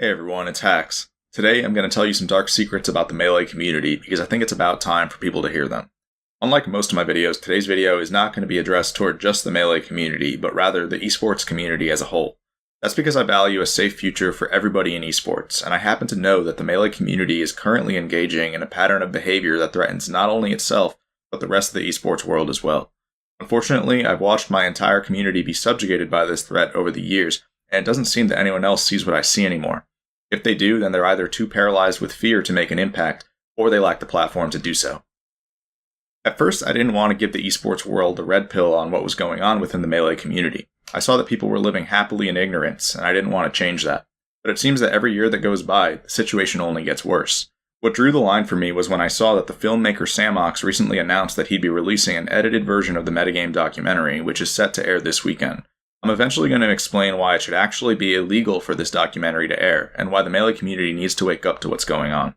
Hey everyone, it's Hacks. Today I'm going to tell you some dark secrets about the Melee community because I think it's about time for people to hear them. Unlike most of my videos, today's video is not going to be addressed toward just the Melee community, but rather the esports community as a whole. That's because I value a safe future for everybody in esports, and I happen to know that the Melee community is currently engaging in a pattern of behavior that threatens not only itself, but the rest of the esports world as well. Unfortunately, I've watched my entire community be subjugated by this threat over the years, and it doesn't seem that anyone else sees what I see anymore. If they do, then they're either too paralyzed with fear to make an impact, or they lack the platform to do so. At first, I didn't want to give the esports world the red pill on what was going on within the Melee community. I saw that people were living happily in ignorance, and I didn't want to change that. But it seems that every year that goes by, the situation only gets worse. What drew the line for me was when I saw that the filmmaker Samox recently announced that he'd be releasing an edited version of the metagame documentary, which is set to air this weekend. I'm eventually going to explain why it should actually be illegal for this documentary to air, and why the Melee community needs to wake up to what's going on.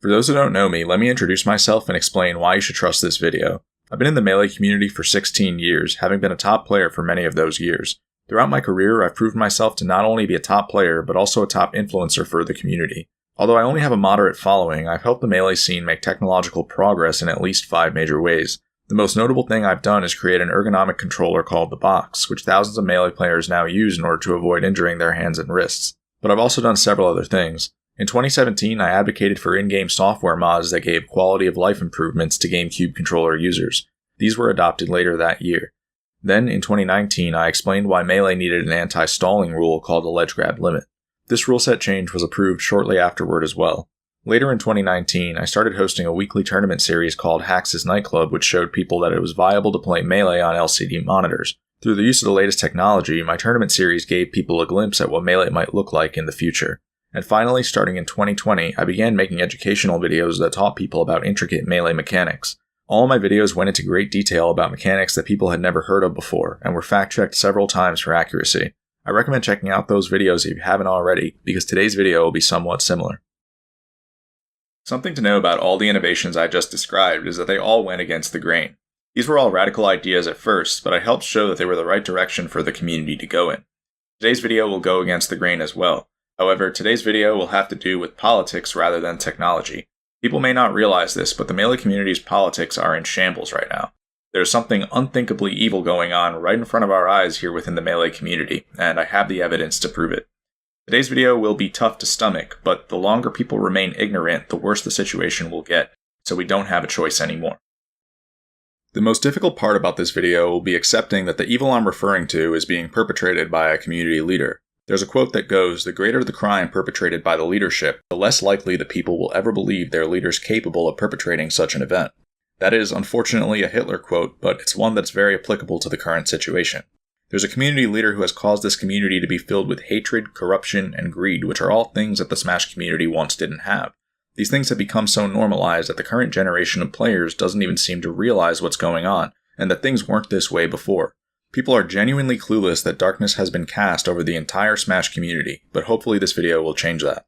For those who don't know me, let me introduce myself and explain why you should trust this video. I've been in the Melee community for 16 years, having been a top player for many of those years. Throughout my career, I've proved myself to not only be a top player, but also a top influencer for the community. Although I only have a moderate following, I've helped the Melee scene make technological progress in at least 5 major ways. The most notable thing I've done is create an ergonomic controller called the Box, which thousands of Melee players now use in order to avoid injuring their hands and wrists. But I've also done several other things. In 2017, I advocated for in-game software mods that gave quality of life improvements to GameCube controller users. These were adopted later that year. Then, in 2019, I explained why Melee needed an anti-stalling rule called the ledge grab limit. This rule set change was approved shortly afterward as well. Later in 2019, I started hosting a weekly tournament series called Hacks' Nightclub, which showed people that it was viable to play Melee on LCD monitors. Through the use of the latest technology, my tournament series gave people a glimpse at what Melee might look like in the future. And finally, starting in 2020, I began making educational videos that taught people about intricate Melee mechanics. All my videos went into great detail about mechanics that people had never heard of before, and were fact-checked several times for accuracy. I recommend checking out those videos if you haven't already, because today's video will be somewhat similar. Something to know about all the innovations I just described is that they all went against the grain. These were all radical ideas at first, but I helped show that they were the right direction for the community to go in. Today's video will go against the grain as well. However, today's video will have to do with politics rather than technology. People may not realize this, but the Melee community's politics are in shambles right now. There's something unthinkably evil going on right in front of our eyes here within the Melee community, and I have the evidence to prove it. Today's video will be tough to stomach, but the longer people remain ignorant, the worse the situation will get, so we don't have a choice anymore. The most difficult part about this video will be accepting that the evil I'm referring to is being perpetrated by a community leader. There's a quote that goes, "The greater the crime perpetrated by the leadership, the less likely the people will ever believe their leader's capable of perpetrating such an event." That is, unfortunately, a Hitler quote, but it's one that's very applicable to the current situation. There's a community leader who has caused this community to be filled with hatred, corruption, and greed, which are all things that the Smash community once didn't have. These things have become so normalized that the current generation of players doesn't even seem to realize what's going on, and that things weren't this way before. People are genuinely clueless that darkness has been cast over the entire Smash community, but hopefully this video will change that.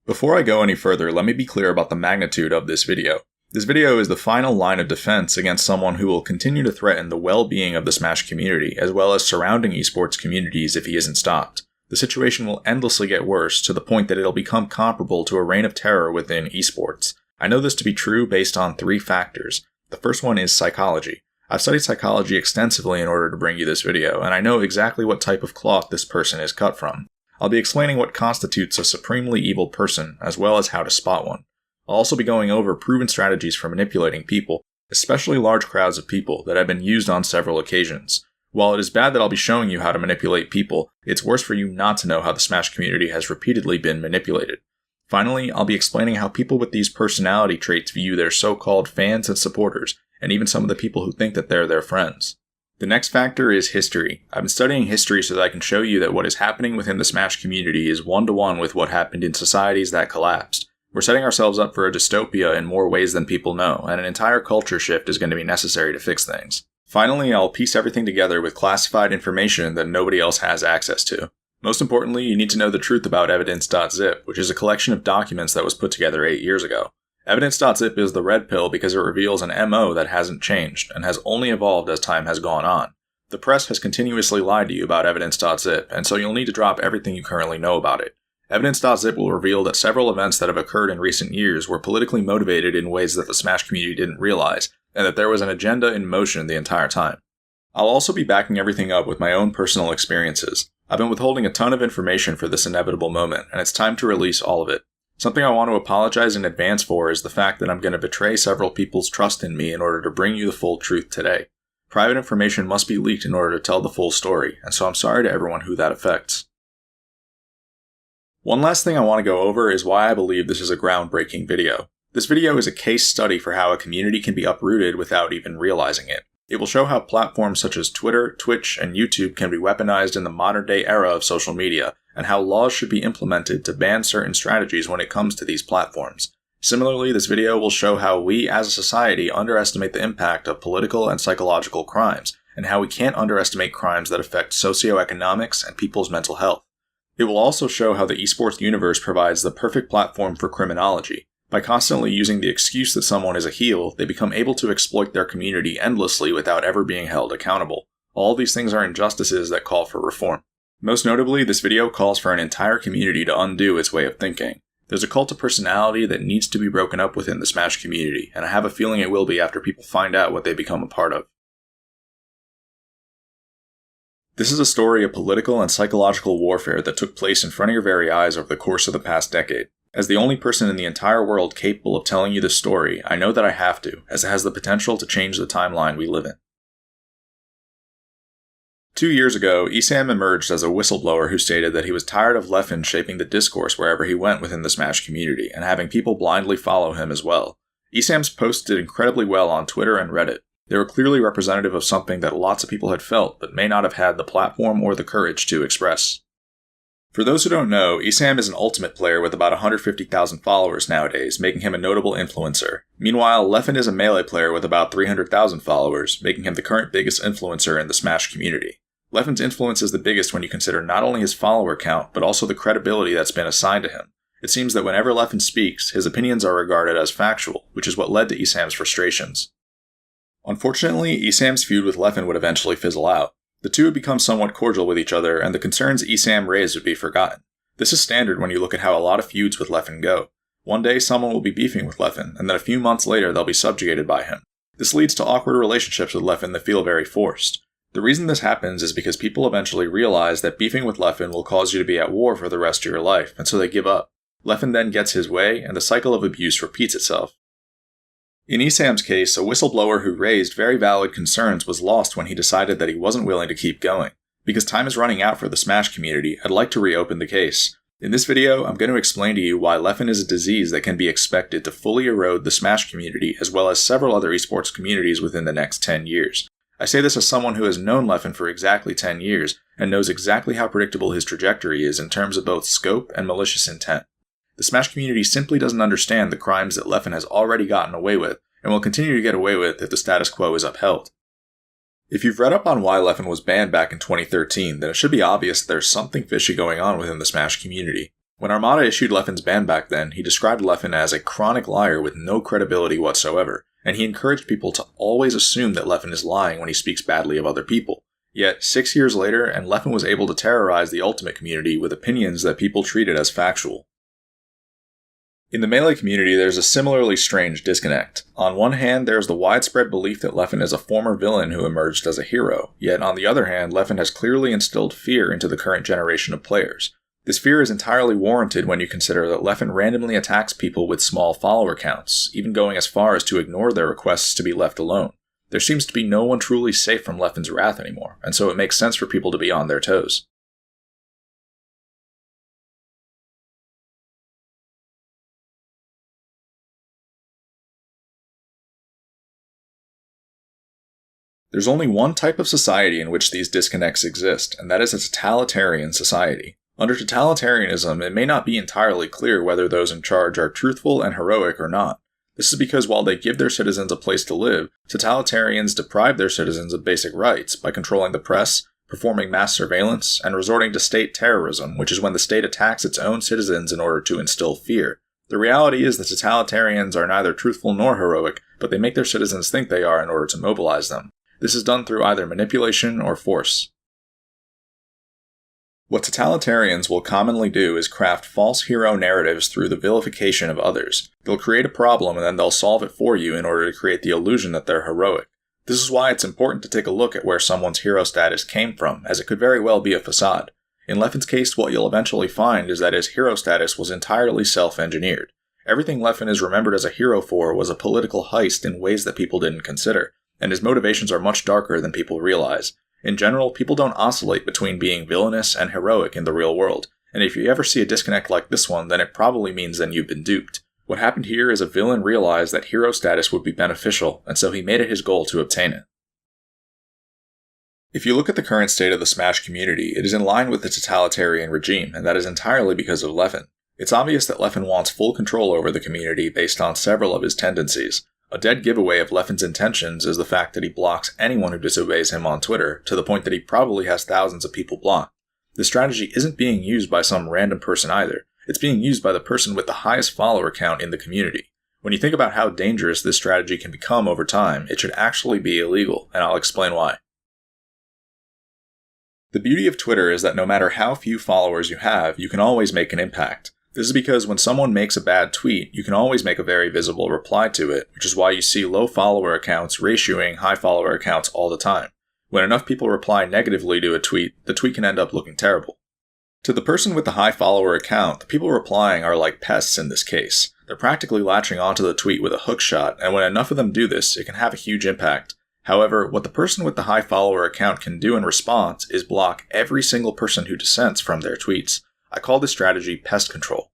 Before I go any further, let me be clear about the magnitude of this video. This video is the final line of defense against someone who will continue to threaten the well-being of the Smash community, as well as surrounding esports communities if he isn't stopped. The situation will endlessly get worse, to the point that it'll become comparable to a reign of terror within esports. I know this to be true based on 3 factors. The first one is psychology. I've studied psychology extensively in order to bring you this video, and I know exactly what type of cloth this person is cut from. I'll be explaining what constitutes a supremely evil person, as well as how to spot one. I'll also be going over proven strategies for manipulating people, especially large crowds of people, that have been used on several occasions. While it is bad that I'll be showing you how to manipulate people, it's worse for you not to know how the Smash community has repeatedly been manipulated. Finally, I'll be explaining how people with these personality traits view their so-called fans and supporters, and even some of the people who think that they're their friends. The next factor is history. I've been studying history so that I can show you that what is happening within the Smash community is one-to-one with what happened in societies that collapsed. We're setting ourselves up for a dystopia in more ways than people know, and an entire culture shift is going to be necessary to fix things. Finally, I'll piece everything together with classified information that nobody else has access to. Most importantly, you need to know the truth about Evidence.zip, which is a collection of documents that was put together 8 years ago. Evidence.zip is the red pill because it reveals an MO that hasn't changed, and has only evolved as time has gone on. The press has continuously lied to you about Evidence.zip, and so you'll need to drop everything you currently know about it. Evidence.zip will reveal that several events that have occurred in recent years were politically motivated in ways that the Smash community didn't realize, and that there was an agenda in motion the entire time. I'll also be backing everything up with my own personal experiences. I've been withholding a ton of information for this inevitable moment, and it's time to release all of it. Something I want to apologize in advance for is the fact that I'm going to betray several people's trust in me in order to bring you the full truth today. Private information must be leaked in order to tell the full story, and so I'm sorry to everyone who that affects. One last thing I want to go over is why I believe this is a groundbreaking video. This video is a case study for how a community can be uprooted without even realizing it. It will show how platforms such as Twitter, Twitch, and YouTube can be weaponized in the modern-day era of social media, and how laws should be implemented to ban certain strategies when it comes to these platforms. Similarly, this video will show how we as a society underestimate the impact of political and psychological crimes, and how we can't underestimate crimes that affect socioeconomics and people's mental health. It will also show how the esports universe provides the perfect platform for criminology. By constantly using the excuse that someone is a heel, they become able to exploit their community endlessly without ever being held accountable. All these things are injustices that call for reform. Most notably, this video calls for an entire community to undo its way of thinking. There's a cult of personality that needs to be broken up within the Smash community, and I have a feeling it will be after people find out what they become a part of. This is a story of political and psychological warfare that took place in front of your very eyes over the course of the past decade. As the only person in the entire world capable of telling you this story, I know that I have to, as it has the potential to change the timeline we live in. 2 years ago, Esam emerged as a whistleblower who stated that he was tired of Leffen shaping the discourse wherever he went within the Smash community, and having people blindly follow him as well. Esam's posts did incredibly well on Twitter and Reddit. They were clearly representative of something that lots of people had felt, but may not have had the platform or the courage to express. For those who don't know, Esam is an Ultimate player with about 150,000 followers nowadays, making him a notable influencer. Meanwhile, Leffen is a Melee player with about 300,000 followers, making him the current biggest influencer in the Smash community. Leffen's influence is the biggest when you consider not only his follower count, but also the credibility that's been assigned to him. It seems that whenever Leffen speaks, his opinions are regarded as factual, which is what led to Esam's frustrations. Unfortunately, Esam's feud with Leffen would eventually fizzle out. The two would become somewhat cordial with each other, and the concerns Esam raised would be forgotten. This is standard when you look at how a lot of feuds with Leffen go. One day someone will be beefing with Leffen, and then a few months later they'll be subjugated by him. This leads to awkward relationships with Leffen that feel very forced. The reason this happens is because people eventually realize that beefing with Leffen will cause you to be at war for the rest of your life, and so they give up. Leffen then gets his way, and the cycle of abuse repeats itself. In Esam's case, a whistleblower who raised very valid concerns was lost when he decided that he wasn't willing to keep going. Because time is running out for the Smash community, I'd like to reopen the case. In this video, I'm going to explain to you why Leffen is a disease that can be expected to fully erode the Smash community as well as several other esports communities within the next 10 years. I say this as someone who has known Leffen for exactly 10 years and knows exactly how predictable his trajectory is in terms of both scope and malicious intent. The Smash community simply doesn't understand the crimes that Leffen has already gotten away with, and will continue to get away with if the status quo is upheld. If you've read up on why Leffen was banned back in 2013, then it should be obvious that there's something fishy going on within the Smash community. When Armada issued Leffen's ban back then, he described Leffen as a chronic liar with no credibility whatsoever, and he encouraged people to always assume that Leffen is lying when he speaks badly of other people. Yet, 6 years later, and Leffen was able to terrorize the Ultimate community with opinions that people treated as factual. In the Melee community, there's a similarly strange disconnect. On one hand, there's the widespread belief that Leffen is a former villain who emerged as a hero, yet on the other hand, Leffen has clearly instilled fear into the current generation of players. This fear is entirely warranted when you consider that Leffen randomly attacks people with small follower counts, even going as far as to ignore their requests to be left alone. There seems to be no one truly safe from Leffen's wrath anymore, and so it makes sense for people to be on their toes. There's only one type of society in which these disconnects exist, and that is a totalitarian society. Under totalitarianism, it may not be entirely clear whether those in charge are truthful and heroic or not. This is because while they give their citizens a place to live, totalitarians deprive their citizens of basic rights by controlling the press, performing mass surveillance, and resorting to state terrorism, which is when the state attacks its own citizens in order to instill fear. The reality is that totalitarians are neither truthful nor heroic, but they make their citizens think they are in order to mobilize them. This is done through either manipulation or force. What totalitarians will commonly do is craft false hero narratives through the vilification of others. They'll create a problem and then they'll solve it for you in order to create the illusion that they're heroic. This is why it's important to take a look at where someone's hero status came from, as it could very well be a facade. In Leffen's case, what you'll eventually find is that his hero status was entirely self-engineered. Everything Leffen is remembered as a hero for was a political heist in ways that people didn't consider, and his motivations are much darker than people realize. In general, people don't oscillate between being villainous and heroic in the real world, and if you ever see a disconnect like this one, then it probably means that you've been duped. What happened here is a villain realized that hero status would be beneficial, and so he made it his goal to obtain it. If you look at the current state of the Smash community, it is in line with the totalitarian regime, and that is entirely because of Leffen. It's obvious that Leffen wants full control over the community based on several of his tendencies. A dead giveaway of Leffen's intentions is the fact that he blocks anyone who disobeys him on Twitter, to the point that he probably has thousands of people blocked. This strategy isn't being used by some random person either. It's being used by the person with the highest follower count in the community. When you think about how dangerous this strategy can become over time, it should actually be illegal, and I'll explain why. The beauty of Twitter is that no matter how few followers you have, you can always make an impact. This is because when someone makes a bad tweet, you can always make a very visible reply to it, which is why you see low follower accounts ratioing high follower accounts all the time. When enough people reply negatively to a tweet, the tweet can end up looking terrible. To the person with the high follower account, the people replying are like pests in this case. They're practically latching onto the tweet with a hook shot, and when enough of them do this, it can have a huge impact. However, what the person with the high follower account can do in response is block every single person who dissents from their tweets. I call this strategy pest control.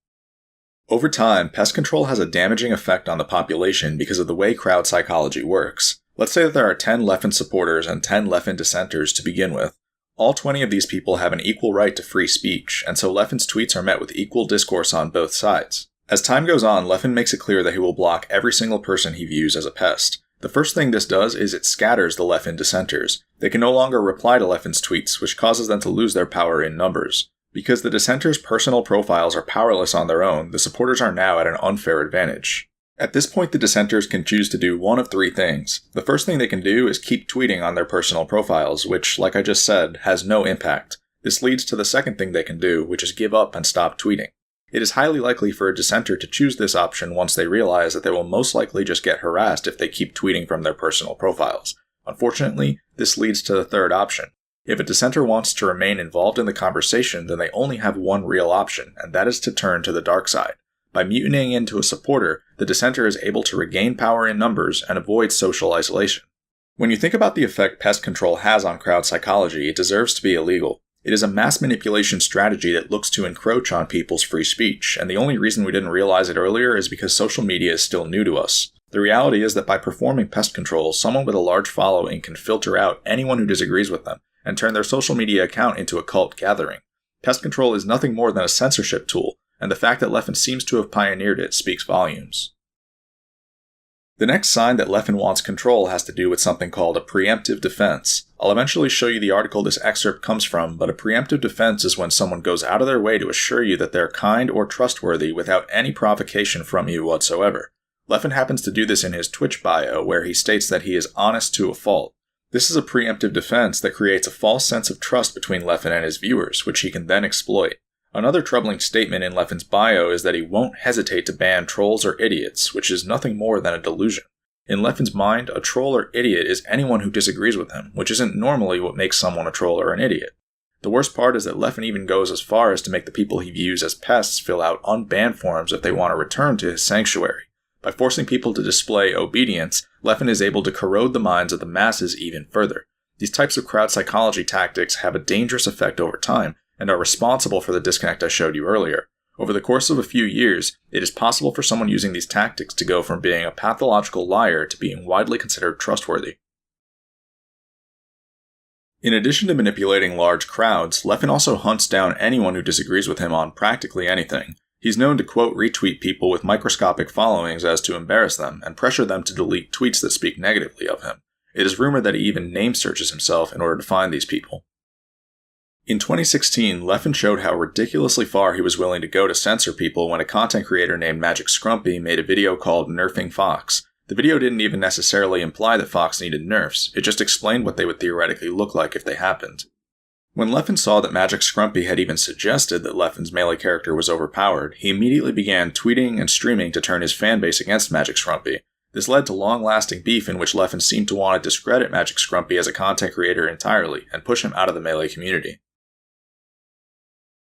Over time, pest control has a damaging effect on the population because of the way crowd psychology works. Let's say that there are 10 Leffen supporters and 10 Leffen dissenters to begin with. All 20 of these people have an equal right to free speech, and so Leffen's tweets are met with equal discourse on both sides. As time goes on, Leffen makes it clear that he will block every single person he views as a pest. The first thing this does is it scatters the Leffen dissenters. They can no longer reply to Leffen's tweets, which causes them to lose their power in numbers. Because the dissenters' personal profiles are powerless on their own, the supporters are now at an unfair advantage. At this point, the dissenters can choose to do one of three things. The first thing they can do is keep tweeting on their personal profiles, which, like I just said, has no impact. This leads to the second thing they can do, which is give up and stop tweeting. It is highly likely for a dissenter to choose this option once they realize that they will most likely just get harassed if they keep tweeting from their personal profiles. Unfortunately, this leads to the third option. If a dissenter wants to remain involved in the conversation, then they only have one real option, and that is to turn to the dark side. By mutinying into a supporter, the dissenter is able to regain power in numbers and avoid social isolation. When you think about the effect pest control has on crowd psychology, it deserves to be illegal. It is a mass manipulation strategy that looks to encroach on people's free speech, and the only reason we didn't realize it earlier is because social media is still new to us. The reality is that by performing pest control, someone with a large following can filter out anyone who disagrees with them, and turn their social media account into a cult gathering. Pest control is nothing more than a censorship tool, and the fact that Leffen seems to have pioneered it speaks volumes. The next sign that Leffen wants control has to do with something called a preemptive defense. I'll eventually show you the article this excerpt comes from, but a preemptive defense is when someone goes out of their way to assure you that they're kind or trustworthy without any provocation from you whatsoever. Leffen happens to do this in his Twitch bio, where he states that he is honest to a fault. This is a preemptive defense that creates a false sense of trust between Leffen and his viewers, which he can then exploit. Another troubling statement in Leffen's bio is that he won't hesitate to ban trolls or idiots, which is nothing more than a delusion. In Leffen's mind, a troll or idiot is anyone who disagrees with him, which isn't normally what makes someone a troll or an idiot. The worst part is that Leffen even goes as far as to make the people he views as pests fill out unbanned forms if they want to return to his sanctuary. By forcing people to display obedience, Leffen is able to corrode the minds of the masses even further. These types of crowd psychology tactics have a dangerous effect over time, and are responsible for the disconnect I showed you earlier. Over the course of a few years, it is possible for someone using these tactics to go from being a pathological liar to being widely considered trustworthy. In addition to manipulating large crowds, Leffen also hunts down anyone who disagrees with him on practically anything. He's known to quote retweet people with microscopic followings as to embarrass them, and pressure them to delete tweets that speak negatively of him. It is rumored that he even name searches himself in order to find these people. In 2016, Leffen showed how ridiculously far he was willing to go to censor people when a content creator named Magic Scrumpy made a video called Nerfing Fox. The video didn't even necessarily imply that Fox needed nerfs, it just explained what they would theoretically look like if they happened. When Leffen saw that Magic Scrumpy had even suggested that Leffen's melee character was overpowered, he immediately began tweeting and streaming to turn his fanbase against Magic Scrumpy. This led to long-lasting beef in which Leffen seemed to want to discredit Magic Scrumpy as a content creator entirely and push him out of the melee community.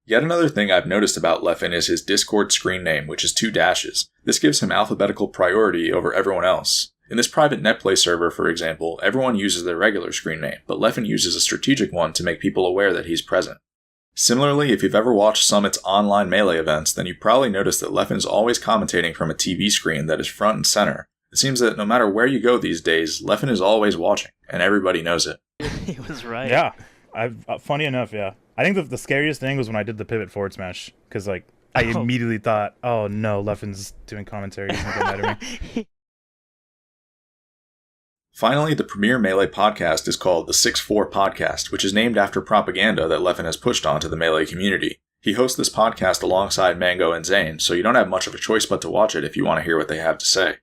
Yet another thing I've noticed about Leffen is his Discord screen name, which is 2 dashes. This gives him alphabetical priority over everyone else. In this private netplay server, for example, everyone uses their regular screen name, but Leffen uses a strategic one to make people aware that he's present. Similarly, if you've ever watched Summit's online melee events, then you've probably noticed that Leffen's always commentating from a TV screen that is front and center. It seems that no matter where you go these days, Leffen is always watching, and everybody knows it. He was right. Yeah, funny enough, yeah. I think the scariest thing was when I did the pivot forward smash, because I immediately thought, oh no, Leffen's doing commentary, he's gonna get mad at me. Finally, the premier Melee podcast is called the 6-4 Podcast, which is named after propaganda that Leffen has pushed onto the Melee community. He hosts this podcast alongside Mango and Zane, so you don't have much of a choice but to watch it if you want to hear what they have to say.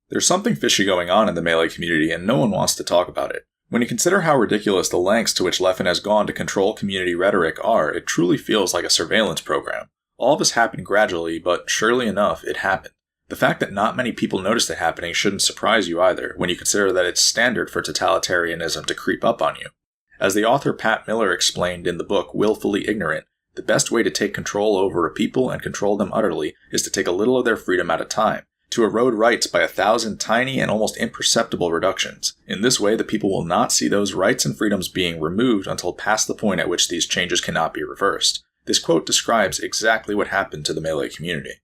There's something fishy going on in the Melee community, and no one wants to talk about it. When you consider how ridiculous the lengths to which Leffen has gone to control community rhetoric are, it truly feels like a surveillance program. All of this happened gradually, but surely enough, it happened. The fact that not many people noticed it happening shouldn't surprise you either, when you consider that it's standard for totalitarianism to creep up on you. As the author Pat Miller explained in the book Willfully Ignorant, the best way to take control over a people and control them utterly is to take a little of their freedom at a time, to erode rights by 1,000 tiny and almost imperceptible reductions. In this way, the people will not see those rights and freedoms being removed until past the point at which these changes cannot be reversed. This quote describes exactly what happened to the Melee community.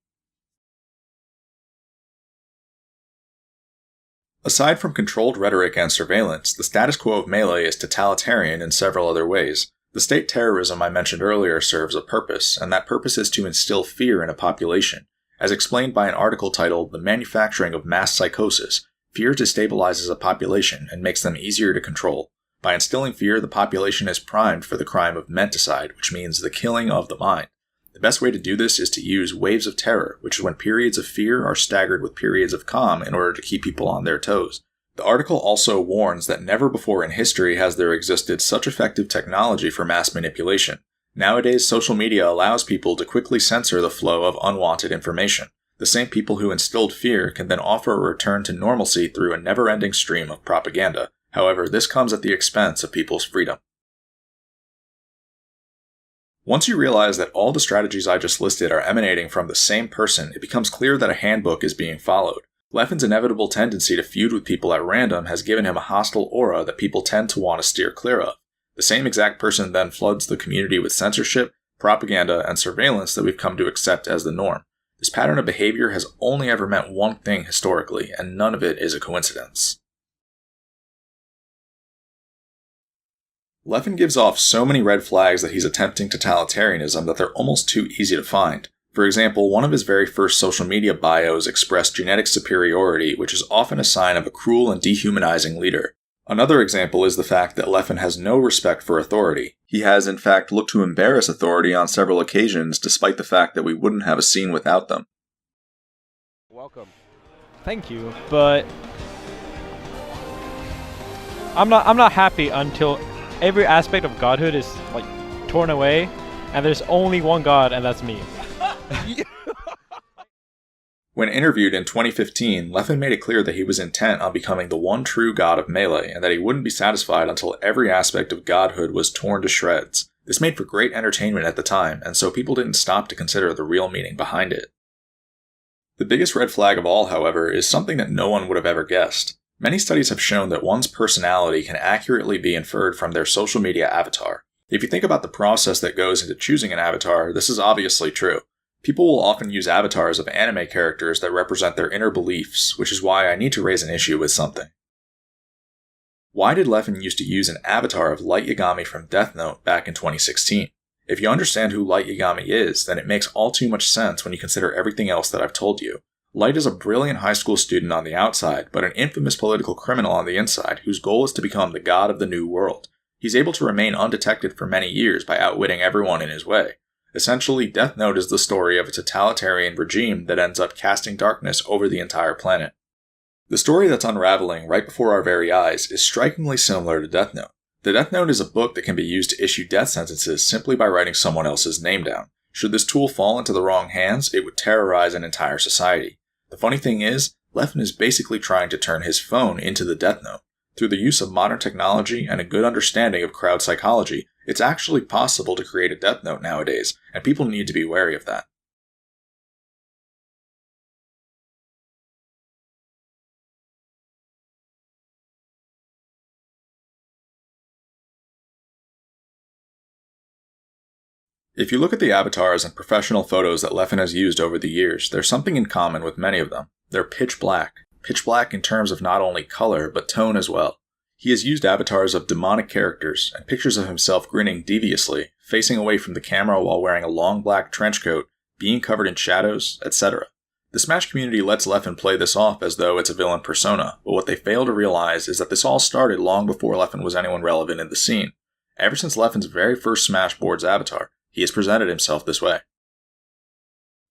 Aside from controlled rhetoric and surveillance, the status quo of Melee is totalitarian in several other ways. The state terrorism I mentioned earlier serves a purpose, and that purpose is to instill fear in a population. As explained by an article titled The Manufacturing of Mass Psychosis, fear destabilizes a population and makes them easier to control. By instilling fear, the population is primed for the crime of menticide, which means the killing of the mind. The best way to do this is to use waves of terror, which is when periods of fear are staggered with periods of calm in order to keep people on their toes. The article also warns that never before in history has there existed such effective technology for mass manipulation. Nowadays, social media allows people to quickly censor the flow of unwanted information. The same people who instilled fear can then offer a return to normalcy through a never-ending stream of propaganda. However, this comes at the expense of people's freedom. Once you realize that all the strategies I just listed are emanating from the same person, it becomes clear that a handbook is being followed. Leffen's inevitable tendency to feud with people at random has given him a hostile aura that people tend to want to steer clear of. The same exact person then floods the community with censorship, propaganda, and surveillance that we've come to accept as the norm. This pattern of behavior has only ever meant one thing historically, and none of it is a coincidence. Leffen gives off so many red flags that he's attempting totalitarianism that they're almost too easy to find. For example, one of his very first social media bios expressed genetic superiority, which is often a sign of a cruel and dehumanizing leader. Another example is the fact that Leffen has no respect for authority. He has, in fact, looked to embarrass authority on several occasions, despite the fact that we wouldn't have a scene without them. Welcome. Thank you, but I'm not happy until every aspect of godhood is like torn away, and there's only one god, and that's me. When interviewed in 2015, Leffen made it clear that he was intent on becoming the one true god of Melee, and that he wouldn't be satisfied until every aspect of godhood was torn to shreds. This made for great entertainment at the time, and so people didn't stop to consider the real meaning behind it. The biggest red flag of all, however, is something that no one would have ever guessed. Many studies have shown that one's personality can accurately be inferred from their social media avatar. If you think about the process that goes into choosing an avatar, this is obviously true. People will often use avatars of anime characters that represent their inner beliefs, which is why I need to raise an issue with something. Why did Leffen used to use an avatar of Light Yagami from Death Note back in 2016? If you understand who Light Yagami is, then it makes all too much sense when you consider everything else that I've told you. Light is a brilliant high school student on the outside, but an infamous political criminal on the inside, whose goal is to become the god of the new world. He's able to remain undetected for many years by outwitting everyone in his way. Essentially, Death Note is the story of a totalitarian regime that ends up casting darkness over the entire planet. The story that's unraveling right before our very eyes is strikingly similar to Death Note. The Death Note is a book that can be used to issue death sentences simply by writing someone else's name down. Should this tool fall into the wrong hands, it would terrorize an entire society. The funny thing is, Leffen is basically trying to turn his phone into the Death Note. Through the use of modern technology and a good understanding of crowd psychology, it's actually possible to create a Death Note nowadays, and people need to be wary of that. If you look at the avatars and professional photos that Leffen has used over the years, there's something in common with many of them. They're pitch black. Pitch black in terms of not only color, but tone as well. He has used avatars of demonic characters and pictures of himself grinning deviously, facing away from the camera while wearing a long black trench coat, being covered in shadows, etc. The Smash community lets Leffen play this off as though it's a villain persona, but what they fail to realize is that this all started long before Leffen was anyone relevant in the scene. Ever since Leffen's very first Smash Boards avatar, he has presented himself this way.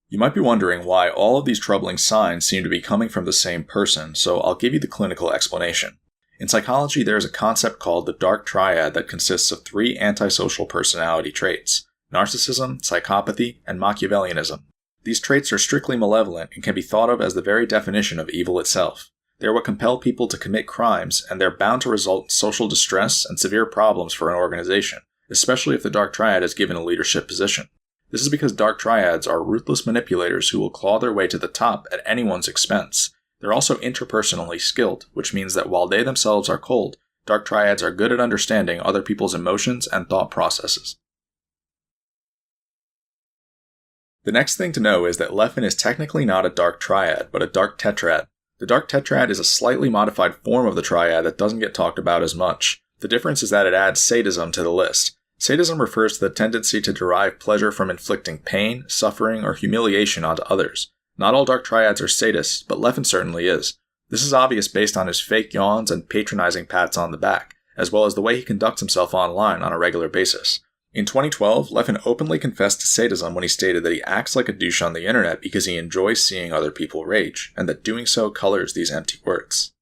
You might be wondering why all of these troubling signs seem to be coming from the same person, so I'll give you the clinical explanation. In psychology, there is a concept called the dark triad that consists of 3 antisocial personality traits: narcissism, psychopathy, and Machiavellianism. These traits are strictly malevolent and can be thought of as the very definition of evil itself. They are what compel people to commit crimes, and they're bound to result in social distress and severe problems for an organization, especially if the dark triad is given a leadership position. This is because dark triads are ruthless manipulators who will claw their way to the top at anyone's expense. They're also interpersonally skilled, which means that while they themselves are cold, dark triads are good at understanding other people's emotions and thought processes. The next thing to know is that Leffen is technically not a dark triad, but a dark tetrad. The dark tetrad is a slightly modified form of the triad that doesn't get talked about as much. The difference is that it adds sadism to the list. Sadism refers to the tendency to derive pleasure from inflicting pain, suffering, or humiliation onto others. Not all dark triads are sadists, but Leffen certainly is. This is obvious based on his fake yawns and patronizing pats on the back, as well as the way he conducts himself online on a regular basis. In 2012, Leffen openly confessed to sadism when he stated that he acts like a douche on the internet because he enjoys seeing other people rage, and that doing so colors these empty words.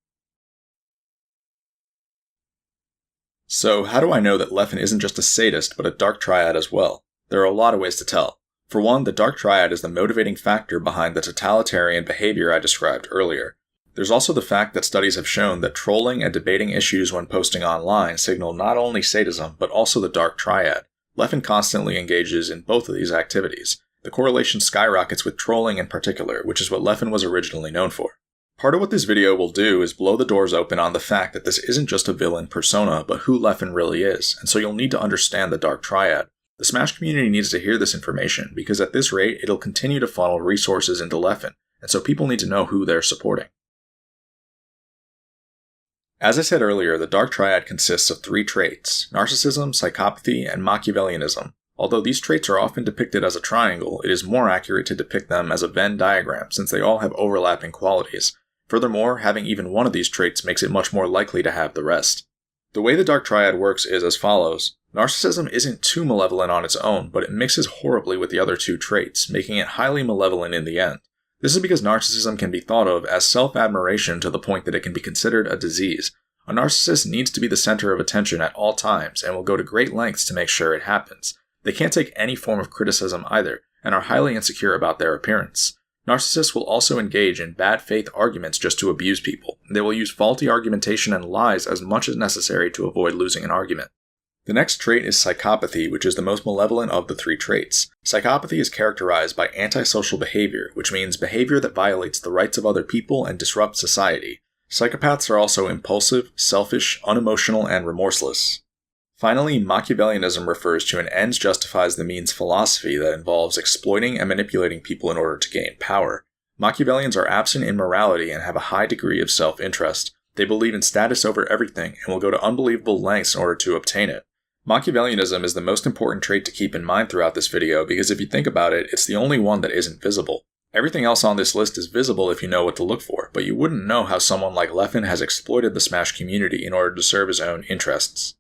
So, how do I know that Leffen isn't just a sadist, but a dark triad as well? There are a lot of ways to tell. For one, the dark triad is the motivating factor behind the totalitarian behavior I described earlier. There's also the fact that studies have shown that trolling and debating issues when posting online signal not only sadism, but also the dark triad. Leffen constantly engages in both of these activities. The correlation skyrockets with trolling in particular, which is what Leffen was originally known for. Part of what this video will do is blow the doors open on the fact that this isn't just a villain persona, but who Leffen really is, and so you'll need to understand the dark triad. The Smash community needs to hear this information, because at this rate, it'll continue to funnel resources into Leffen, and so people need to know who they're supporting. As I said earlier, the dark triad consists of 3 traits: narcissism, psychopathy, and Machiavellianism. Although these traits are often depicted as a triangle, it is more accurate to depict them as a Venn diagram, since they all have overlapping qualities. Furthermore, having even one of these traits makes it much more likely to have the rest. The way the dark triad works is as follows. Narcissism isn't too malevolent on its own, but it mixes horribly with the other 2 traits, making it highly malevolent in the end. This is because narcissism can be thought of as self-admiration to the point that it can be considered a disease. A narcissist needs to be the center of attention at all times and will go to great lengths to make sure it happens. They can't take any form of criticism either, and are highly insecure about their appearance. Narcissists will also engage in bad faith arguments just to abuse people. They will use faulty argumentation and lies as much as necessary to avoid losing an argument. The next trait is psychopathy, which is the most malevolent of the 3 traits. Psychopathy is characterized by antisocial behavior, which means behavior that violates the rights of other people and disrupts society. Psychopaths are also impulsive, selfish, unemotional, and remorseless. Finally, Machiavellianism refers to an ends justifies the means philosophy that involves exploiting and manipulating people in order to gain power. Machiavellians are absent in morality and have a high degree of self-interest. They believe in status over everything and will go to unbelievable lengths in order to obtain it. Machiavellianism is the most important trait to keep in mind throughout this video because if you think about it, it's the only one that isn't visible. Everything else on this list is visible if you know what to look for, but you wouldn't know how someone like Leffen has exploited the Smash community in order to serve his own interests.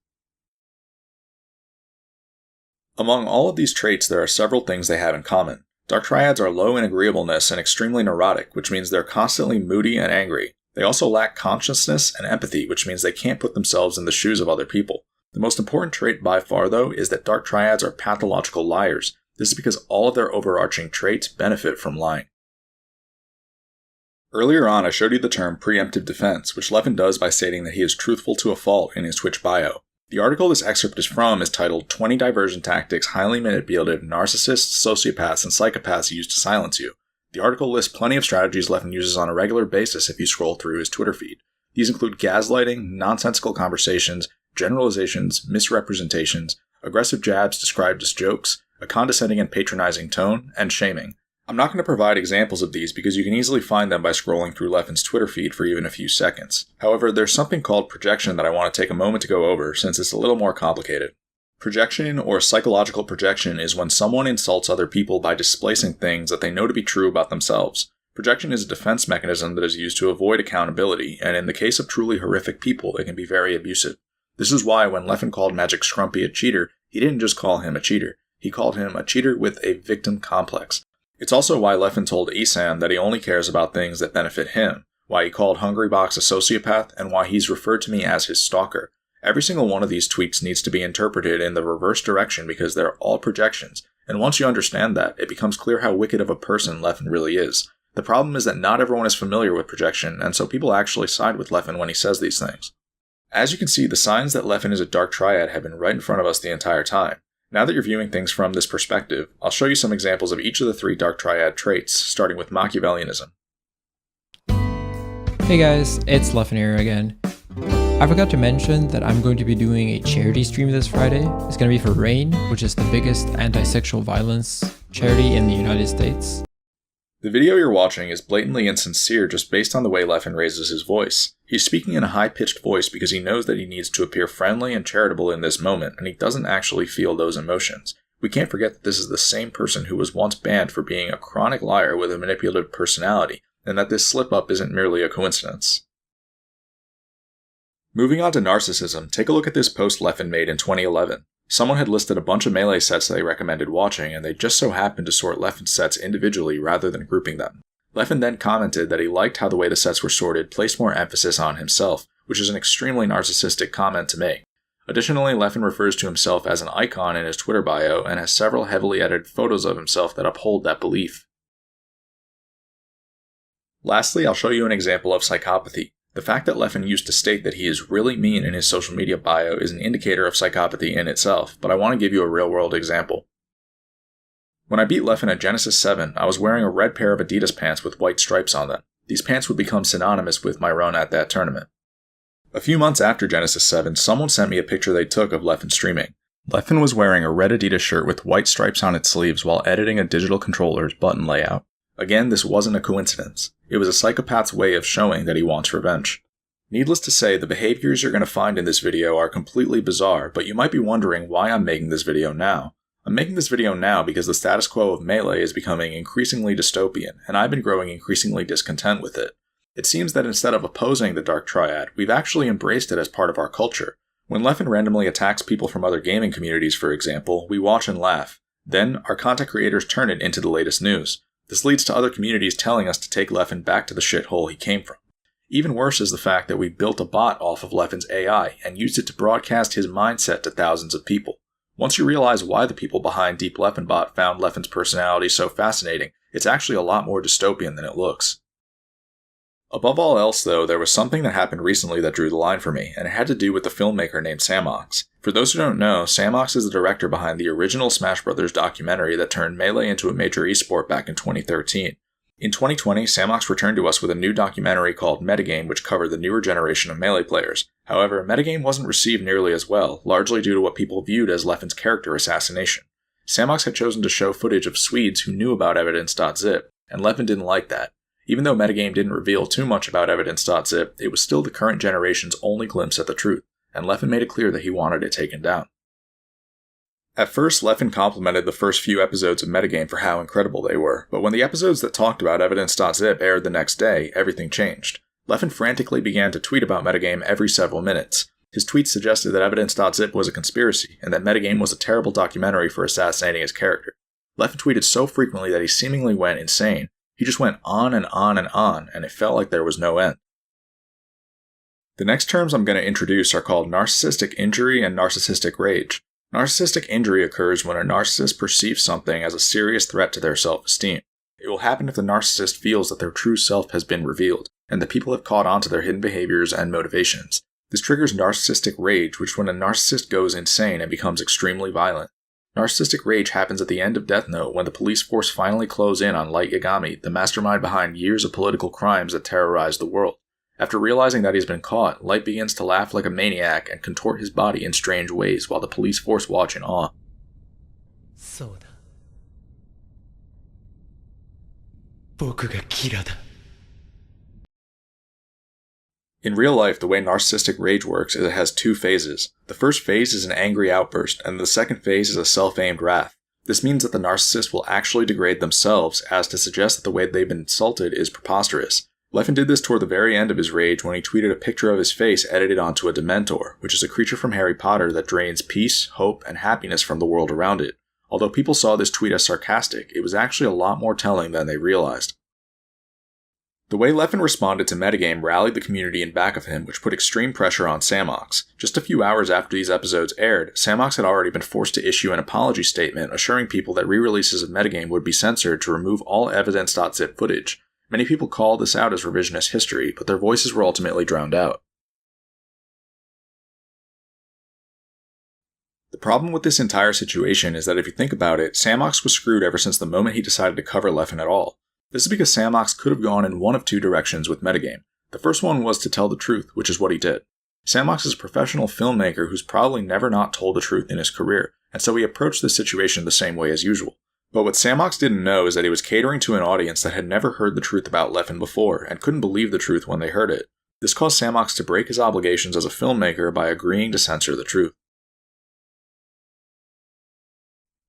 Among all of these traits, there are several things they have in common. Dark triads are low in agreeableness and extremely neurotic, which means they're constantly moody and angry. They also lack consciousness and empathy, which means they can't put themselves in the shoes of other people. The most important trait by far, though, is that dark triads are pathological liars. This is because all of their overarching traits benefit from lying. Earlier on, I showed you the term preemptive defense, which Leffen does by stating that he is truthful to a fault in his Twitch bio. The article this excerpt is from is titled 20 Diversion Tactics Highly Manipulative Narcissists, Sociopaths, and Psychopaths Use to Silence You. The article lists plenty of strategies Leffen uses on a regular basis if you scroll through his Twitter feed. These include gaslighting, nonsensical conversations, generalizations, misrepresentations, aggressive jabs described as jokes, a condescending and patronizing tone, and shaming. I'm not going to provide examples of these because you can easily find them by scrolling through Leffen's Twitter feed for even a few seconds. However, there's something called projection that I want to take a moment to go over since it's a little more complicated. Projection, or psychological projection, is when someone insults other people by displacing things that they know to be true about themselves. Projection is a defense mechanism that is used to avoid accountability, and in the case of truly horrific people, it can be very abusive. This is why when Leffen called Magic Scrumpy a cheater, he didn't just call him a cheater. He called him a cheater with a victim complex. It's also why Leffen told Esam that he only cares about things that benefit him, why he called Hungrybox a sociopath, and why he's referred to me as his stalker. Every single one of these tweets needs to be interpreted in the reverse direction because they're all projections, and once you understand that, it becomes clear how wicked of a person Leffen really is. The problem is that not everyone is familiar with projection, and so people actually side with Leffen when he says these things. As you can see, the signs that Leffen is a dark triad have been right in front of us the entire time. Now that you're viewing things from this perspective, I'll show you some examples of each of the 3 dark triad traits, starting with Machiavellianism. Hey guys, it's Leffen here again. I forgot to mention that I'm going to be doing a charity stream this Friday. It's going to be for RAIN, which is the biggest anti-sexual violence charity in the United States. The video you're watching is blatantly insincere just based on the way Leffen raises his voice. He's speaking in a high-pitched voice because he knows that he needs to appear friendly and charitable in this moment, and he doesn't actually feel those emotions. We can't forget that this is the same person who was once banned for being a chronic liar with a manipulative personality, and that this slip-up isn't merely a coincidence. Moving on to narcissism, take a look at this post Leffen made in 2011. Someone had listed a bunch of Melee sets they recommended watching, and they just so happened to sort Leffen's sets individually rather than grouping them. Leffen then commented that he liked how the way the sets were sorted placed more emphasis on himself, which is an extremely narcissistic comment to make. Additionally, Leffen refers to himself as an icon in his Twitter bio and has several heavily edited photos of himself that uphold that belief. Lastly, I'll show you an example of psychopathy. The fact that Leffen used to state that he is really mean in his social media bio is an indicator of psychopathy in itself, but I want to give you a real-world example. When I beat Leffen at Genesis 7, I was wearing a red pair of Adidas pants with white stripes on them. These pants would become synonymous with my run at that tournament. A few months after Genesis 7, someone sent me a picture they took of Leffen streaming. Leffen was wearing a red Adidas shirt with white stripes on its sleeves while editing a digital controller's button layout. Again, this wasn't a coincidence. It was a psychopath's way of showing that he wants revenge. Needless to say, the behaviors you're going to find in this video are completely bizarre, but you might be wondering why I'm making this video now. I'm making this video now because the status quo of Melee is becoming increasingly dystopian, and I've been growing increasingly discontent with it. It seems that instead of opposing the Dark Triad, we've actually embraced it as part of our culture. When Leffen randomly attacks people from other gaming communities, for example, we watch and laugh. Then, our content creators turn it into the latest news. This leads to other communities telling us to take Leffen back to the shithole he came from. Even worse is the fact that we built a bot off of Leffen's AI and used it to broadcast his mindset to thousands of people. Once you realize why the people behind Deep Leffen Bot found Leffen's personality so fascinating, it's actually a lot more dystopian than it looks. Above all else, though, there was something that happened recently that drew the line for me, and it had to do with the filmmaker named Samox. For those who don't know, Samox is the director behind the original Smash Bros. Documentary that turned Melee into a major esport back in 2013. In 2020, Samox returned to us with a new documentary called Metagame, which covered the newer generation of Melee players. However, Metagame wasn't received nearly as well, largely due to what people viewed as Leffen's character assassination. Samox had chosen to show footage of Swedes who knew about Evidence.zip, and Leffen didn't like that. Even though Metagame didn't reveal too much about Evidence.zip, it was still the current generation's only glimpse at the truth, and Leffen made it clear that he wanted it taken down. At first, Leffen complimented the first few episodes of Metagame for how incredible they were, but when the episodes that talked about Evidence.zip aired the next day, everything changed. Leffen frantically began to tweet about Metagame every several minutes. His tweets suggested that Evidence.zip was a conspiracy, and that Metagame was a terrible documentary for assassinating his character. Leffen tweeted so frequently that he seemingly went insane. He just went on and on and on, and it felt like there was no end. The next terms I'm going to introduce are called narcissistic injury and narcissistic rage. Narcissistic injury occurs when a narcissist perceives something as a serious threat to their self-esteem. It will happen if the narcissist feels that their true self has been revealed, and that people have caught on to their hidden behaviors and motivations. This triggers narcissistic rage, which when a narcissist goes insane and becomes extremely violent. Narcissistic rage happens at the end of Death Note when the police force finally close in on Light Yagami, the mastermind behind years of political crimes that terrorized the world. After realizing that he's been caught, Light begins to laugh like a maniac and contort his body in strange ways while the police force watch in awe. そうだ。僕がキラだ。 In real life, the way narcissistic rage works is it has two phases. The first phase is an angry outburst, and the second phase is a self-aimed wrath. This means that the narcissist will actually degrade themselves as to suggest that the way they've been insulted is preposterous. Leffen did this toward the very end of his rage when he tweeted a picture of his face edited onto a Dementor, which is a creature from Harry Potter that drains peace, hope, and happiness from the world around it. Although people saw this tweet as sarcastic, it was actually a lot more telling than they realized. The way Leffen responded to Metagame rallied the community in back of him, which put extreme pressure on Samox. Just a few hours after these episodes aired, Samox had already been forced to issue an apology statement assuring people that re-releases of Metagame would be censored to remove all Evidence.zip footage. Many people called this out as revisionist history, but their voices were ultimately drowned out. The problem with this entire situation is that if you think about it, Samox was screwed ever since the moment he decided to cover Leffen at all. This is because Samox could have gone in one of two directions with Metagame. The first one was to tell the truth, which is what he did. Samox is a professional filmmaker who's probably never not told the truth in his career, and so he approached the situation the same way as usual. But what Samox didn't know is that he was catering to an audience that had never heard the truth about Leffen before, and couldn't believe the truth when they heard it. This caused Samox to break his obligations as a filmmaker by agreeing to censor the truth.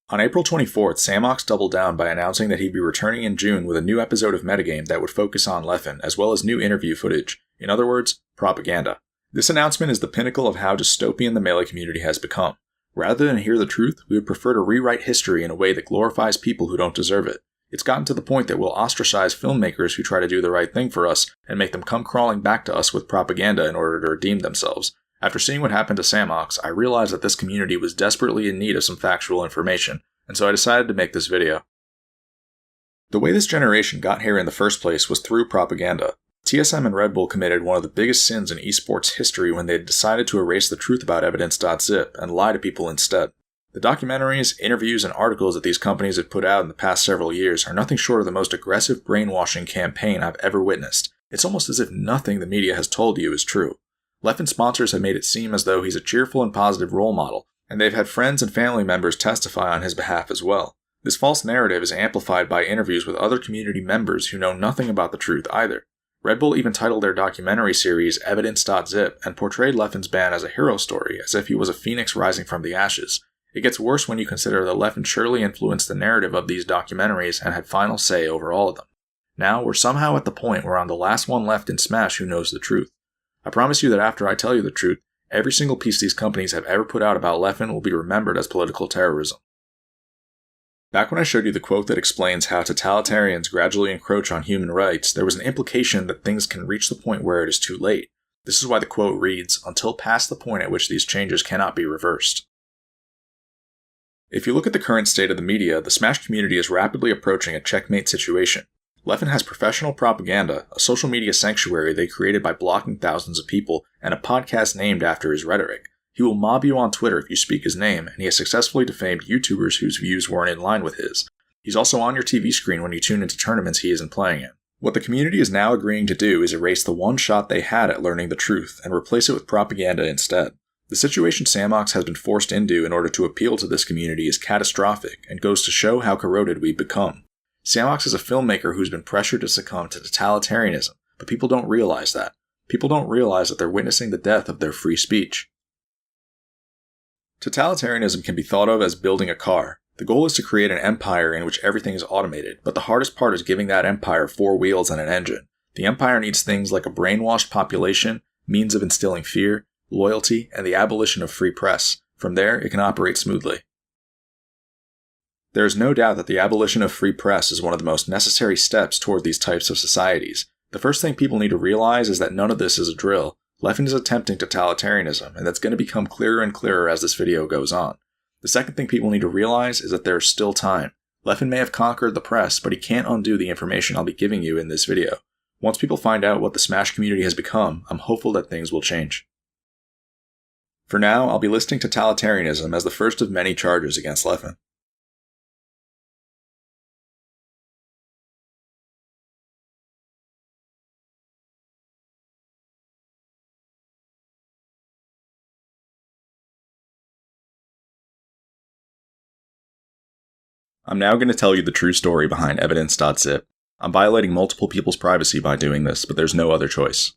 On April 24th, Samox doubled down by announcing that he'd be returning in June with a new episode of Metagame that would focus on Leffen, as well as new interview footage. In other words, propaganda. This announcement is the pinnacle of how dystopian the Melee community has become. Rather than hear the truth, we would prefer to rewrite history in a way that glorifies people who don't deserve it. It's gotten to the point that we'll ostracize filmmakers who try to do the right thing for us, and make them come crawling back to us with propaganda in order to redeem themselves. After seeing what happened to Samox, I realized that this community was desperately in need of some factual information, and so I decided to make this video. The way this generation got here in the first place was through propaganda. TSM and Red Bull committed one of the biggest sins in esports history when they decided to erase the truth about Evidence.zip and lie to people instead. The documentaries, interviews, and articles that these companies have put out in the past several years are nothing short of the most aggressive brainwashing campaign I've ever witnessed. It's almost as if nothing the media has told you is true. Leffen sponsors have made it seem as though he's a cheerful and positive role model, and they've had friends and family members testify on his behalf as well. This false narrative is amplified by interviews with other community members who know nothing about the truth either. Red Bull even titled their documentary series Evidence.zip and portrayed Leffen's ban as a hero story, as if he was a phoenix rising from the ashes. It gets worse when you consider that Leffen surely influenced the narrative of these documentaries and had final say over all of them. Now, we're somehow at the point where I'm the last one left in Smash who knows the truth. I promise you that after I tell you the truth, every single piece these companies have ever put out about Leffen will be remembered as political terrorism. Back when I showed you the quote that explains how totalitarians gradually encroach on human rights, there was an implication that things can reach the point where it is too late. This is why the quote reads, "until past the point at which these changes cannot be reversed." If you look at the current state of the media, the Smash community is rapidly approaching a checkmate situation. Leffen has professional propaganda, a social media sanctuary they created by blocking thousands of people, and a podcast named after his rhetoric. He will mob you on Twitter if you speak his name, and he has successfully defamed YouTubers whose views weren't in line with his. He's also on your TV screen when you tune into tournaments he isn't playing in. What the community is now agreeing to do is erase the one shot they had at learning the truth, and replace it with propaganda instead. The situation Samox has been forced into in order to appeal to this community is catastrophic, and goes to show how corroded we've become. Samox is a filmmaker who's been pressured to succumb to totalitarianism, but people don't realize that. People don't realize that they're witnessing the death of their free speech. Totalitarianism can be thought of as building a car. The goal is to create an empire in which everything is automated, but the hardest part is giving that empire 4 wheels and an engine. The empire needs things like a brainwashed population, means of instilling fear, loyalty, and the abolition of free press. From there, it can operate smoothly. There is no doubt that the abolition of free press is one of the most necessary steps toward these types of societies. The first thing people need to realize is that none of this is a drill. Leffen is attempting totalitarianism, and that's going to become clearer and clearer as this video goes on. The second thing people need to realize is that there is still time. Leffen may have conquered the press, but he can't undo the information I'll be giving you in this video. Once people find out what the Smash community has become, I'm hopeful that things will change. For now, I'll be listing totalitarianism as the first of many charges against Leffen. I'm now going to tell you the true story behind Evidence.zip. I'm violating multiple people's privacy by doing this, but there's no other choice.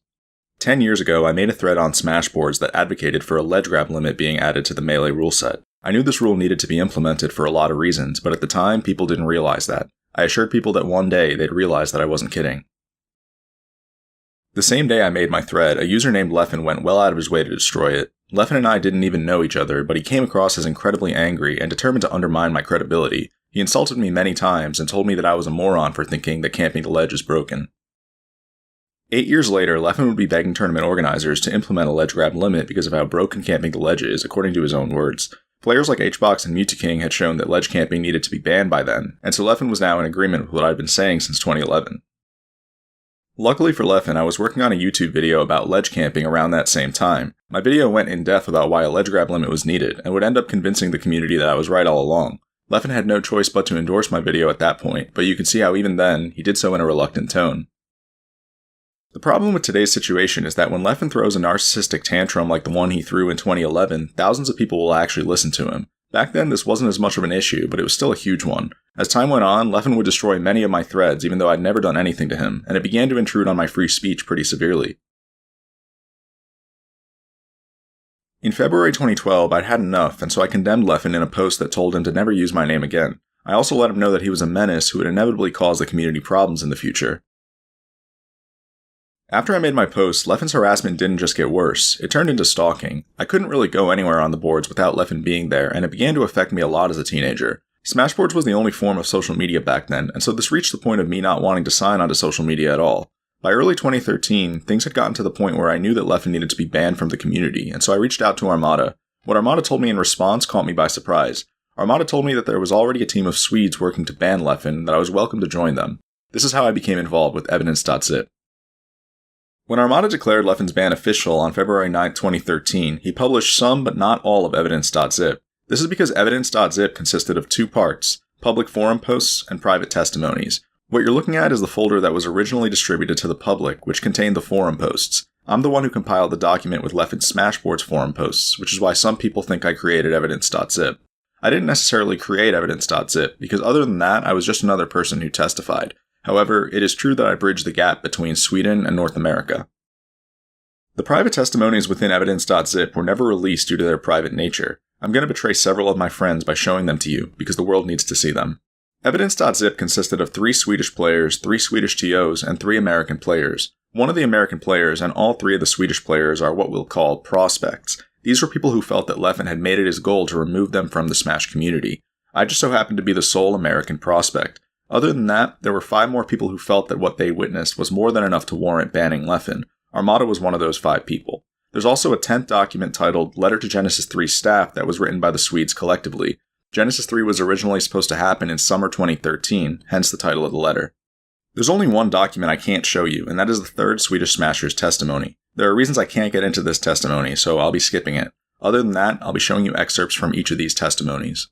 10 years ago, I made a thread on Smash boards that advocated for a ledge grab limit being added to the Melee rule set. I knew this rule needed to be implemented for a lot of reasons, but at the time, people didn't realize that. I assured people that one day they'd realize that I wasn't kidding. The same day I made my thread, a user named Leffen went well out of his way to destroy it. Leffen and I didn't even know each other, but he came across as incredibly angry and determined to undermine my credibility. He insulted me many times and told me that I was a moron for thinking that camping the ledge is broken. 8 years later, Leffen would be begging tournament organizers to implement a ledge grab limit because of how broken camping the ledge is, according to his own words. Players like HBox and Mewtwo had shown that ledge camping needed to be banned by then, and so Leffen was now in agreement with what I'd been saying since 2011. Luckily for Leffen, I was working on a YouTube video about ledge camping around that same time. My video went in depth about why a ledge grab limit was needed, and would end up convincing the community that I was right all along. Leffen had no choice but to endorse my video at that point, but you can see how even then, he did so in a reluctant tone. The problem with today's situation is that when Leffen throws a narcissistic tantrum like the one he threw in 2011, thousands of people will actually listen to him. Back then, this wasn't as much of an issue, but it was still a huge one. As time went on, Leffen would destroy many of my threads even though I'd never done anything to him, and it began to intrude on my free speech pretty severely. In February 2012, I'd had enough, and so I condemned Leffen in a post that told him to never use my name again. I also let him know that he was a menace who would inevitably cause the community problems in the future. After I made my post, Leffen's harassment didn't just get worse, it turned into stalking. I couldn't really go anywhere on the boards without Leffen being there, and it began to affect me a lot as a teenager. Smashboards was the only form of social media back then, and so this reached the point of me not wanting to sign onto social media at all. By early 2013, things had gotten to the point where I knew that Leffen needed to be banned from the community, and so I reached out to Armada. What Armada told me in response caught me by surprise. Armada told me that there was already a team of Swedes working to ban Leffen, and that I was welcome to join them. This is how I became involved with Evidence.zip. When Armada declared Leffen's ban official on February 9, 2013, he published some but not all of Evidence.zip. This is because Evidence.zip consisted of two parts, public forum posts and private testimonies. What you're looking at is the folder that was originally distributed to the public, which contained the forum posts. I'm the one who compiled the document with Leffen's Smashboards forum posts, which is why some people think I created Evidence.zip. I didn't necessarily create Evidence.zip, because other than that, I was just another person who testified. However, it is true that I bridged the gap between Sweden and North America. The private testimonies within Evidence.zip were never released due to their private nature. I'm going to betray several of my friends by showing them to you, because the world needs to see them. Evidence.zip consisted of 3 Swedish players, 3 Swedish TOs, and 3 American players. One of the American players and all 3 of the Swedish players are what we'll call prospects. These were people who felt that Leffen had made it his goal to remove them from the Smash community. I just so happened to be the sole American prospect. Other than that, there were 5 more people who felt that what they witnessed was more than enough to warrant banning Leffen. Armada was one of those 5 people. There's also a 10th document titled Letter to Genesis 3 Staff that was written by the Swedes collectively. Genesis 3 was originally supposed to happen in summer 2013, hence the title of the letter. There's only one document I can't show you, and that is the 3rd Swedish Smasher's testimony. There are reasons I can't get into this testimony, so I'll be skipping it. Other than that, I'll be showing you excerpts from each of these testimonies.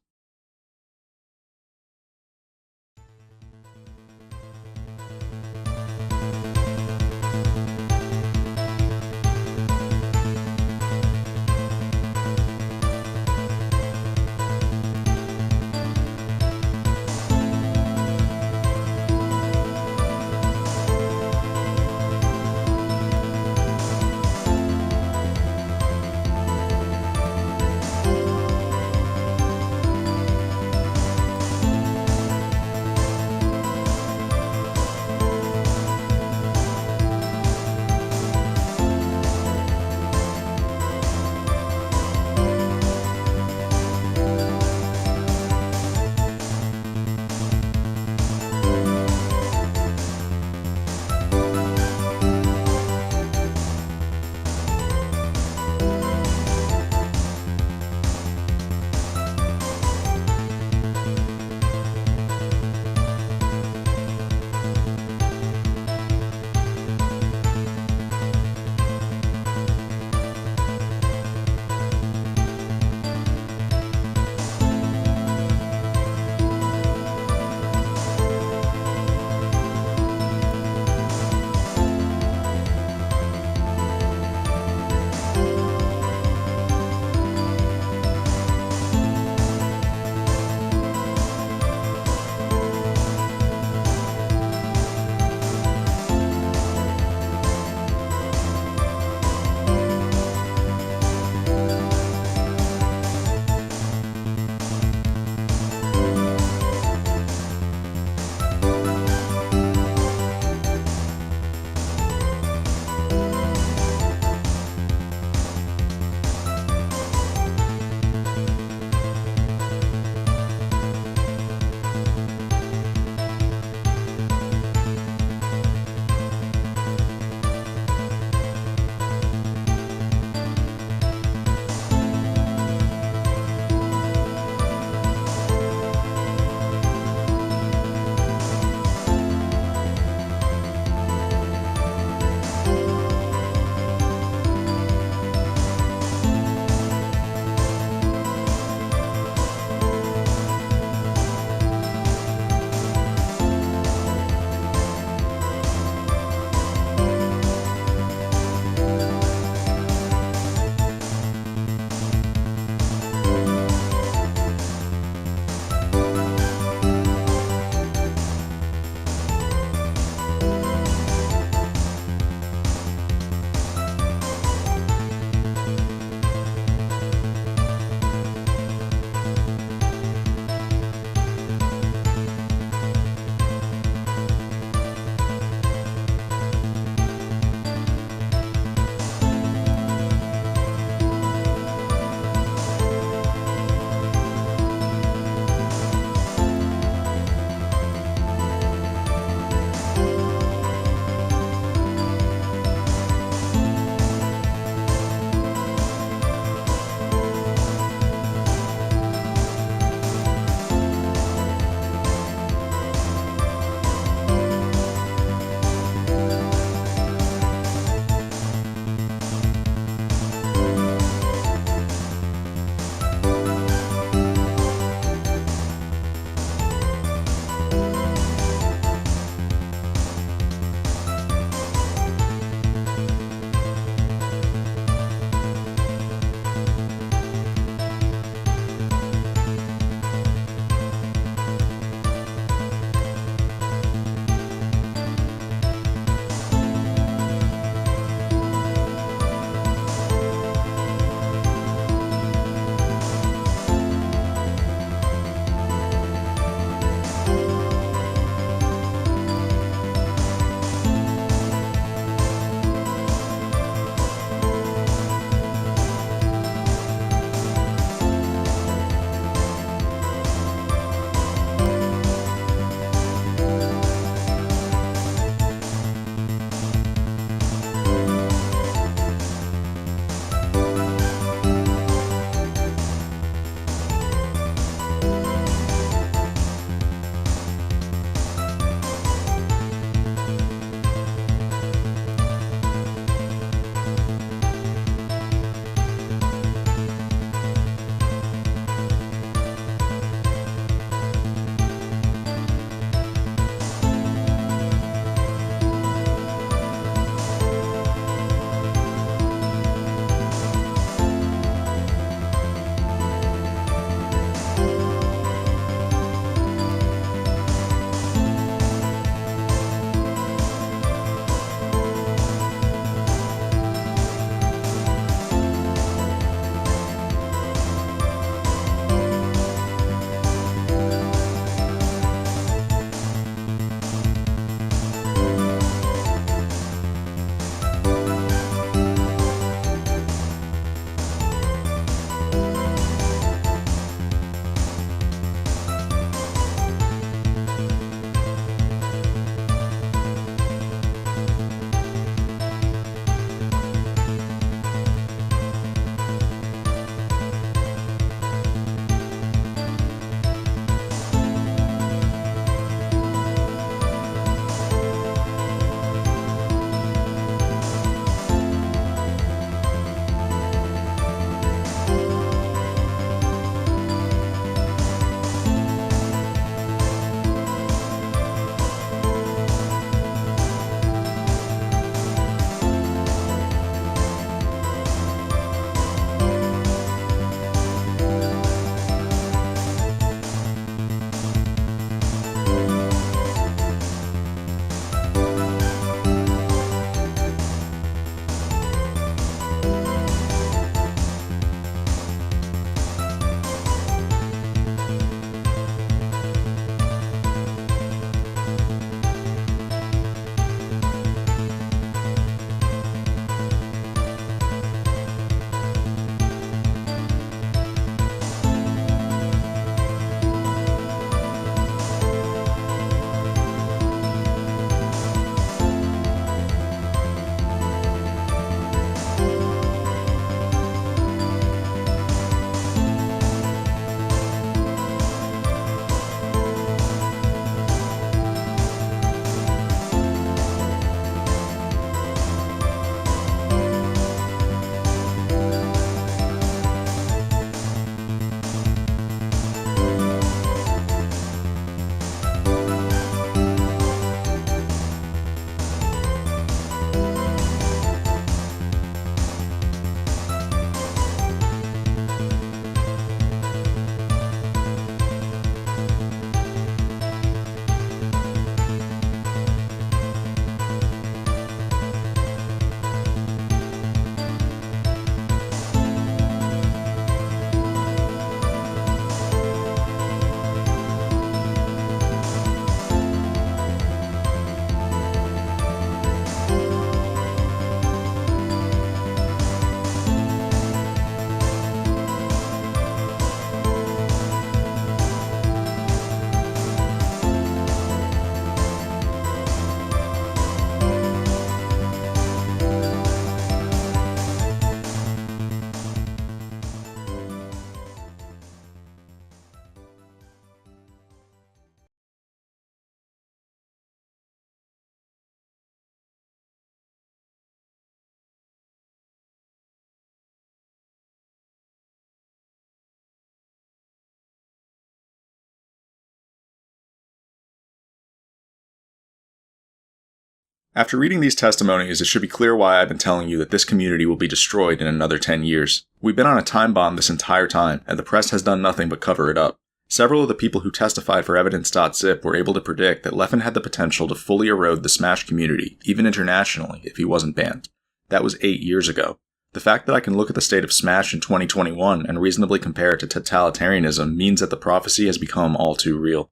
After reading these testimonies, it should be clear why I've been telling you that this community will be destroyed in another 10 years. We've been on a time bomb this entire time, and the press has done nothing but cover it up. Several of the people who testified for Evidence.zip were able to predict that Leffen had the potential to fully erode the Smash community, even internationally, if he wasn't banned. That was 8 years ago. The fact that I can look at the state of Smash in 2021 and reasonably compare it to totalitarianism means that the prophecy has become all too real.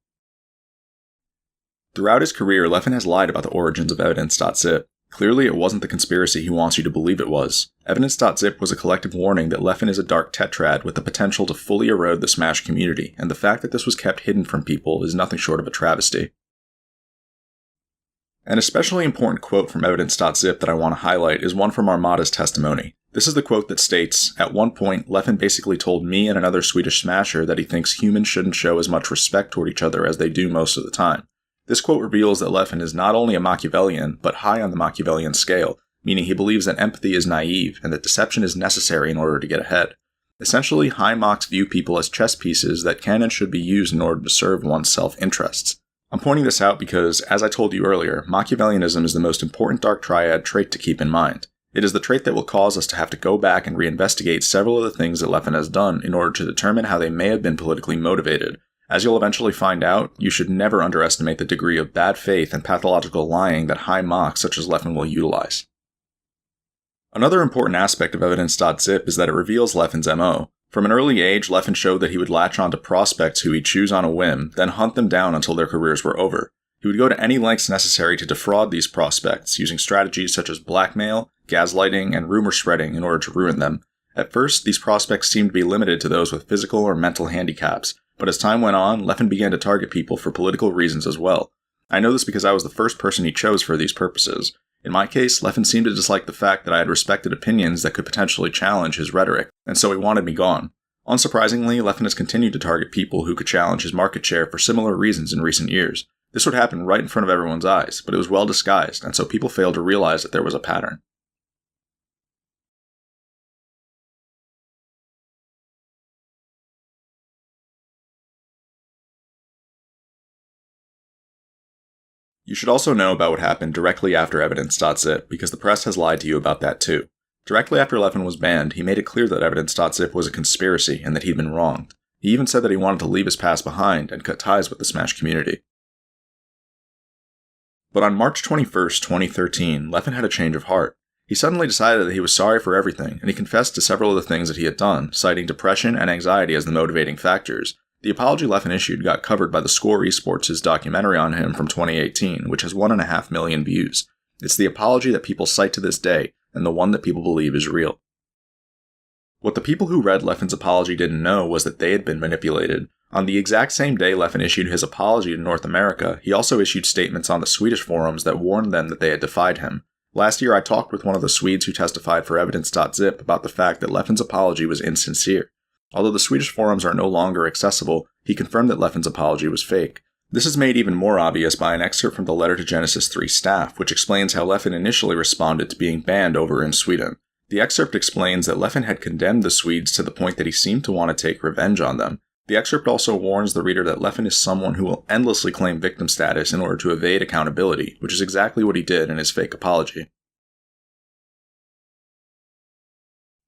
Throughout his career, Leffen has lied about the origins of Evidence.zip. Clearly, it wasn't the conspiracy he wants you to believe it was. Evidence.zip was a collective warning that Leffen is a dark tetrad with the potential to fully erode the Smash community, and the fact that this was kept hidden from people is nothing short of a travesty. An especially important quote from Evidence.zip that I want to highlight is one from Armada's testimony. This is the quote that states, "At one point, Leffen basically told me and another Swedish smasher that he thinks humans shouldn't show as much respect toward each other as they do most of the time." This quote reveals that Leffen is not only a Machiavellian, but high on the Machiavellian scale, meaning he believes that empathy is naive and that deception is necessary in order to get ahead. Essentially, high Machs view people as chess pieces that can and should be used in order to serve one's self-interests. I'm pointing this out because, as I told you earlier, Machiavellianism is the most important dark triad trait to keep in mind. It is the trait that will cause us to have to go back and reinvestigate several of the things that Leffen has done in order to determine how they may have been politically motivated. As you'll eventually find out, you should never underestimate the degree of bad faith and pathological lying that high Machs such as Leffen will utilize. Another important aspect of Evidence.zip is that it reveals Leffen's MO. From an early age, Leffen showed that he would latch onto prospects who he'd choose on a whim, then hunt them down until their careers were over. He would go to any lengths necessary to defraud these prospects, using strategies such as blackmail, gaslighting, and rumor spreading in order to ruin them. At first, these prospects seemed to be limited to those with physical or mental handicaps, but as time went on, Leffen began to target people for political reasons as well. I know this because I was the first person he chose for these purposes. In my case, Leffen seemed to dislike the fact that I had respected opinions that could potentially challenge his rhetoric, and so he wanted me gone. Unsurprisingly, Leffen has continued to target people who could challenge his market share for similar reasons in recent years. This would happen right in front of everyone's eyes, but it was well disguised, and so people failed to realize that there was a pattern. You should also know about what happened directly after Evidence.zip, because the press has lied to you about that too. Directly after Leffen was banned, he made it clear that Evidence.zip was a conspiracy and that he'd been wronged. He even said that he wanted to leave his past behind and cut ties with the Smash community. But on March 21st, 2013, Leffen had a change of heart. He suddenly decided that he was sorry for everything, and he confessed to several of the things that he had done, citing depression and anxiety as the motivating factors. The apology Leffen issued got covered by the Score Esports' documentary on him from 2018, which has 1.5 million views. It's the apology that people cite to this day, and the one that people believe is real. What the people who read Leffen's apology didn't know was that they had been manipulated. On the exact same day Leffen issued his apology to North America, he also issued statements on the Swedish forums that warned them that they had defied him. Last year I talked with one of the Swedes who testified for Evidence.zip about the fact that Leffen's apology was insincere. Although the Swedish forums are no longer accessible, he confirmed that Leffen's apology was fake. This is made even more obvious by an excerpt from the letter to Genesis 3 staff, which explains how Leffen initially responded to being banned over in Sweden. The excerpt explains that Leffen had condemned the Swedes to the point that he seemed to want to take revenge on them. The excerpt also warns the reader that Leffen is someone who will endlessly claim victim status in order to evade accountability, which is exactly what he did in his fake apology.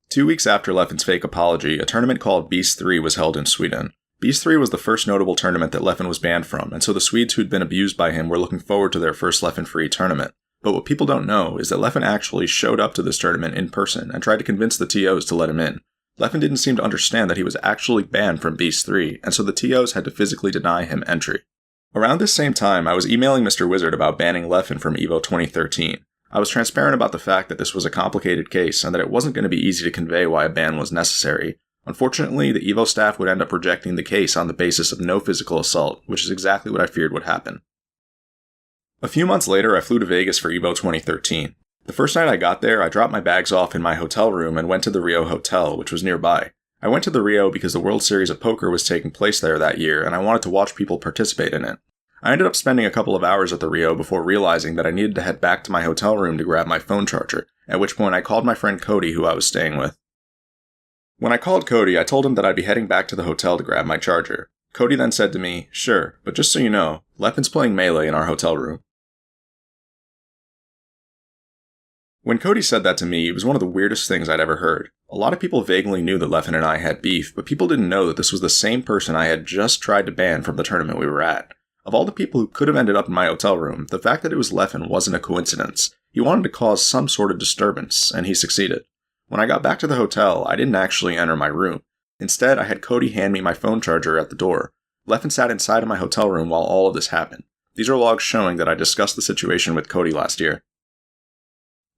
2 weeks after Leffen's fake apology, a tournament called Beast 3 was held in Sweden. Beast 3 was the first notable tournament that Leffen was banned from, and so the Swedes who'd been abused by him were looking forward to their first Leffen-free tournament. But what people don't know is that Leffen actually showed up to this tournament in person and tried to convince the TOs to let him in. Leffen didn't seem to understand that he was actually banned from Beast 3, and so the TOs had to physically deny him entry. Around this same time, I was emailing Mr. Wizard about banning Leffen from EVO 2013. I was transparent about the fact that this was a complicated case and that it wasn't going to be easy to convey why a ban was necessary. Unfortunately, the EVO staff would end up rejecting the case on the basis of no physical assault, which is exactly what I feared would happen. A few months later, I flew to Vegas for EVO 2013. The first night I got there, I dropped my bags off in my hotel room and went to the Rio Hotel, which was nearby. I went to the Rio because the World Series of Poker was taking place there that year, and I wanted to watch people participate in it. I ended up spending a couple of hours at the Rio before realizing that I needed to head back to my hotel room to grab my phone charger, at which point I called my friend Cody, who I was staying with. When I called Cody, I told him that I'd be heading back to the hotel to grab my charger. Cody then said to me, "Sure, but just so you know, Leffen's playing Melee in our hotel room." When Cody said that to me, it was one of the weirdest things I'd ever heard. A lot of people vaguely knew that Leffen and I had beef, but people didn't know that this was the same person I had just tried to ban from the tournament we were at. Of all the people who could have ended up in my hotel room, the fact that it was Leffen wasn't a coincidence. He wanted to cause some sort of disturbance, and he succeeded. When I got back to the hotel, I didn't actually enter my room. Instead, I had Cody hand me my phone charger at the door. Leffen sat inside of my hotel room while all of this happened. These are logs showing that I discussed the situation with Cody last year.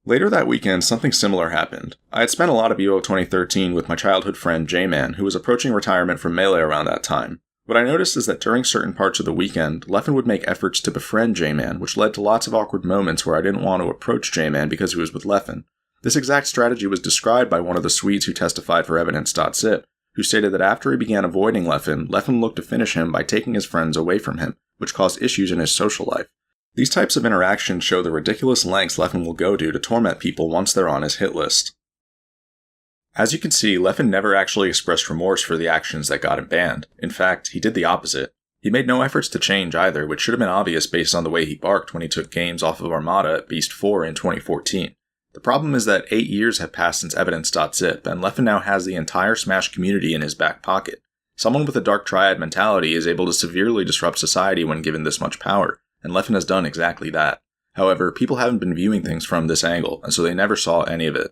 Later that weekend, something similar happened. I had spent a lot of EVO 2013 with my childhood friend J-Man, who was approaching retirement from Melee around that time. What I noticed is that during certain parts of the weekend, Leffen would make efforts to befriend J-Man, which led to lots of awkward moments where I didn't want to approach J-Man because he was with Leffen. This exact strategy was described by one of the Swedes who testified for Evidence.zip, who stated that after he began avoiding Leffen, Leffen looked to finish him by taking his friends away from him, which caused issues in his social life. These types of interactions show the ridiculous lengths Leffen will go to torment people once they're on his hit list. As you can see, Leffen never actually expressed remorse for the actions that got him banned. In fact, he did the opposite. He made no efforts to change either, which should have been obvious based on the way he barked when he took games off of Armada at Beast 4 in 2014. The problem is that 8 years have passed since Evidence.zip, and Leffen now has the entire Smash community in his back pocket. Someone with a Dark Triad mentality is able to severely disrupt society when given this much power, and Leffen has done exactly that. However, people haven't been viewing things from this angle, and so they never saw any of it.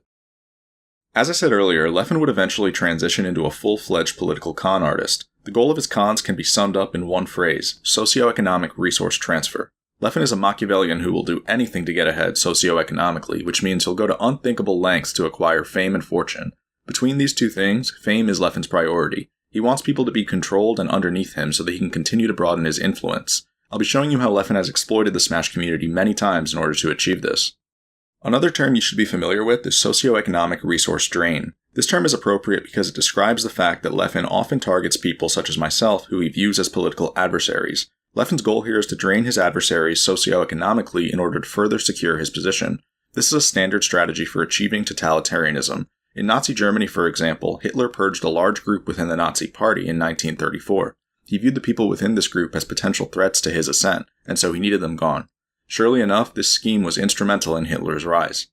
As I said earlier, Leffen would eventually transition into a full-fledged political con artist. The goal of his cons can be summed up in one phrase: socioeconomic resource transfer. Leffen is a Machiavellian who will do anything to get ahead socioeconomically, which means he'll go to unthinkable lengths to acquire fame and fortune. Between these two things, fame is Leffen's priority. He wants people to be controlled and underneath him so that he can continue to broaden his influence. I'll be showing you how Leffen has exploited the Smash community many times in order to achieve this. Another term you should be familiar with is socioeconomic resource drain. This term is appropriate because it describes the fact that Leffen often targets people such as myself who he views as political adversaries. Leffen's goal here is to drain his adversaries socioeconomically in order to further secure his position. This is a standard strategy for achieving totalitarianism. In Nazi Germany, for example, Hitler purged a large group within the Nazi Party in 1934. He viewed the people within this group as potential threats to his ascent, and so he needed them gone. Surely enough, this scheme was instrumental in Hitler's rise.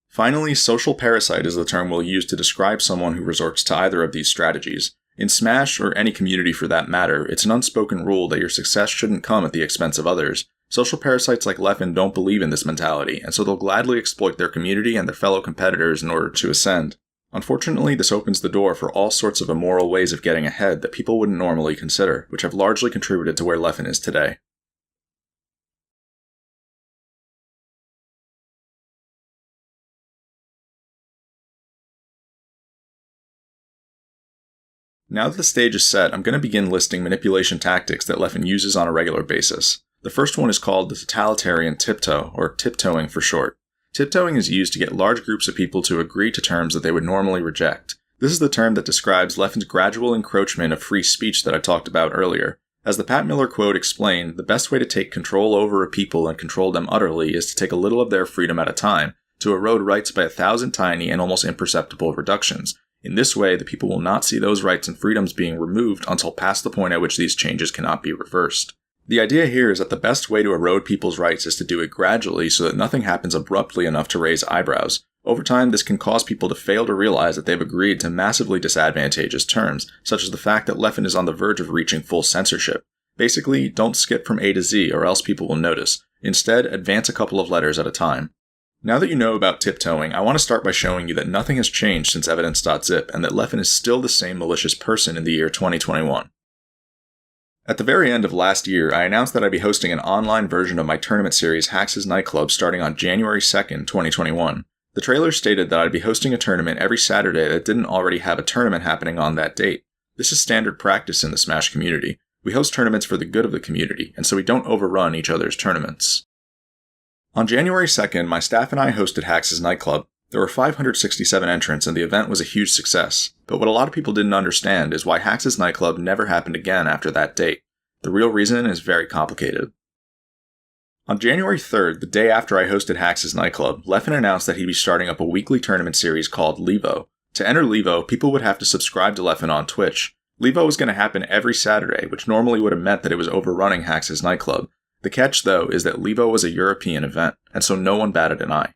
Finally, social parasite is the term we'll use to describe someone who resorts to either of these strategies. In Smash, or any community for that matter, it's an unspoken rule that your success shouldn't come at the expense of others. Social parasites like Leffen don't believe in this mentality, and so they'll gladly exploit their community and their fellow competitors in order to ascend. Unfortunately, this opens the door for all sorts of immoral ways of getting ahead that people wouldn't normally consider, which have largely contributed to where Leffen is today. Now that the stage is set, I'm going to begin listing manipulation tactics that Leffen uses on a regular basis. The first one is called the totalitarian tiptoe, or tiptoeing for short. Tiptoeing is used to get large groups of people to agree to terms that they would normally reject. This is the term that describes Leffen's gradual encroachment of free speech that I talked about earlier. As the Pat Miller quote explained, the best way to take control over a people and control them utterly is to take a little of their freedom at a time, to erode rights by 1,000 tiny and almost imperceptible reductions. In this way, the people will not see those rights and freedoms being removed until past the point at which these changes cannot be reversed. The idea here is that the best way to erode people's rights is to do it gradually so that nothing happens abruptly enough to raise eyebrows. Over time, this can cause people to fail to realize that they've agreed to massively disadvantageous terms, such as the fact that Leffen is on the verge of reaching full censorship. Basically, don't skip from A to Z or else people will notice. Instead, advance a couple of letters at a time. Now that you know about tiptoeing, I want to start by showing you that nothing has changed since Evidence.zip and that Leffen is still the same malicious person in the year 2021. At the very end of last year, I announced that I'd be hosting an online version of my tournament series Hax's Nightclub starting on January 2nd, 2021. The trailer stated that I'd be hosting a tournament every Saturday that didn't already have a tournament happening on that date. This is standard practice in the Smash community. We host tournaments for the good of the community, and so we don't overrun each other's tournaments. On January 2nd, my staff and I hosted Hax's Nightclub. There were 567 entrants and the event was a huge success, but what a lot of people didn't understand is why Hax's Nightclub never happened again after that date. The real reason is very complicated. On January 3rd, the day after I hosted Hax's Nightclub, Leffen announced that he'd be starting up a weekly tournament series called Levo. To enter Levo, people would have to subscribe to Leffen on Twitch. Levo was going to happen every Saturday, which normally would have meant that it was overrunning Hax's Nightclub. The catch, though, is that Levo was a European event, and so no one batted an eye.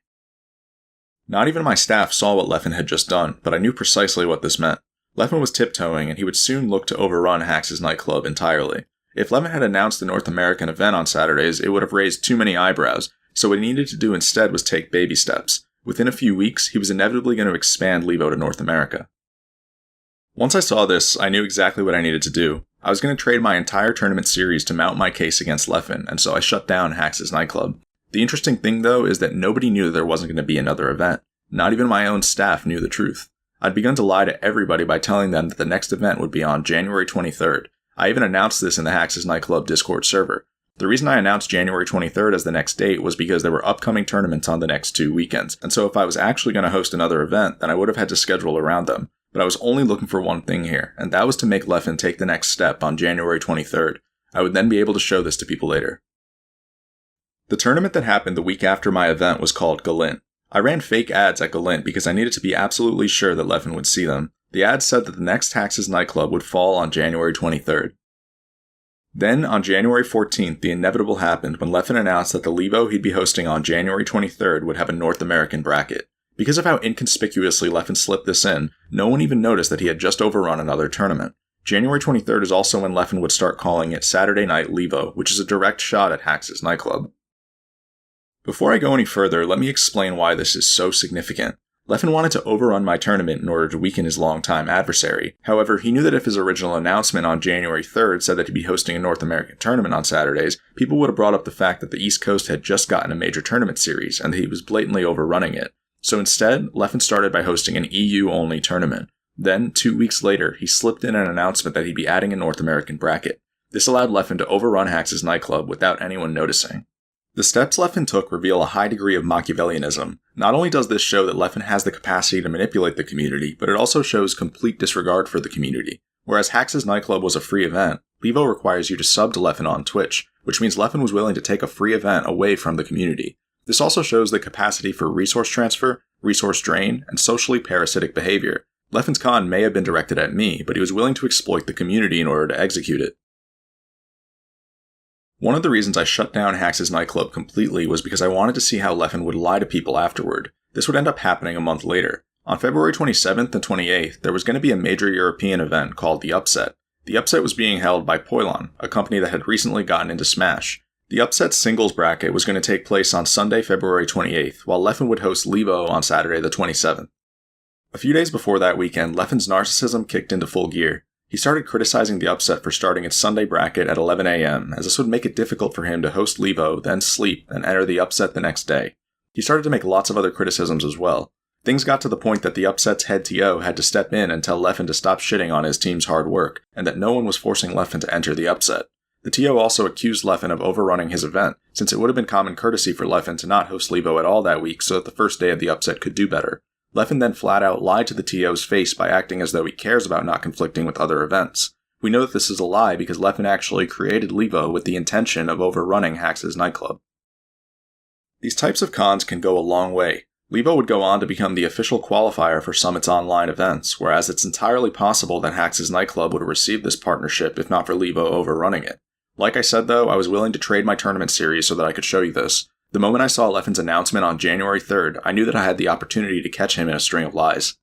Not even my staff saw what Leffen had just done, but I knew precisely what this meant. Leffen was tiptoeing, and he would soon look to overrun Hax's nightclub entirely. If Leffen had announced the North American event on Saturdays, it would have raised too many eyebrows, so what he needed to do instead was take baby steps. Within a few weeks, he was inevitably going to expand Levo to North America. Once I saw this, I knew exactly what I needed to do. I was going to trade my entire tournament series to mount my case against Leffen, and so I shut down Hax's nightclub. The interesting thing, though, is that nobody knew there wasn't going to be another event. Not even my own staff knew the truth. I'd begun to lie to everybody by telling them that the next event would be on January 23rd. I even announced this in the Hax's nightclub Discord server. The reason I announced January 23rd as the next date was because there were upcoming tournaments on the next 2 weekends, and so if I was actually going to host another event, then I would have had to schedule around them. But I was only looking for one thing here, and that was to make Leffen take the next step on January 23rd. I would then be able to show this to people later. The tournament that happened the week after my event was called Galint. I ran fake ads at Galint because I needed to be absolutely sure that Leffen would see them. The ads said that the next Hax's nightclub would fall on January 23rd. Then, on January 14th, the inevitable happened when Leffen announced that the Levo he'd be hosting on January 23rd would have a North American bracket. Because of how inconspicuously Leffen slipped this in, no one even noticed that he had just overrun another tournament. January 23rd is also when Leffen would start calling it Saturday Night Levo, which is a direct shot at Hax's nightclub. Before I go any further, let me explain why this is so significant. Leffen wanted to overrun my tournament in order to weaken his longtime adversary. However, he knew that if his original announcement on January 3rd said that he'd be hosting a North American tournament on Saturdays, people would have brought up the fact that the East Coast had just gotten a major tournament series, and that he was blatantly overrunning it. So instead, Leffen started by hosting an EU-only tournament. Then, 2 weeks later, he slipped in an announcement that he'd be adding a North American bracket. This allowed Leffen to overrun Hax's nightclub without anyone noticing. The steps Leffen took reveal a high degree of Machiavellianism. Not only does this show that Leffen has the capacity to manipulate the community, but it also shows complete disregard for the community. Whereas Hax's nightclub was a free event, Levo requires you to sub to Leffen on Twitch, which means Leffen was willing to take a free event away from the community. This also shows the capacity for resource transfer, resource drain, and socially parasitic behavior. Leffen's con may have been directed at me, but he was willing to exploit the community in order to execute it. One of the reasons I shut down Hax's nightclub completely was because I wanted to see how Leffen would lie to people afterward. This would end up happening a month later. On February 27th and 28th, there was going to be a major European event called The Upset. The Upset was being held by Poilon, a company that had recently gotten into Smash. The Upset singles bracket was going to take place on Sunday, February 28th, while Leffen would host Levo on Saturday the 27th. A few days before that weekend, Leffen's narcissism kicked into full gear. He started criticizing the Upset for starting its Sunday bracket at 11 a.m., as this would make it difficult for him to host Levo, then sleep, and enter the Upset the next day. He started to make lots of other criticisms as well. Things got to the point that the Upset's head TO had to step in and tell Leffen to stop shitting on his team's hard work, and that no one was forcing Leffen to enter the Upset. The TO also accused Leffen of overrunning his event, since it would have been common courtesy for Leffen to not host Levo at all that week so that the first day of the Upset could do better. Leffen then flat out lied to the TO's face by acting as though he cares about not conflicting with other events. We know that this is a lie because Leffen actually created Levo with the intention of overrunning Hax's nightclub. These types of cons can go a long way. Levo would go on to become the official qualifier for Summit's online events, whereas it's entirely possible that Hax's nightclub would have received this partnership if not for Levo overrunning it. Like I said though, I was willing to trade my tournament series so that I could show you this. The moment I saw Leffen's announcement on January 3rd, I knew that I had the opportunity to catch him in a string of lies.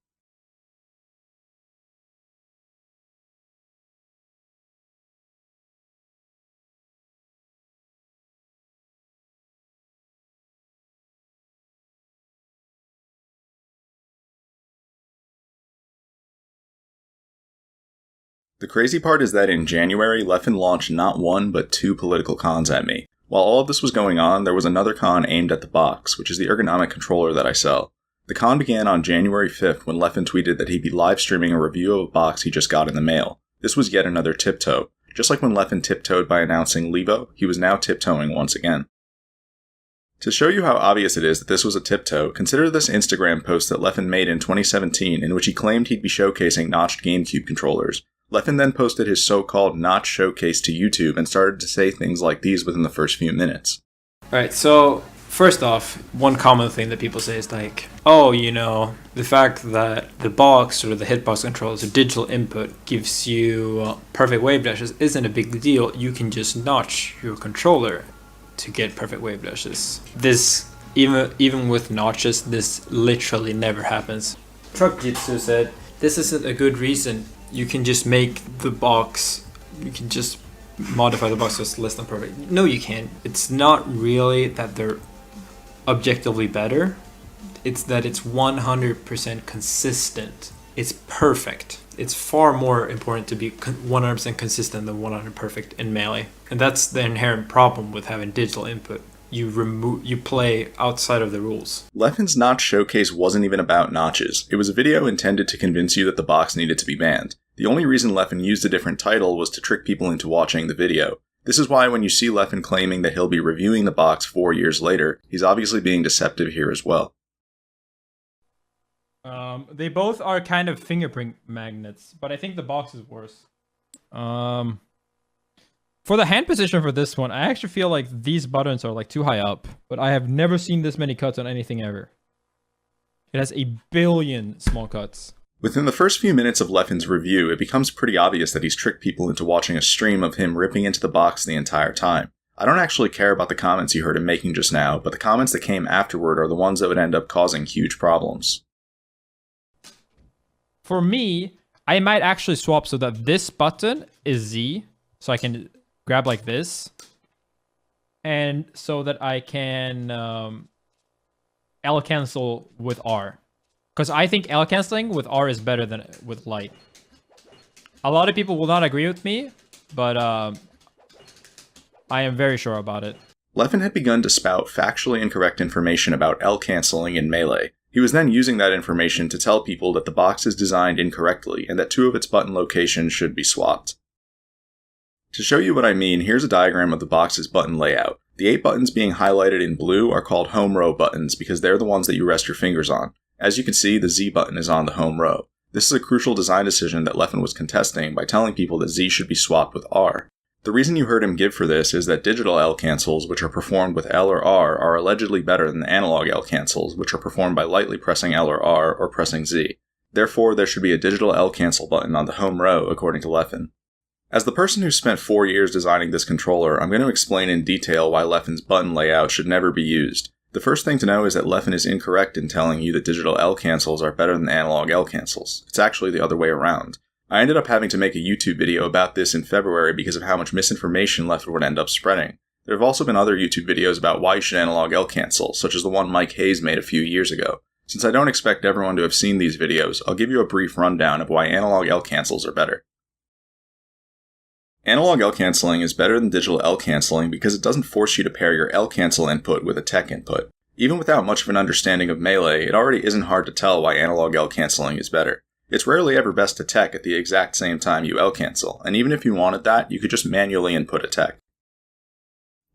The crazy part is that in January, Leffen launched not one but 2 political cons at me. While all of this was going on, there was another con aimed at the box, which is the ergonomic controller that I sell. The con began on January 5th when Leffen tweeted that he'd be live streaming a review of a box he just got in the mail. This was yet another tiptoe. Just like when Leffen tiptoed by announcing Levo, he was now tiptoeing once again. To show you how obvious it is that this was a tiptoe, consider this Instagram post that Leffen made in 2017 in which he claimed he'd be showcasing notched GameCube controllers. Leffen then posted his so-called notch showcase to YouTube and started to say things like these within the first few minutes. Alright, so first off, one common thing that people say is like, oh, the fact that the box or the hitbox controller, so digital input, gives you perfect wave dashes isn't a big deal. You can just notch your controller to get perfect wave dashes. This even with notches, this literally never happens. Truck Jitsu said, this isn't a good reason. You can just make the box, you can just modify the box so it's less than perfect. No, you can't. It's not really that they're objectively better. It's that it's 100% consistent. It's perfect. It's far more important to be 100% consistent than 100% perfect in Melee. And that's the inherent problem with having digital input. You play outside of the rules. Leffen's notch showcase wasn't even about notches. It was a video intended to convince you that the box needed to be banned. The only reason Leffen used a different title was to trick people into watching the video. This is why when you see Leffen claiming that he'll be reviewing the box 4 years later, he's obviously being deceptive here as well. They both are kind of fingerprint magnets, but I think the box is worse. For the hand position for this one, I actually feel like these buttons are like too high up, but I have never seen this many cuts on anything ever. It has a billion small cuts. Within the first few minutes of Leffen's review, it becomes pretty obvious that he's tricked people into watching a stream of him ripping into the box the entire time. I don't actually care about the comments you heard him making just now, but the comments that came afterward are the ones that would end up causing huge problems. For me, I might actually swap so that this button is Z, so I can grab like this, and so that I can L cancel with R. Because I think L canceling with R is better than with light. A lot of people will not agree with me, but I am very sure about it. Leffen had begun to spout factually incorrect information about L canceling in Melee. He was then using that information to tell people that the box is designed incorrectly and that 2 of its button locations should be swapped. To show you what I mean, here's a diagram of the box's button layout. The 8 buttons being highlighted in blue are called home row buttons because they're the ones that you rest your fingers on. As you can see, the Z button is on the home row. This is a crucial design decision that Leffen was contesting by telling people that Z should be swapped with R. The reason you heard him give for this is that digital L cancels, which are performed with L or R, are allegedly better than analog L cancels, which are performed by lightly pressing L or R or pressing Z. Therefore, there should be a digital L cancel button on the home row, according to Leffen. As the person who spent 4 years designing this controller, I'm going to explain in detail why Leffen's button layout should never be used. The first thing to know is that Leffen is incorrect in telling you that digital L cancels are better than analog L cancels. It's actually the other way around. I ended up having to make a YouTube video about this in February because of how much misinformation Leffen would end up spreading. There have also been other YouTube videos about why you should analog L cancel, such as the one Mike Hayes made a few years ago. Since I don't expect everyone to have seen these videos, I'll give you a brief rundown of why analog L cancels are better. Analog L canceling is better than digital L canceling because it doesn't force you to pair your L cancel input with a tech input. Even without much of an understanding of Melee, it already isn't hard to tell why analog L canceling is better. It's rarely ever best to tech at the exact same time you L cancel, and even if you wanted that, you could just manually input a tech.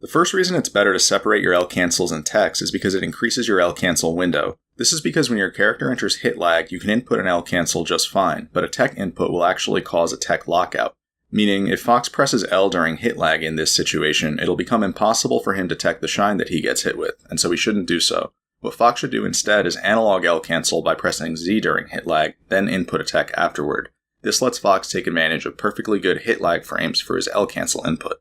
The first reason it's better to separate your L cancels and techs is because it increases your L cancel window. This is because when your character enters hit lag, you can input an L cancel just fine, but a tech input will actually cause a tech lockout. Meaning, if Fox presses L during hit lag in this situation, it'll become impossible for him to tech the shine that he gets hit with, and so he shouldn't do so. What Fox should do instead is analog L cancel by pressing Z during hit lag, then input a tech afterward. This lets Fox take advantage of perfectly good hit lag frames for his L cancel input.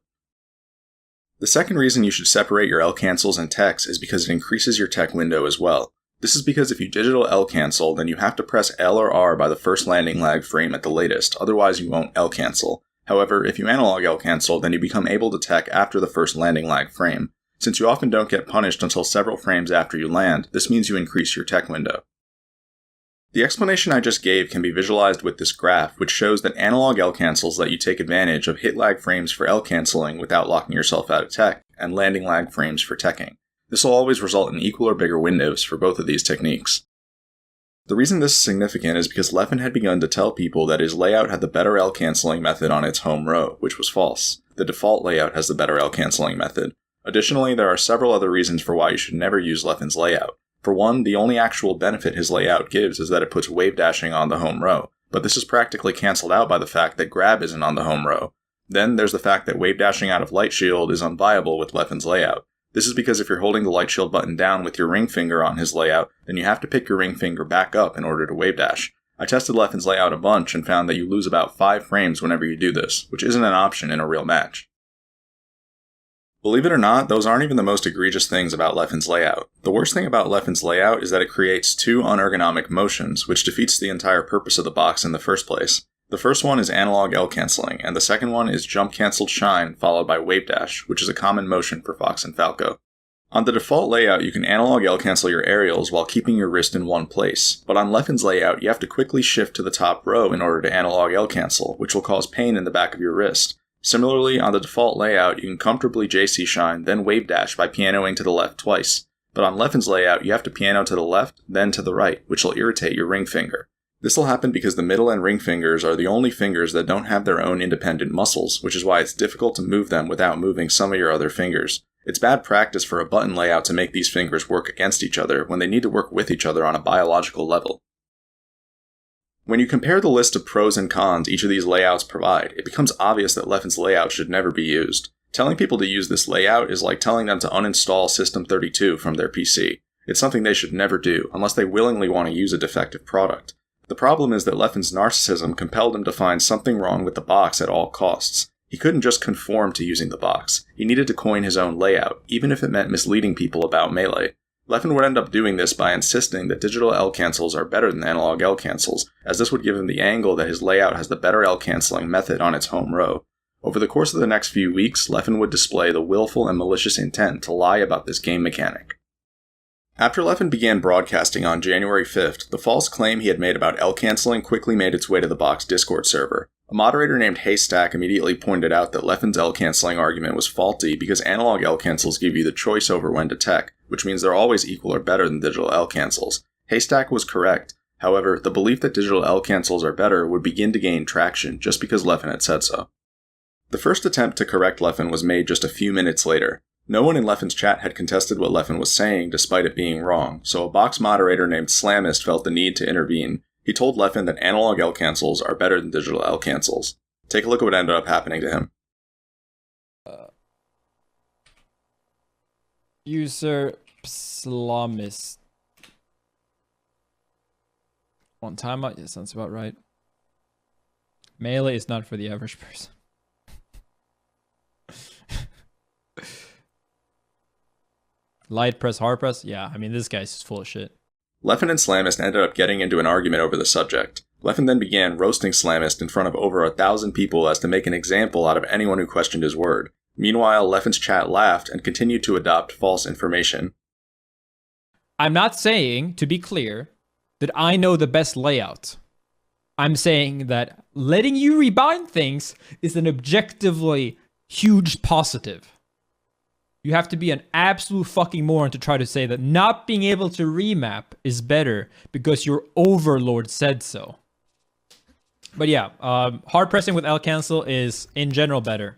The second reason you should separate your L cancels and techs is because it increases your tech window as well. This is because if you digital L cancel, then you have to press L or R by the first landing lag frame at the latest, otherwise you won't L cancel. However, if you analog L cancel, then you become able to tech after the first landing lag frame. Since you often don't get punished until several frames after you land, this means you increase your tech window. The explanation I just gave can be visualized with this graph, which shows that analog L cancels let you take advantage of hit lag frames for L canceling without locking yourself out of tech, and landing lag frames for teching. This will always result in equal or bigger windows for both of these techniques. The reason this is significant is because Leffen had begun to tell people that his layout had the better L canceling method on its home row, which was false. The default layout has the better L canceling method. Additionally, there are several other reasons for why you should never use Leffen's layout. For one, the only actual benefit his layout gives is that it puts wave dashing on the home row, but this is practically cancelled out by the fact that grab isn't on the home row. Then there's the fact that wave dashing out of light shield is unviable with Leffen's layout. This is because if you're holding the light shield button down with your ring finger on his layout, then you have to pick your ring finger back up in order to wave dash. I tested Leffen's layout a bunch and found that you lose about 5 frames whenever you do this, which isn't an option in a real match. Believe it or not, those aren't even the most egregious things about Leffen's layout. The worst thing about Leffen's layout is that it creates two unergonomic motions, which defeats the entire purpose of the box in the first place. The first one is analog L canceling, and the second one is jump cancelled shine followed by wave dash, which is a common motion for Fox and Falco. On the default layout, you can analog L cancel your aerials while keeping your wrist in one place, but on Leffen's layout, you have to quickly shift to the top row in order to analog L cancel, which will cause pain in the back of your wrist. Similarly, on the default layout, you can comfortably JC shine, then wave dash by pianoing to the left twice. But on Leffen's layout, you have to piano to the left, then to the right, which will irritate your ring finger. This will happen because the middle and ring fingers are the only fingers that don't have their own independent muscles, which is why it's difficult to move them without moving some of your other fingers. It's bad practice for a button layout to make these fingers work against each other when they need to work with each other on a biological level. When you compare the list of pros and cons each of these layouts provide, it becomes obvious that Leffen's layout should never be used. Telling people to use this layout is like telling them to uninstall System32 from their PC. It's something they should never do, unless they willingly want to use a defective product. The problem is that Leffen's narcissism compelled him to find something wrong with the box at all costs. He couldn't just conform to using the box. He needed to coin his own layout, even if it meant misleading people about Melee. Leffen would end up doing this by insisting that digital L cancels are better than analog L cancels, as this would give him the angle that his layout has the better L canceling method on its home row. Over the course of the next few weeks, Leffen would display the willful and malicious intent to lie about this game mechanic. After Leffen began broadcasting on January 5th, the false claim he had made about L canceling quickly made its way to the box Discord server. A moderator named Haystack immediately pointed out that Leffen's L canceling argument was faulty because analog L cancels give you the choice over when to tech, which means they're always equal or better than digital L cancels. Haystack was correct. However, the belief that digital L cancels are better would begin to gain traction just because Leffen had said so. The first attempt to correct Leffen was made just a few minutes later. No one in Leffen's chat had contested what Leffen was saying despite it being wrong, so a box moderator named Slamist felt the need to intervene. He told Leffen that analog L cancels are better than digital L cancels. Take a look at what ended up happening to him. User Slamist. One timeout? Yes, sounds about right. Melee is not for the average person. Light press, hard press? Yeah, I mean, this guy's just full of shit. Leffen and Slamist ended up getting into an argument over the subject. Leffen then began roasting Slamist in front of over 1,000 people as to make an example out of anyone who questioned his word. Meanwhile, Leffen's chat laughed and continued to adopt false information. I'm not saying, to be clear, that I know the best layout. I'm saying that letting you rebind things is an objectively huge positive. You have to be an absolute fucking moron to try to say that not being able to remap is better because your overlord said so. But yeah, hard pressing with L cancel is in general better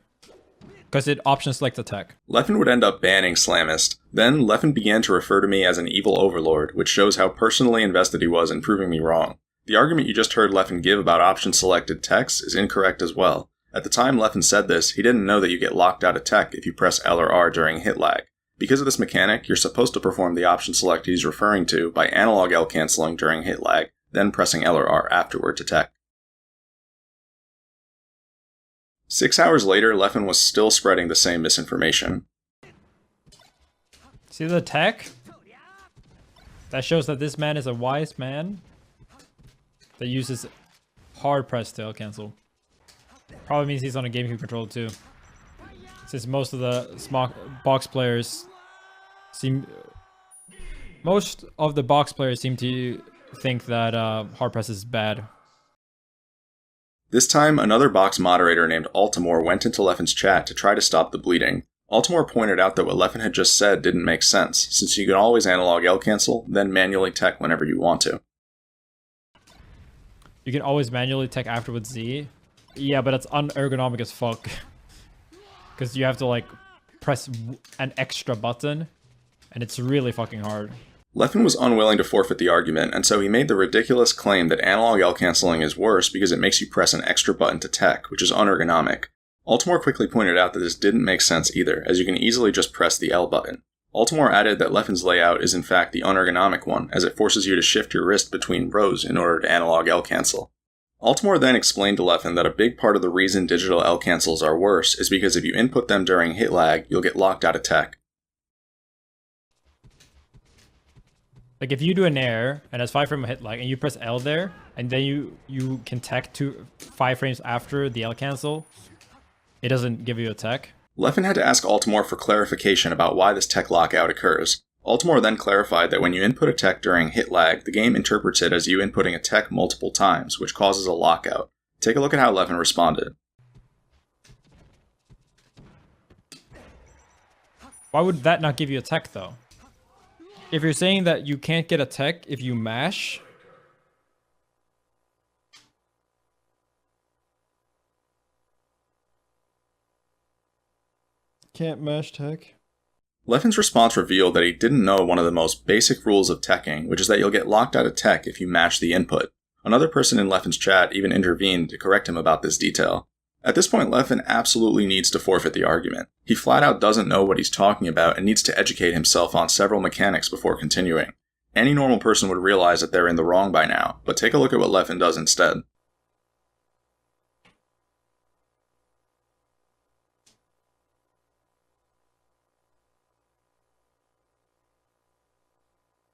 because it option select attack. Leffen would end up banning Slamist. Then Leffen began to refer to me as an evil overlord, which shows how personally invested he was in proving me wrong. The argument you just heard Leffen give about option selected techs is incorrect as well. At the time Leffen said this, he didn't know that you get locked out of tech if you press L or R during hit lag. Because of this mechanic, you're supposed to perform the option select he's referring to by analog L canceling during hit lag, then pressing L or R afterward to tech. 6 hours later, Leffen was still spreading the same misinformation. See the tech? That shows that this man is a wise man that uses hard press to L cancel. Probably means he's on a GameCube controller too. Since most of the box players seem to think that hard press is bad. This time, another box moderator named Altimore went into Leffen's chat to try to stop the bleeding. Altimore pointed out that what Leffen had just said didn't make sense, since you can always analog L cancel, then manually tech whenever you want to. You can always manually tech after with Z? Yeah, but it's unergonomic as fuck. Because you have to like press an extra button, and it's really fucking hard. Leffen was unwilling to forfeit the argument, and so he made the ridiculous claim that analog L canceling is worse because it makes you press an extra button to tech, which is unergonomic. Altimore quickly pointed out that this didn't make sense either, as you can easily just press the L button. Altimore added that Leffen's layout is in fact the unergonomic one, as it forces you to shift your wrist between rows in order to analog L cancel. Altimore then explained to Leffen that a big part of the reason digital L cancels are worse is because if you input them during hit lag, you'll get locked out of tech. Like if you do an air and it's 5 frame hit lag and you press L there, and then you can tech 5 frames after the L cancel, it doesn't give you a tech. Leffen had to ask Altimore for clarification about why this tech lockout occurs. Altimore then clarified that when you input a tech during hit lag, the game interprets it as you inputting a tech multiple times, which causes a lockout. Take a look at how Leffen responded. Why would that not give you a tech though? If you're saying that you can't get a tech if you mash, can't mash tech. Leffen's response revealed that he didn't know one of the most basic rules of teching, which is that you'll get locked out of tech if you mash the input. Another person in Leffen's chat even intervened to correct him about this detail. At this point, Leffen absolutely needs to forfeit the argument. He flat out doesn't know what he's talking about and needs to educate himself on several mechanics before continuing. Any normal person would realize that they're in the wrong by now, but take a look at what Leffen does instead.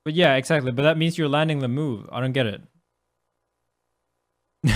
But yeah, exactly. But that means you're landing the move. I don't get it.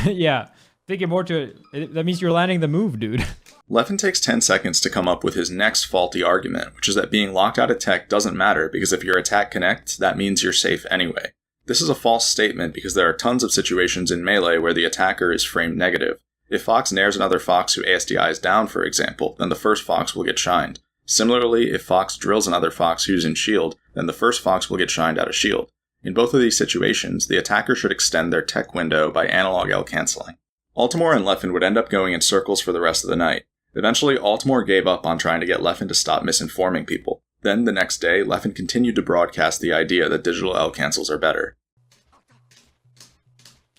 Yeah, thinking more to it, that means you're landing the move, dude. Leffen takes 10 seconds to come up with his next faulty argument, which is that being locked out of tech doesn't matter because if your attack connects, that means you're safe anyway. This is a false statement because there are tons of situations in Melee where the attacker is framed negative. If Fox nairs another Fox who ASDIs down, for example, then the first Fox will get shined. Similarly, if Fox drills another Fox who's in shield, then the first Fox will get shined out of shield. In both of these situations, the attacker should extend their tech window by analog L canceling. Altimore and Leffen would end up going in circles for the rest of the night. Eventually, Altimore gave up on trying to get Leffen to stop misinforming people. Then, the next day, Leffen continued to broadcast the idea that digital L cancels are better.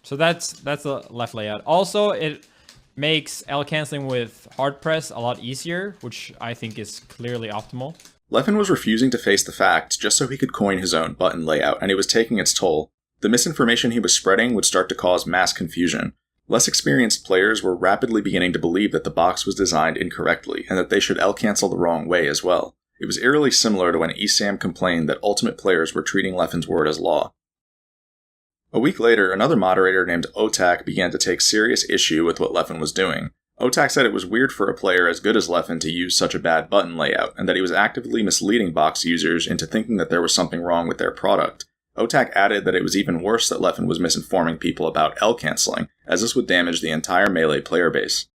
So that's the left layout. Also, it makes L canceling with hard press a lot easier, which I think is clearly optimal. Leffen was refusing to face the facts just so he could coin his own button layout, and it was taking its toll. The misinformation he was spreading would start to cause mass confusion. Less experienced players were rapidly beginning to believe that the box was designed incorrectly, and that they should L-cancel the wrong way as well. It was eerily similar to when ESAM complained that Ultimate players were treating Leffen's word as law. A week later, another moderator named Otak began to take serious issue with what Leffen was doing. Otak said it was weird for a player as good as Leffen to use such a bad button layout, and that he was actively misleading box users into thinking that there was something wrong with their product. Otak added that it was even worse that Leffen was misinforming people about L-canceling, as this would damage the entire Melee player base.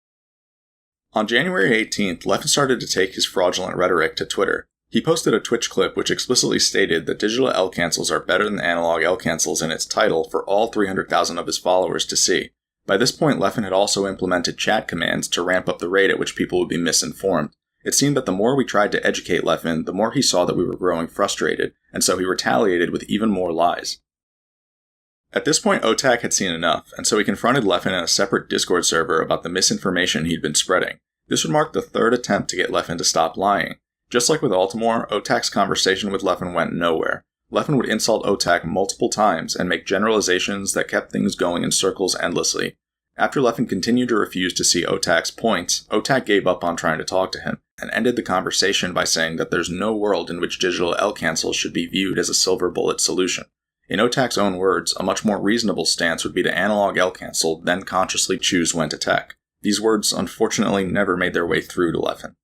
On January 18th, Leffen started to take his fraudulent rhetoric to Twitter. He posted a Twitch clip which explicitly stated that digital L-cancels are better than analog L-cancels in its title for all 300,000 of his followers to see. By this point, Leffen had also implemented chat commands to ramp up the rate at which people would be misinformed. It seemed that the more we tried to educate Leffen, the more he saw that we were growing frustrated, and so he retaliated with even more lies. At this point, Otak had seen enough, and so he confronted Leffen in a separate Discord server about the misinformation he'd been spreading. This would mark the third attempt to get Leffen to stop lying. Just like with Altimore, Otak's conversation with Leffen went nowhere. Leffen would insult Otak multiple times and make generalizations that kept things going in circles endlessly. After Leffen continued to refuse to see Otak's points, Otak gave up on trying to talk to him, and ended the conversation by saying that there's no world in which digital L-cancels should be viewed as a silver bullet solution. In Otak's own words, a much more reasonable stance would be to analog L-cancel, then consciously choose when to tech. These words, unfortunately, never made their way through to Leffen.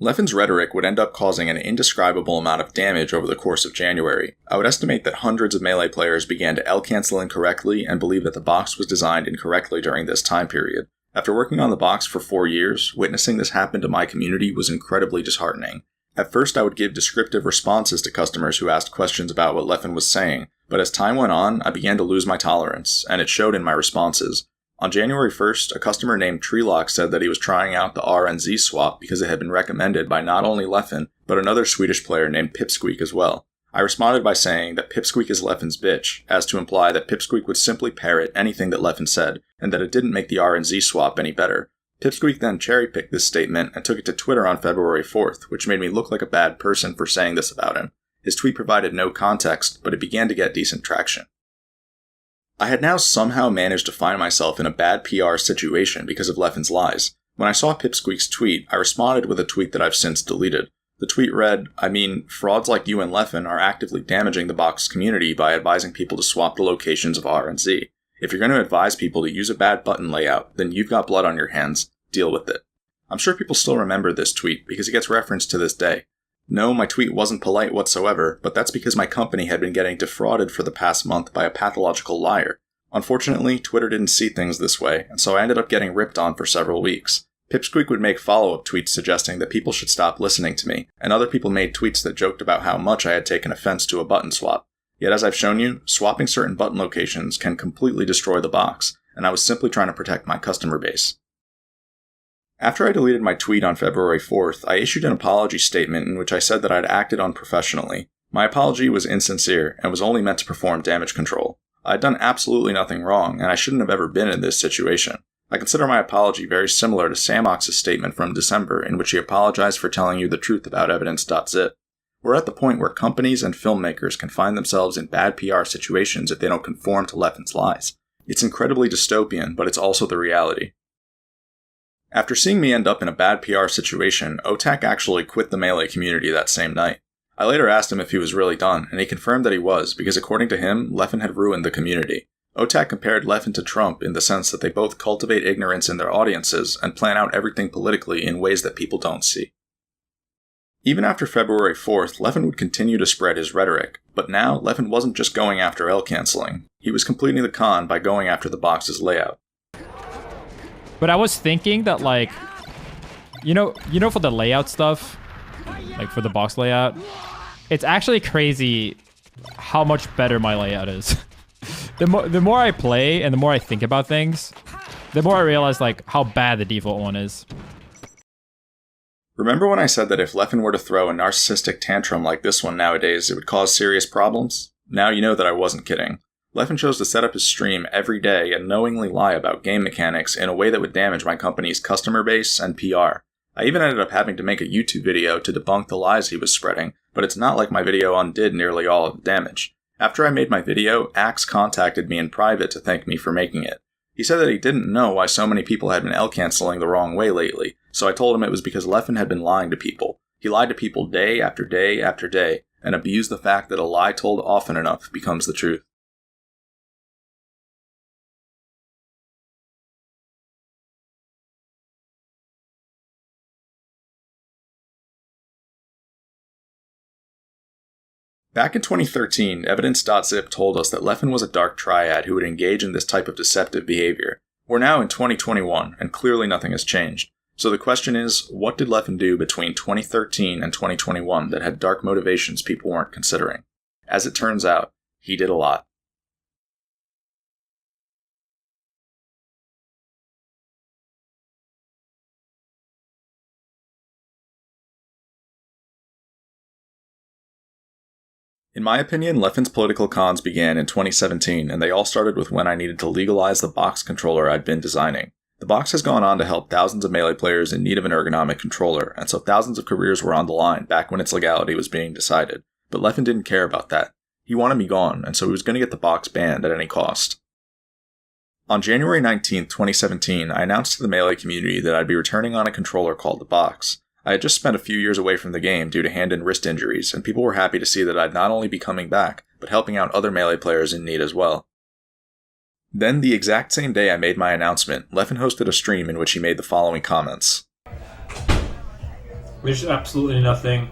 Leffen's rhetoric would end up causing an indescribable amount of damage over the course of January. I would estimate that hundreds of Melee players began to L-cancel incorrectly and believe that the box was designed incorrectly during this time period. After working on the box for 4 years, witnessing this happen to my community was incredibly disheartening. At first, I would give descriptive responses to customers who asked questions about what Leffen was saying, but as time went on, I began to lose my tolerance, and it showed in my responses. On January 1st, a customer named Treelock said that he was trying out the R and Z swap because it had been recommended by not only Leffen, but another Swedish player named Pipsqueak as well. I responded by saying that Pipsqueak is Leffen's bitch, as to imply that Pipsqueak would simply parrot anything that Leffen said, and that it didn't make the R and Z swap any better. Pipsqueak then cherry-picked this statement and took it to Twitter on February 4th, which made me look like a bad person for saying this about him. His tweet provided no context, but it began to get decent traction. I had now somehow managed to find myself in a bad PR situation because of Leffen's lies. When I saw Pipsqueak's tweet, I responded with a tweet that I've since deleted. The tweet read, frauds like you and Leffen are actively damaging the box community by advising people to swap the locations of R and Z. If you're going to advise people to use a bad button layout, then you've got blood on your hands. Deal with it. I'm sure people still remember this tweet because it gets referenced to this day. No, my tweet wasn't polite whatsoever, but that's because my company had been getting defrauded for the past month by a pathological liar. Unfortunately, Twitter didn't see things this way, and so I ended up getting ripped on for several weeks. Pipsqueak would make follow-up tweets suggesting that people should stop listening to me, and other people made tweets that joked about how much I had taken offense to a button swap. Yet as I've shown you, swapping certain button locations can completely destroy the box, and I was simply trying to protect my customer base. After I deleted my tweet on February 4th, I issued an apology statement in which I said that I'd acted unprofessionally. My apology was insincere and was only meant to perform damage control. I'd done absolutely nothing wrong, and I shouldn't have ever been in this situation. I consider my apology very similar to Samox's statement from December in which he apologized for telling you the truth about Evidence.zip. We're at the point where companies and filmmakers can find themselves in bad PR situations if they don't conform to Leffen's lies. It's incredibly dystopian, but it's also the reality. After seeing me end up in a bad PR situation, Otak actually quit the Melee community that same night. I later asked him if he was really done, and he confirmed that he was, because according to him, Leffen had ruined the community. Otak compared Leffen to Trump in the sense that they both cultivate ignorance in their audiences and plan out everything politically in ways that people don't see. Even after February 4th, Leffen would continue to spread his rhetoric, but now Leffen wasn't just going after L-canceling. He was completing the con by going after the box's layout. But I was thinking that, like, you know, for the layout stuff, like for the box layout, it's actually crazy how much better my layout is. The more I play and the more I think about things, the more I realize, like, how bad the default one is. Remember when I said that if Leffen were to throw a narcissistic tantrum like this one nowadays, it would cause serious problems? Now you know that I wasn't kidding. Leffen chose to set up his stream every day and knowingly lie about game mechanics in a way that would damage my company's customer base and PR. I even ended up having to make a YouTube video to debunk the lies he was spreading, but it's not like my video undid nearly all of the damage. After I made my video, Axe contacted me in private to thank me for making it. He said that he didn't know why so many people had been L-canceling the wrong way lately, so I told him it was because Leffen had been lying to people. He lied to people day after day after day, and abused the fact that a lie told often enough becomes the truth. Back in 2013, Evidence.zip told us that Leffen was a dark triad who would engage in this type of deceptive behavior. We're now in 2021, and clearly nothing has changed. So the question is, what did Leffen do between 2013 and 2021 that had dark motivations people weren't considering? As it turns out, he did a lot. In my opinion, Leffen's political cons began in 2017, and they all started with when I needed to legalize the box controller I'd been designing. The box has gone on to help thousands of Melee players in need of an ergonomic controller, and so thousands of careers were on the line back when its legality was being decided. But Leffen didn't care about that. He wanted me gone, and so he was going to get the box banned at any cost. On January 19, 2017, I announced to the Melee community that I'd be returning on a controller called the Box. I had just spent a few years away from the game due to hand and wrist injuries, and people were happy to see that I'd not only be coming back, but helping out other Melee players in need as well. Then, the exact same day I made my announcement, Leffen hosted a stream in which he made the following comments. There's absolutely nothing.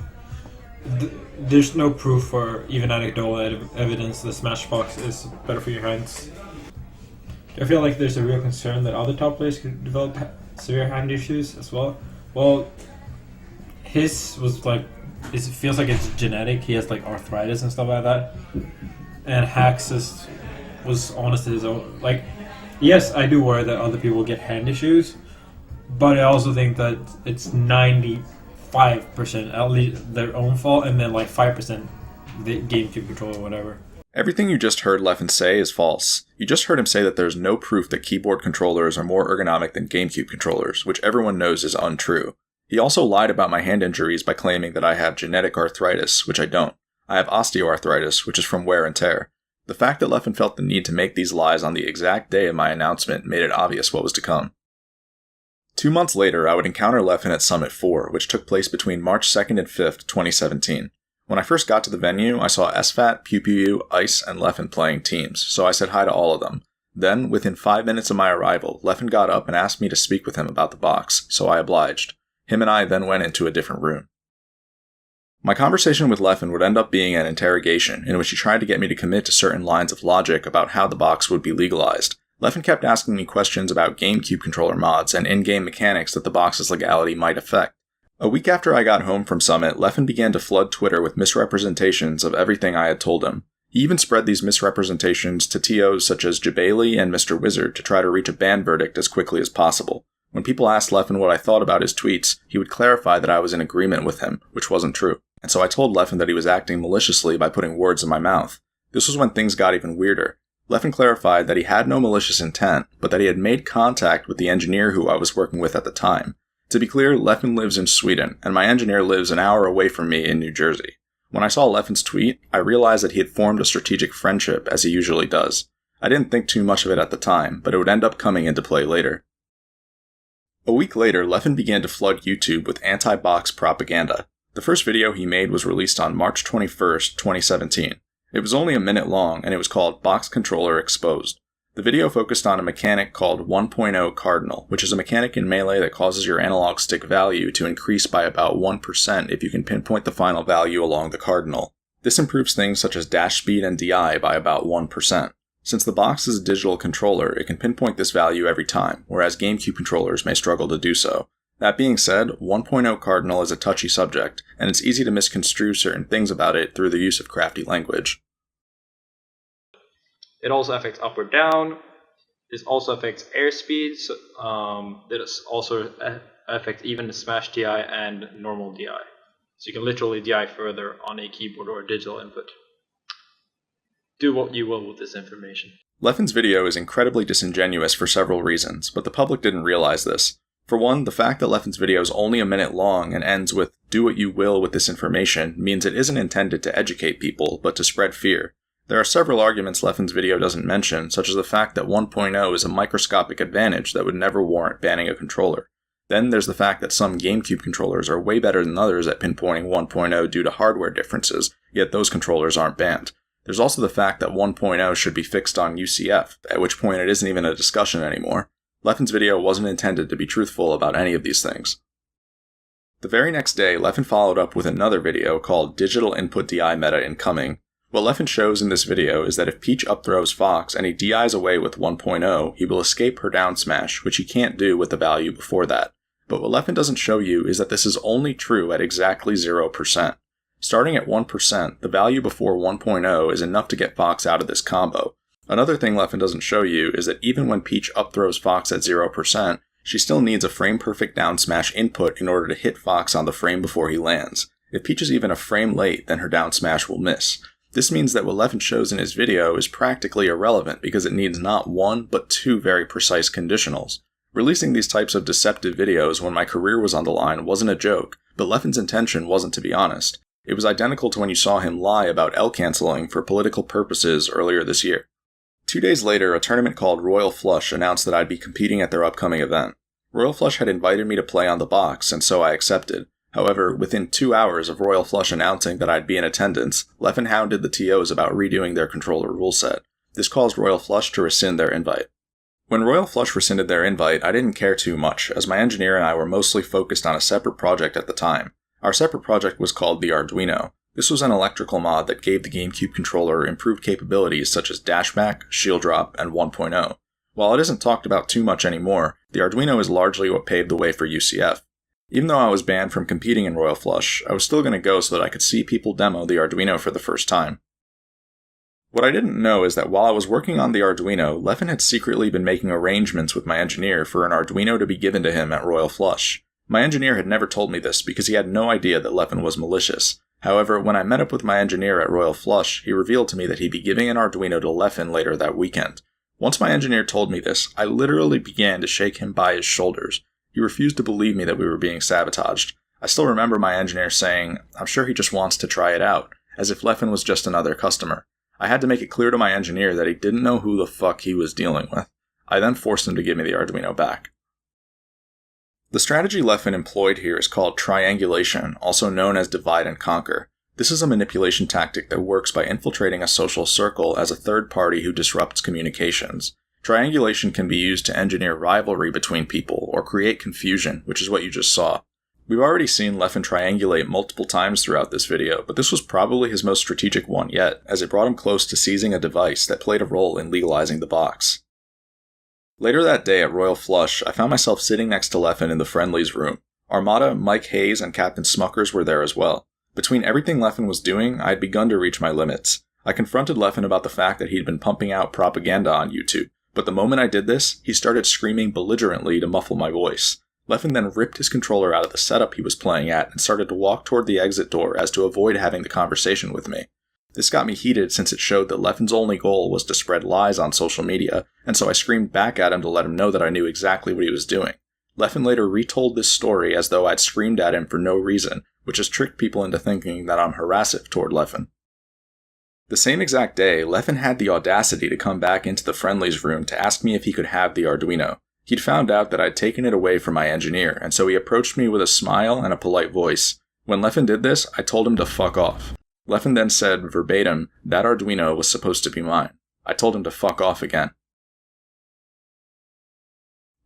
There's no proof or even anecdotal evidence the Smashbox is better for your hands. I feel like there's a real concern that other top players could develop severe hand issues as well. Well, his was like, it feels like it's genetic. He has like arthritis and stuff like that. And Hax's was honestly his own. Like, yes, I do worry that other people get hand issues, but I also think that it's 95% at least their own fault, and then like 5% the GameCube controller or whatever. Everything you just heard Leffen say is false. You just heard him say that there's no proof that keyboard controllers are more ergonomic than GameCube controllers, which everyone knows is untrue. He also lied about my hand injuries by claiming that I have genetic arthritis, which I don't. I have osteoarthritis, which is from wear and tear. The fact that Leffen felt the need to make these lies on the exact day of my announcement made it obvious what was to come. 2 months later, I would encounter Leffen at Summit 4, which took place between March 2nd and 5th, 2017. When I first got to the venue, I saw SFAT, PewPew, Ice, and Leffen playing teams, so I said hi to all of them. Then, within 5 minutes of my arrival, Leffen got up and asked me to speak with him about the box, so I obliged. Him and I then went into a different room. My conversation with Leffen would end up being an interrogation in which he tried to get me to commit to certain lines of logic about how the box would be legalized. Leffen kept asking me questions about GameCube controller mods and in-game mechanics that the box's legality might affect. A week after I got home from Summit, Leffen began to flood Twitter with misrepresentations of everything I had told him. He even spread these misrepresentations to TOs such as Jabali and Mr. Wizard to try to reach a ban verdict as quickly as possible. When people asked Leffen what I thought about his tweets, he would clarify that I was in agreement with him, which wasn't true. And so I told Leffen that he was acting maliciously by putting words in my mouth. This was when things got even weirder. Leffen clarified that he had no malicious intent, but that he had made contact with the engineer who I was working with at the time. To be clear, Leffen lives in Sweden, and my engineer lives an hour away from me in New Jersey. When I saw Leffen's tweet, I realized that he had formed a strategic friendship, as he usually does. I didn't think too much of it at the time, but it would end up coming into play later. A week later, Leffen began to flood YouTube with anti-box propaganda. The first video he made was released on March 21st, 2017. It was only a minute long, and it was called Box Controller Exposed. The video focused on a mechanic called 1.0 Cardinal, which is a mechanic in Melee that causes your analog stick value to increase by about 1% if you can pinpoint the final value along the cardinal. This improves things such as dash speed and DI by about 1%. Since the box is a digital controller, it can pinpoint this value every time, whereas GameCube controllers may struggle to do so. That being said, 1.0 Cardinal is a touchy subject, and it's easy to misconstrue certain things about it through the use of crafty language. It also affects up or down. This also affects airspeed. It also affects even the smash DI and normal DI. So you can literally DI further on a keyboard or a digital input. Do what you will with this information. Leffen's video is incredibly disingenuous for several reasons, but the public didn't realize this. For one, the fact that Leffen's video is only a minute long and ends with "do what you will with this information" means it isn't intended to educate people, but to spread fear. There are several arguments Leffen's video doesn't mention, such as the fact that 1.0 is a microscopic advantage that would never warrant banning a controller. Then there's the fact that some GameCube controllers are way better than others at pinpointing 1.0 due to hardware differences, yet those controllers aren't banned. There's also the fact that 1.0 should be fixed on UCF, at which point it isn't even a discussion anymore. Leffen's video wasn't intended to be truthful about any of these things. The very next day, Leffen followed up with another video called Digital Input DI Meta Incoming. What Leffen shows in this video is that if Peach upthrows Fox and he DIs away with 1.0, he will escape her down smash, which he can't do with the value before that. But what Leffen doesn't show you is that this is only true at exactly 0%. Starting at 1%, the value before 1.0 is enough to get Fox out of this combo. Another thing Leffen doesn't show you is that even when Peach upthrows Fox at 0%, she still needs a frame-perfect down smash input in order to hit Fox on the frame before he lands. If Peach is even a frame late, then her down smash will miss. This means that what Leffen shows in his video is practically irrelevant because it needs not one, but two very precise conditionals. Releasing these types of deceptive videos when my career was on the line wasn't a joke, but Leffen's intention wasn't to be honest. It was identical to when you saw him lie about L-canceling for political purposes earlier this year. 2 days later, a tournament called Royal Flush announced that I'd be competing at their upcoming event. Royal Flush had invited me to play on the box, and so I accepted. However, within 2 hours of Royal Flush announcing that I'd be in attendance, Leffen hounded the TOs about redoing their controller rule set. This caused Royal Flush to rescind their invite. When Royal Flush rescinded their invite, I didn't care too much, as my engineer and I were mostly focused on a separate project at the time. Our separate project was called the Arduino. This was an electrical mod that gave the GameCube controller improved capabilities such as dashback, shield drop, and 1.0. While it isn't talked about too much anymore, the Arduino is largely what paved the way for UCF. Even though I was banned from competing in Royal Flush, I was still going to go so that I could see people demo the Arduino for the first time. What I didn't know is that while I was working on the Arduino, Leffen had secretly been making arrangements with my engineer for an Arduino to be given to him at Royal Flush. My engineer had never told me this because he had no idea that Leffen was malicious. However, when I met up with my engineer at Royal Flush, he revealed to me that he'd be giving an Arduino to Leffen later that weekend. Once my engineer told me this, I literally began to shake him by his shoulders. He refused to believe me that we were being sabotaged. I still remember my engineer saying, "I'm sure he just wants to try it out," as if Leffen was just another customer. I had to make it clear to my engineer that he didn't know who the fuck he was dealing with. I then forced him to give me the Arduino back. The strategy Leffen employed here is called triangulation, also known as divide and conquer. This is a manipulation tactic that works by infiltrating a social circle as a third party who disrupts communications. Triangulation can be used to engineer rivalry between people or create confusion, which is what you just saw. We've already seen Leffen triangulate multiple times throughout this video, but this was probably his most strategic one yet, as it brought him close to seizing a device that played a role in legalizing the box. Later that day at Royal Flush, I found myself sitting next to Leffen in the Friendlies room. Armada, Mike Hayes, and Captain Smuckers were there as well. Between everything Leffen was doing, I had begun to reach my limits. I confronted Leffen about the fact that he'd been pumping out propaganda on YouTube, but the moment I did this, he started screaming belligerently to muffle my voice. Leffen then ripped his controller out of the setup he was playing at and started to walk toward the exit door as to avoid having the conversation with me. This got me heated since it showed that Leffen's only goal was to spread lies on social media, and so I screamed back at him to let him know that I knew exactly what he was doing. Leffen later retold this story as though I'd screamed at him for no reason, which has tricked people into thinking that I'm harassive toward Leffen. The same exact day, Leffen had the audacity to come back into the Friendlies room to ask me if he could have the Arduino. He'd found out that I'd taken it away from my engineer, and so he approached me with a smile and a polite voice. When Leffen did this, I told him to fuck off. Leffen then said, verbatim, that Arduino was supposed to be mine. I told him to fuck off again.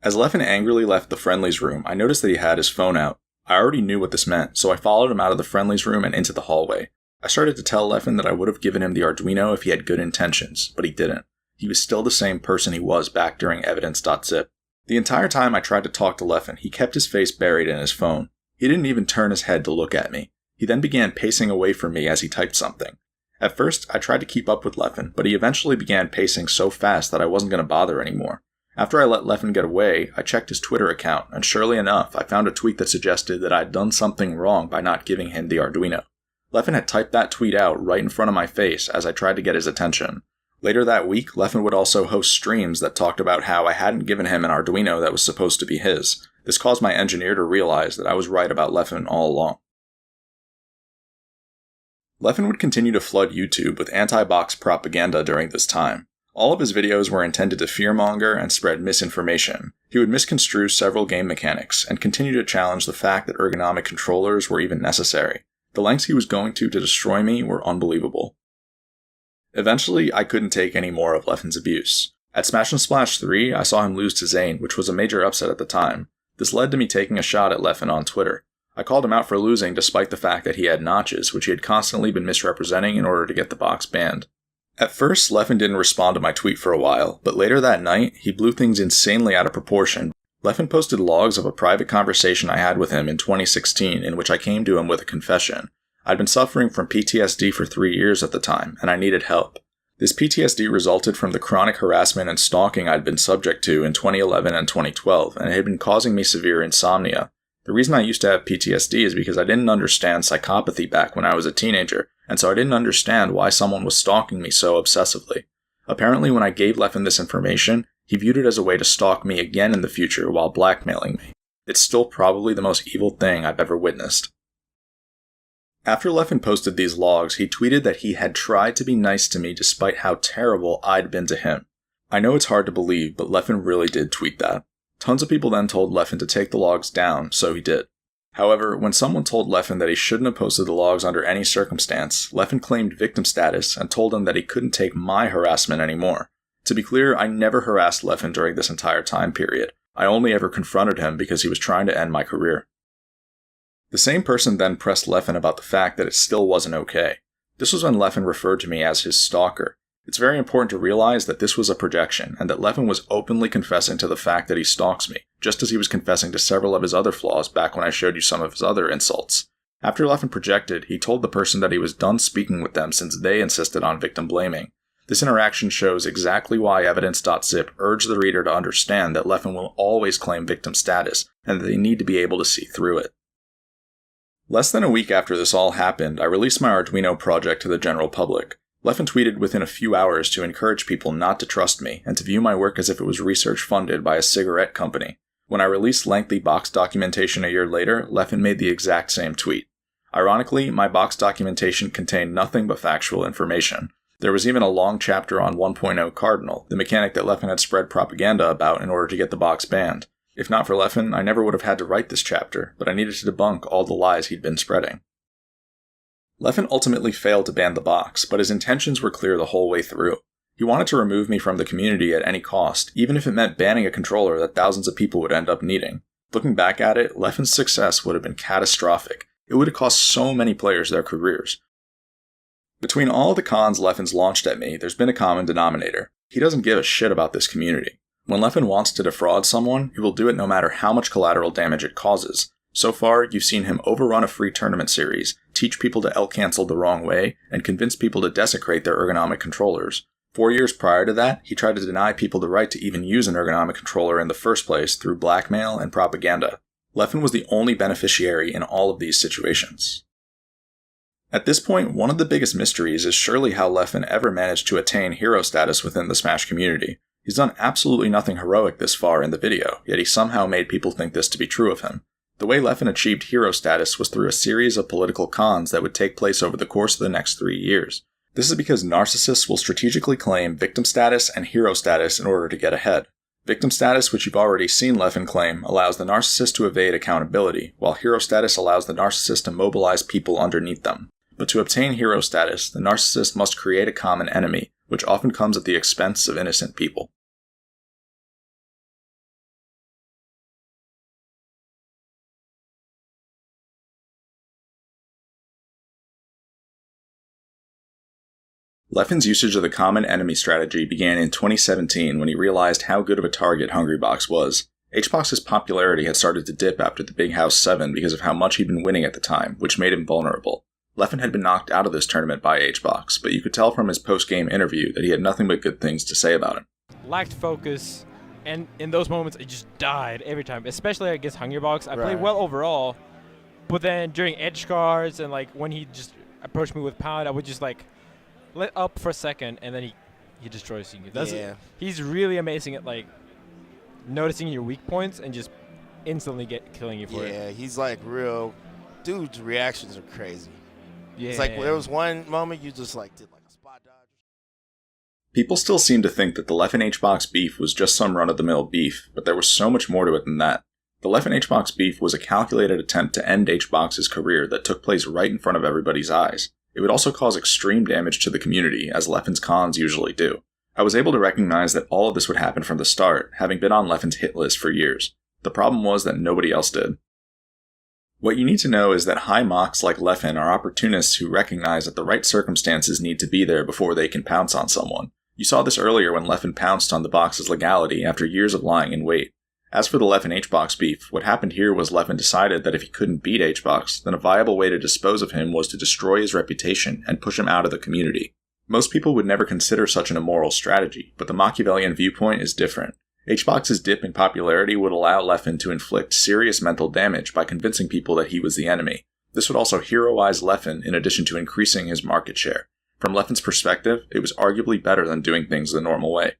As Leffen angrily left the Friendlies room, I noticed that he had his phone out. I already knew what this meant, so I followed him out of the Friendlies room and into the hallway. I started to tell Leffen that I would have given him the Arduino if he had good intentions, but he didn't. He was still the same person he was back during Evidence.zip. The entire time I tried to talk to Leffen, he kept his face buried in his phone. He didn't even turn his head to look at me. He then began pacing away from me as he typed something. At first, I tried to keep up with Leffen, but he eventually began pacing so fast that I wasn't going to bother anymore. After I let Leffen get away, I checked his Twitter account, and surely enough, I found a tweet that suggested that I'd done something wrong by not giving him the Arduino. Leffen had typed that tweet out right in front of my face as I tried to get his attention. Later that week, Leffen would also host streams that talked about how I hadn't given him an Arduino that was supposed to be his. This caused my engineer to realize that I was right about Leffen all along. Leffen would continue to flood YouTube with anti-box propaganda during this time. All of his videos were intended to fearmonger and spread misinformation. He would misconstrue several game mechanics, and continue to challenge the fact that ergonomic controllers were even necessary. The lengths he was going to destroy me were unbelievable. Eventually, I couldn't take any more of Leffen's abuse. At Smash and Splash 3, I saw him lose to Zane, which was a major upset at the time. This led to me taking a shot at Leffen on Twitter. I called him out for losing despite the fact that he had notches, which he had constantly been misrepresenting in order to get the box banned. At first, Leffen didn't respond to my tweet for a while, but later that night, he blew things insanely out of proportion. Leffen posted logs of a private conversation I had with him in 2016 in which I came to him with a confession. I'd been suffering from PTSD for 3 years at the time, and I needed help. This PTSD resulted from the chronic harassment and stalking I'd been subject to in 2011 and 2012, and it had been causing me severe insomnia. The reason I used to have PTSD is because I didn't understand psychopathy back when I was a teenager, and so I didn't understand why someone was stalking me so obsessively. Apparently, when I gave Leffen this information, he viewed it as a way to stalk me again in the future while blackmailing me. It's still probably the most evil thing I've ever witnessed. After Leffen posted these logs, he tweeted that he had tried to be nice to me despite how terrible I'd been to him. I know it's hard to believe, but Leffen really did tweet that. Tons of people then told Leffen to take the logs down, so he did. However, when someone told Leffen that he shouldn't have posted the logs under any circumstance, Leffen claimed victim status and told him that he couldn't take my harassment anymore. To be clear, I never harassed Leffen during this entire time period. I only ever confronted him because he was trying to end my career. The same person then pressed Leffen about the fact that it still wasn't okay. This was when Leffen referred to me as his stalker. It's very important to realize that this was a projection, and that Leffen was openly confessing to the fact that he stalks me, just as he was confessing to several of his other flaws back when I showed you some of his other insults. After Leffen projected, he told the person that he was done speaking with them since they insisted on victim blaming. This interaction shows exactly why Evidence.zip urged the reader to understand that Leffen will always claim victim status, and that they need to be able to see through it. Less than a week after this all happened, I released my Arduino project to the general public. Leffen tweeted within a few hours to encourage people not to trust me, and to view my work as if it was research funded by a cigarette company. When I released lengthy box documentation a year later, Leffen made the exact same tweet. Ironically, my box documentation contained nothing but factual information. There was even a long chapter on 1.0 Cardinal, the mechanic that Leffen had spread propaganda about in order to get the box banned. If not for Leffen, I never would have had to write this chapter, but I needed to debunk all the lies he'd been spreading. Leffen ultimately failed to ban the box, but his intentions were clear the whole way through. He wanted to remove me from the community at any cost, even if it meant banning a controller that thousands of people would end up needing. Looking back at it, Leffen's success would have been catastrophic. It would have cost so many players their careers. Between all the cons Leffen's launched at me, there's been a common denominator. He doesn't give a shit about this community. When Leffen wants to defraud someone, he will do it no matter how much collateral damage it causes. So far, you've seen him overrun a free tournament series, teach people to L-cancel the wrong way, and convince people to desecrate their ergonomic controllers. 4 years prior to that, he tried to deny people the right to even use an ergonomic controller in the first place through blackmail and propaganda. Leffen was the only beneficiary in all of these situations. At this point, one of the biggest mysteries is surely how Leffen ever managed to attain hero status within the Smash community. He's done absolutely nothing heroic this far in the video, yet he somehow made people think this to be true of him. The way Leffen achieved hero status was through a series of political cons that would take place over the course of the next 3 years. This is because narcissists will strategically claim victim status and hero status in order to get ahead. Victim status, which you've already seen Leffen claim, allows the narcissist to evade accountability, while hero status allows the narcissist to mobilize people underneath them. But to obtain hero status, the narcissist must create a common enemy, which often comes at the expense of innocent people. Leffen's usage of the common enemy strategy began in 2017 when he realized how good of a target Hungrybox was. HBox's popularity had started to dip after the Big House 7 because of how much he'd been winning at the time, which made him vulnerable. Leffen had been knocked out of this tournament by HBox, but you could tell from his post-game interview that he had nothing but good things to say about him. Lacked focus, and in those moments, I just died every time, especially against Hungrybox. I played well overall, but then during edge cards and like when he just approached me with Pound, I would just like let up for a second, and then he destroys you. He's really amazing at like noticing your weak points and just instantly killing you for it. Yeah, he's like real. Dude's reactions are crazy. Yeah. It's like there was one moment you just like did like a spot dodge. People still seem to think that the Leffen HBox beef was just some run-of-the-mill beef, but there was so much more to it than that. The Leffen HBox beef was a calculated attempt to end HBox's career that took place right in front of everybody's eyes. It would also cause extreme damage to the community, as Leffen's cons usually do. I was able to recognize that all of this would happen from the start, having been on Leffen's hit list for years. The problem was that nobody else did. What you need to know is that high mocks like Leffen are opportunists who recognize that the right circumstances need to be there before they can pounce on someone. You saw this earlier when Leffen pounced on the box's legality after years of lying in wait. As for the Leffen HBox beef, what happened here was Leffen decided that if he couldn't beat HBox, then a viable way to dispose of him was to destroy his reputation and push him out of the community. Most people would never consider such an immoral strategy, but the Machiavellian viewpoint is different. HBox's dip in popularity would allow Leffen to inflict serious mental damage by convincing people that he was the enemy. This would also heroize Leffen in addition to increasing his market share. From Leffen's perspective, it was arguably better than doing things the normal way.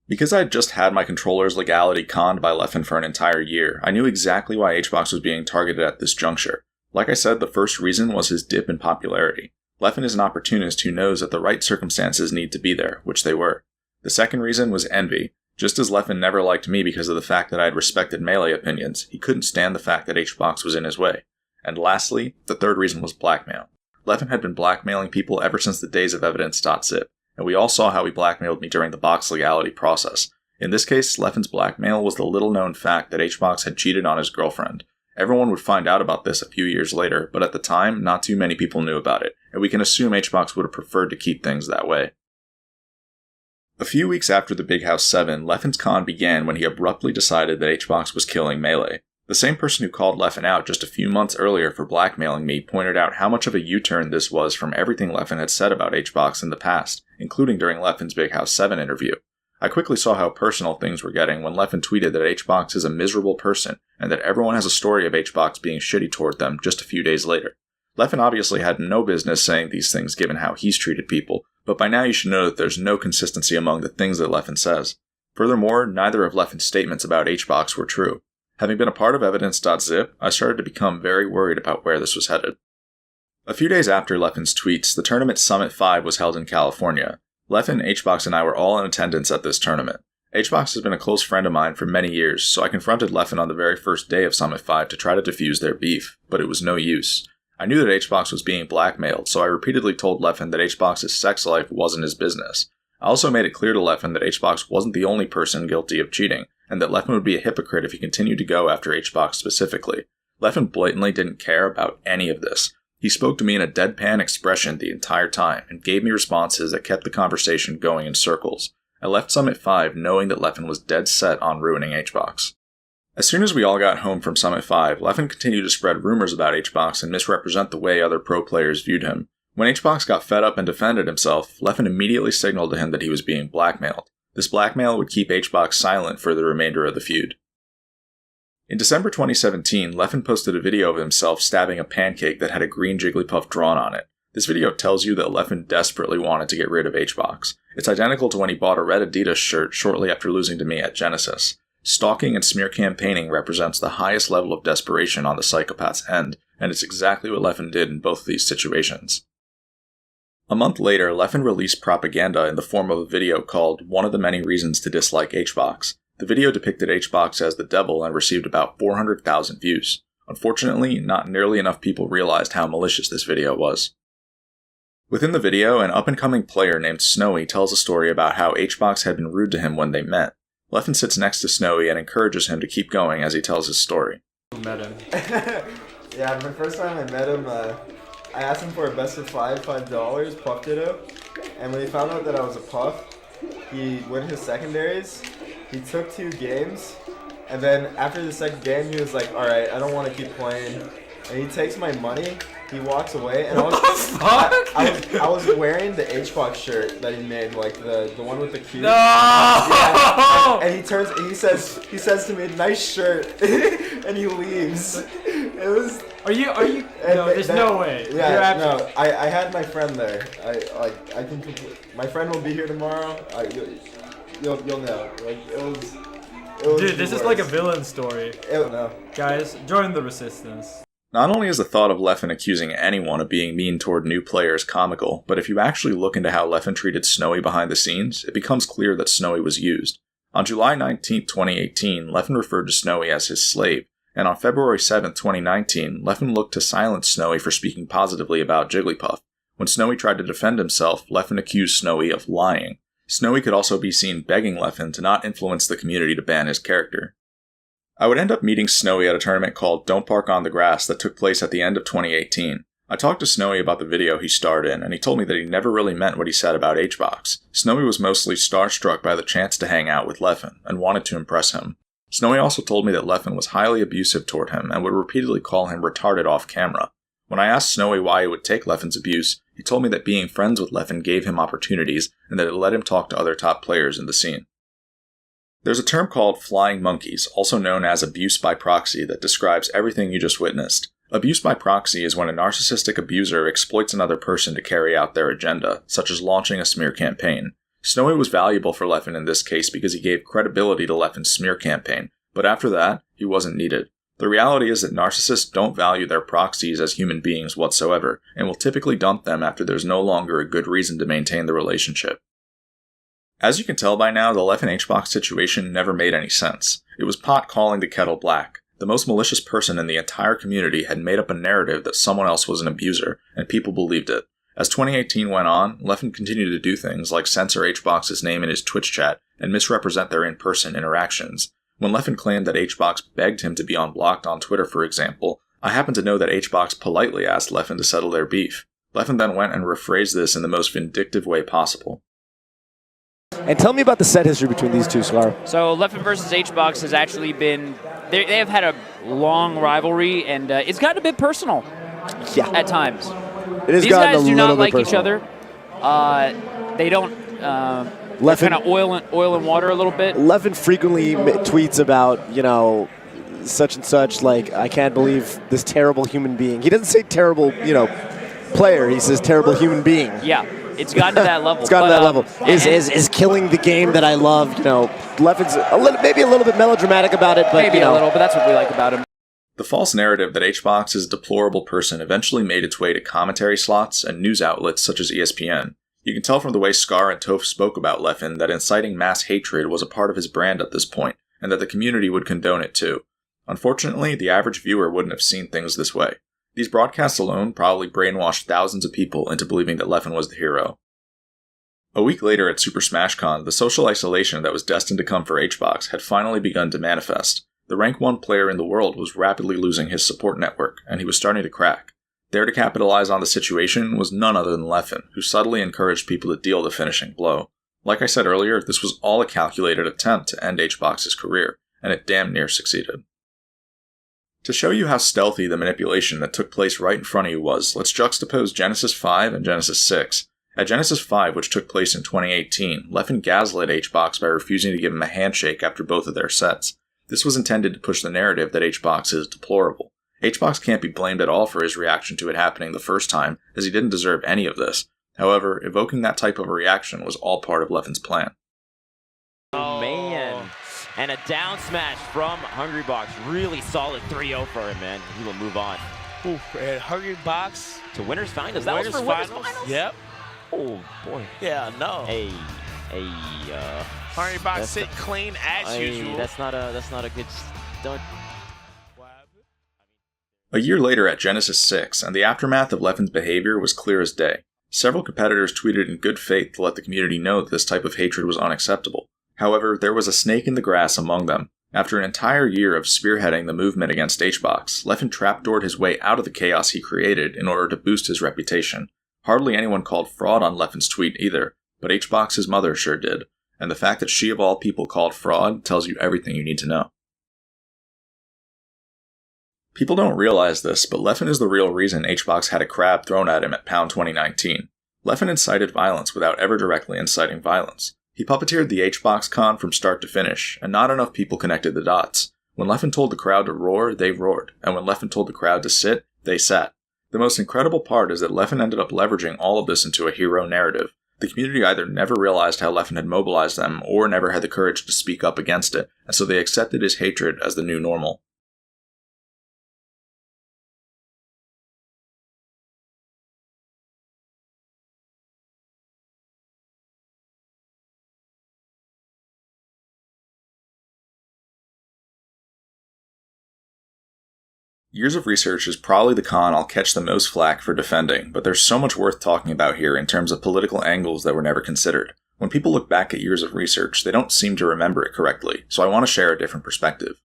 Because I had just had my controller's legality conned by Leffen for an entire year, I knew exactly why HBox was being targeted at this juncture. Like I said, the first reason was his dip in popularity. Leffen is an opportunist who knows that the right circumstances need to be there, which they were. The second reason was envy. Just as Leffen never liked me because of the fact that I had respected Melee opinions, he couldn't stand the fact that HBox was in his way. And lastly, the third reason was blackmail. Leffen had been blackmailing people ever since the days of Evidence.zip, and we all saw how he blackmailed me during the box legality process. In this case, Leffen's blackmail was the little-known fact that HBox had cheated on his girlfriend. Everyone would find out about this a few years later, but at the time, not too many people knew about it, and we can assume HBox would have preferred to keep things that way. A few weeks after the Big House 7, Leffen's con began when he abruptly decided that HBox was killing Melee. The same person who called Leffen out just a few months earlier for blackmailing me pointed out how much of a U-turn this was from everything Leffen had said about HBox in the past, including during Leffen's Big House 7 interview. I quickly saw how personal things were getting when Leffen tweeted that HBox is a miserable person and that everyone has a story of HBox being shitty toward them just a few days later. Leffen obviously had no business saying these things given how he's treated people, but by now you should know that there's no consistency among the things that Leffen says. Furthermore, neither of Leffen's statements about HBox were true. Having been a part of Evidence.zip, I started to become very worried about where this was headed. A few days after Leffen's tweets, the tournament Summit 5 was held in California. Leffen, HBox, and I were all in attendance at this tournament. HBox has been a close friend of mine for many years, so I confronted Leffen on the very first day of Summit 5 to try to defuse their beef, but it was no use. I knew that HBox was being blackmailed, so I repeatedly told Leffen that HBox's sex life wasn't his business. I also made it clear to Leffen that HBox wasn't the only person guilty of cheating, and that Leffen would be a hypocrite if he continued to go after HBox specifically. Leffen blatantly didn't care about any of this. He spoke to me in a deadpan expression the entire time, and gave me responses that kept the conversation going in circles. I left Summit 5 knowing that Leffen was dead set on ruining HBox. As soon as we all got home from Summit 5, Leffen continued to spread rumors about HBox and misrepresent the way other pro players viewed him. When HBox got fed up and defended himself, Leffen immediately signaled to him that he was being blackmailed. This blackmail would keep HBox silent for the remainder of the feud. In December 2017, Leffen posted a video of himself stabbing a pancake that had a green Jigglypuff drawn on it. This video tells you that Leffen desperately wanted to get rid of HBox. It's identical to when he bought a red Adidas shirt shortly after losing to me at Genesis. Stalking and smear campaigning represents the highest level of desperation on the psychopath's end, and it's exactly what Leffen did in both of these situations. A month later, Leffen released propaganda in the form of a video called One of the Many Reasons to Dislike HBox. The video depicted HBox as the devil and received about 400,000 views. Unfortunately, not nearly enough people realized how malicious this video was. Within the video, an up-and-coming player named Snowy tells a story about how HBox had been rude to him when they met. Leffen sits next to Snowy and encourages him to keep going as he tells his story. Met him. Yeah, the first time I met him, I asked him for a best of $5, Puff Ditto, and when he found out that I was a Puff, he went his secondaries, he took 2 games, and then after the second game he was like, alright, I don't want to keep playing, and he takes my money, he walks away, and I was wearing the HBox shirt that he made, like the one with the cube. No! Yeah, and he says to me, nice shirt, and he leaves. It was... Are you? No, there's no way. Yeah, no. I had my friend there. I can. My friend will be here tomorrow. You'll know. Like it was Dude, this is like a villain story. No. Guys, join the resistance. Not only is the thought of Leffen accusing anyone of being mean toward new players comical, but if you actually look into how Leffen treated Snowy behind the scenes, it becomes clear that Snowy was used. On July 19, 2018, Leffen referred to Snowy as his slave, and on February 7, 2019, Leffen looked to silence Snowy for speaking positively about Jigglypuff. When Snowy tried to defend himself, Leffen accused Snowy of lying. Snowy could also be seen begging Leffen to not influence the community to ban his character. I would end up meeting Snowy at a tournament called Don't Park on the Grass that took place at the end of 2018. I talked to Snowy about the video he starred in, and he told me that he never really meant what he said about HBox. Snowy was mostly starstruck by the chance to hang out with Leffen, and wanted to impress him. Snowy also told me that Leffen was highly abusive toward him, and would repeatedly call him retarded off camera. When I asked Snowy why he would take Leffen's abuse, he told me that being friends with Leffen gave him opportunities, and that it let him talk to other top players in the scene. There's a term called flying monkeys, also known as abuse by proxy, that describes everything you just witnessed. Abuse by proxy is when a narcissistic abuser exploits another person to carry out their agenda, such as launching a smear campaign. Snowy was valuable for Leffen in this case because he gave credibility to Leffen's smear campaign, but after that, he wasn't needed. The reality is that narcissists don't value their proxies as human beings whatsoever, and will typically dump them after there's no longer a good reason to maintain the relationship. As you can tell by now, the Leffen HBox situation never made any sense. It was pot calling the kettle black. The most malicious person in the entire community had made up a narrative that someone else was an abuser, and people believed it. As 2018 went on, Leffen continued to do things like censor HBox's name in his Twitch chat and misrepresent their in-person interactions. When Leffen claimed that HBox begged him to be unblocked on Twitter, for example, I happen to know that HBox politely asked Leffen to settle their beef. Leffen then went and rephrased this in the most vindictive way possible. And tell me about the set history between these two, Scar. So Leffen versus HBox has actually been, they have had a long rivalry, and it's gotten a bit personal at times. It has These gotten guys a do little not bit like personal. each other. They don't, kind of oil and water a little bit. Leffen frequently tweets about, you know, such and such, like, I can't believe this terrible human being. He doesn't say terrible, you know, player. He says terrible human being. Yeah. It's gotten to that level. It's gotten to that level. Is killing the game that I love. You know, Leffen's maybe a little bit melodramatic about it, but maybe you know. a little, but that's what we like about him. The false narrative that HBox is a deplorable person eventually made its way to commentary slots and news outlets such as ESPN. You can tell from the way Scar and Toph spoke about Leffen that inciting mass hatred was a part of his brand at this point, and that the community would condone it too. Unfortunately, the average viewer wouldn't have seen things this way. These broadcasts alone probably brainwashed thousands of people into believing that Leffen was the hero. A week later at Super Smash Con, the social isolation that was destined to come for HBox had finally begun to manifest. The rank 1 player in the world was rapidly losing his support network, and he was starting to crack. There to capitalize on the situation was none other than Leffen, who subtly encouraged people to deal the finishing blow. Like I said earlier, this was all a calculated attempt to end HBox's career, and it damn near succeeded. To show you how stealthy the manipulation that took place right in front of you was, let's juxtapose Genesis 5 and Genesis 6. At Genesis 5, which took place in 2018, Leffen gaslit HBox by refusing to give him a handshake after both of their sets. This was intended to push the narrative that HBox is deplorable. HBox can't be blamed at all for his reaction to it happening the first time, as he didn't deserve any of this. However, evoking that type of a reaction was all part of Leffen's plan. Oh, man. And a down smash from Hungrybox. Really solid 3-0 for him, man. He will move on. Ooh, and Hungrybox. To winners finals. That was for winners finals? Yep. Oh, boy. Yeah, no. Hey, Hungrybox sit clean as usual. That's not a good start. A year later at Genesis 6, and the aftermath of Leffen's behavior was clear as day. Several competitors tweeted in good faith to let the community know that this type of hatred was unacceptable. However, there was a snake in the grass among them. After an entire year of spearheading the movement against HBox, Leffen trapdoored his way out of the chaos he created in order to boost his reputation. Hardly anyone called fraud on Leffen's tweet either, but HBox's mother sure did, and the fact that she of all people called fraud tells you everything you need to know. People don't realize this, but Leffen is the real reason HBox had a crab thrown at him at Pound 2019. Leffen incited violence without ever directly inciting violence. He puppeteered the HBox con from start to finish, and not enough people connected the dots. When Leffen told the crowd to roar, they roared, and when Leffen told the crowd to sit, they sat. The most incredible part is that Leffen ended up leveraging all of this into a hero narrative. The community either never realized how Leffen had mobilized them, or never had the courage to speak up against it, and so they accepted his hatred as the new normal. Years of Research is probably the con I'll catch the most flack for defending, but there's so much worth talking about here in terms of political angles that were never considered. When people look back at Years of Research, they don't seem to remember it correctly, so I want to share a different perspective.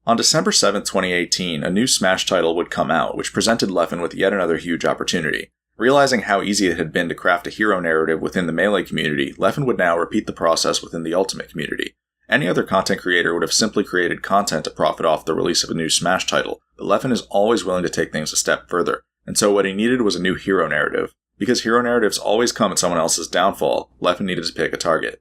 On December 7, 2018, a new Smash title would come out, which presented Leffen with yet another huge opportunity. Realizing how easy it had been to craft a hero narrative within the Melee community, Leffen would now repeat the process within the Ultimate community. Any other content creator would have simply created content to profit off the release of a new Smash title, but Leffen is always willing to take things a step further, and so what he needed was a new hero narrative. Because hero narratives always come at someone else's downfall, Leffen needed to pick a target.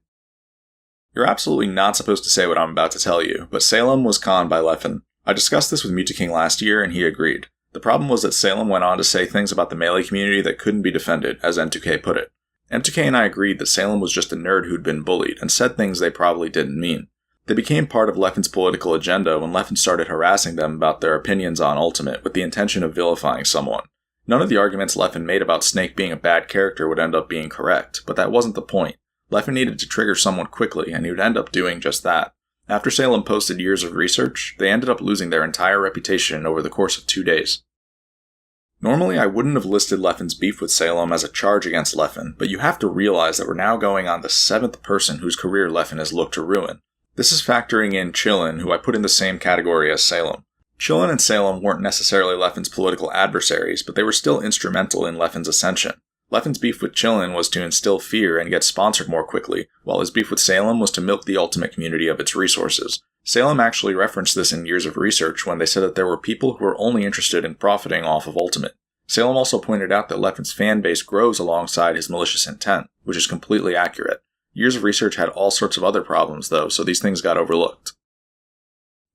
You're absolutely not supposed to say what I'm about to tell you, but Salem was conned by Leffen. I discussed this with Mutaking last year, and he agreed. The problem was that Salem went on to say things about the Melee community that couldn't be defended, as M2K put it. M2K and I agreed that Salem was just a nerd who'd been bullied, and said things they probably didn't mean. They became part of Leffen's political agenda when Leffen started harassing them about their opinions on Ultimate with the intention of vilifying someone. None of the arguments Leffen made about Snake being a bad character would end up being correct, but that wasn't the point. Leffen needed to trigger someone quickly, and he would end up doing just that. After Salem posted Years of Research, they ended up losing their entire reputation over the course of 2 days. Normally, I wouldn't have listed Leffen's beef with Salem as a charge against Leffen, but you have to realize that we're now going on the 7th person whose career Leffen has looked to ruin. This is factoring in Chillin, who I put in the same category as Salem. Chillin and Salem weren't necessarily Leffen's political adversaries, but they were still instrumental in Leffen's ascension. Leffen's beef with Chillin was to instill fear and get sponsored more quickly, while his beef with Salem was to milk the Ultimate community of its resources. Salem actually referenced this in Years of Research when they said that there were people who were only interested in profiting off of Ultimate. Salem also pointed out that Leffen's fan base grows alongside his malicious intent, which is completely accurate. Years of Research had all sorts of other problems, though, so these things got overlooked.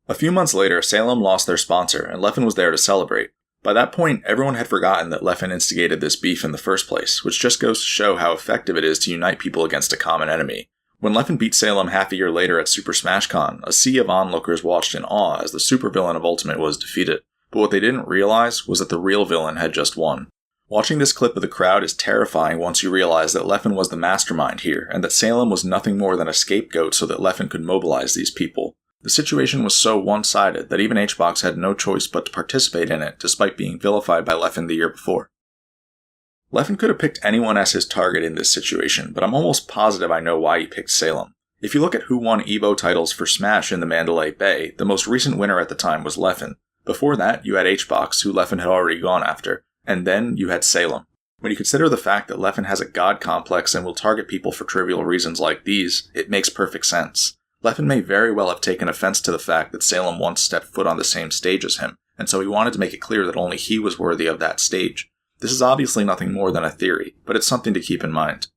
A few months later, Salem lost their sponsor, and Leffen was there to celebrate. By that point, everyone had forgotten that Leffen instigated this beef in the first place, which just goes to show how effective it is to unite people against a common enemy. When Leffen beat Salem half a year later at Super Smash Con, a sea of onlookers watched in awe as the supervillain of Ultimate was defeated, but what they didn't realize was that the real villain had just won. Watching this clip of the crowd is terrifying once you realize that Leffen was the mastermind here, and that Salem was nothing more than a scapegoat so that Leffen could mobilize these people. The situation was so one-sided that even HBox had no choice but to participate in it, despite being vilified by Leffen the year before. Leffen could have picked anyone as his target in this situation, but I'm almost positive I know why he picked Salem. If you look at who won EVO titles for Smash in the Mandalay Bay, the most recent winner at the time was Leffen. Before that, you had HBox, who Leffen had already gone after, and then you had Salem. When you consider the fact that Leffen has a god complex and will target people for trivial reasons like these, it makes perfect sense. Leffen may very well have taken offense to the fact that Salem once stepped foot on the same stage as him, and so he wanted to make it clear that only he was worthy of that stage. This is obviously nothing more than a theory, but it's something to keep in mind.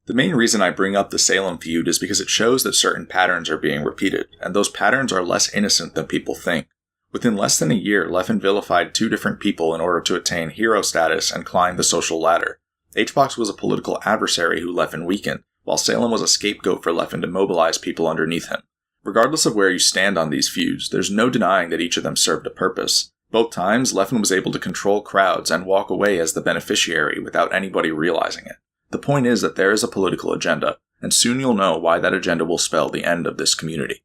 The main reason I bring up the Salem feud is because it shows that certain patterns are being repeated, and those patterns are less innocent than people think. Within less than a year, Leffen vilified 2 different people in order to attain hero status and climb the social ladder. HBox was a political adversary who Leffen weakened, while Salem was a scapegoat for Leffen to mobilize people underneath him. Regardless of where you stand on these feuds, there's no denying that each of them served a purpose. Both times, Leffen was able to control crowds and walk away as the beneficiary without anybody realizing it. The point is that there is a political agenda, and soon you'll know why that agenda will spell the end of this community.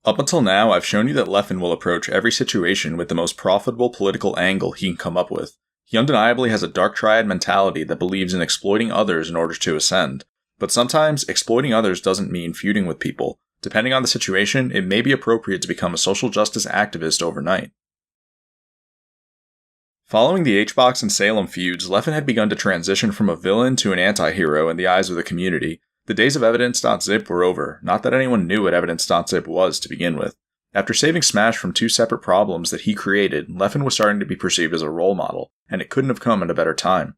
Up until now, I've shown you that Leffen will approach every situation with the most profitable political angle he can come up with. He undeniably has a dark triad mentality that believes in exploiting others in order to ascend. But sometimes, exploiting others doesn't mean feuding with people. Depending on the situation, it may be appropriate to become a social justice activist overnight. Following the HBox and Salem feuds, Leffen had begun to transition from a villain to an anti-hero in the eyes of the community. The days of Evidence.zip were over, not that anyone knew what Evidence.zip was to begin with. After saving Smash from 2 separate problems that he created, Leffen was starting to be perceived as a role model, and it couldn't have come at a better time.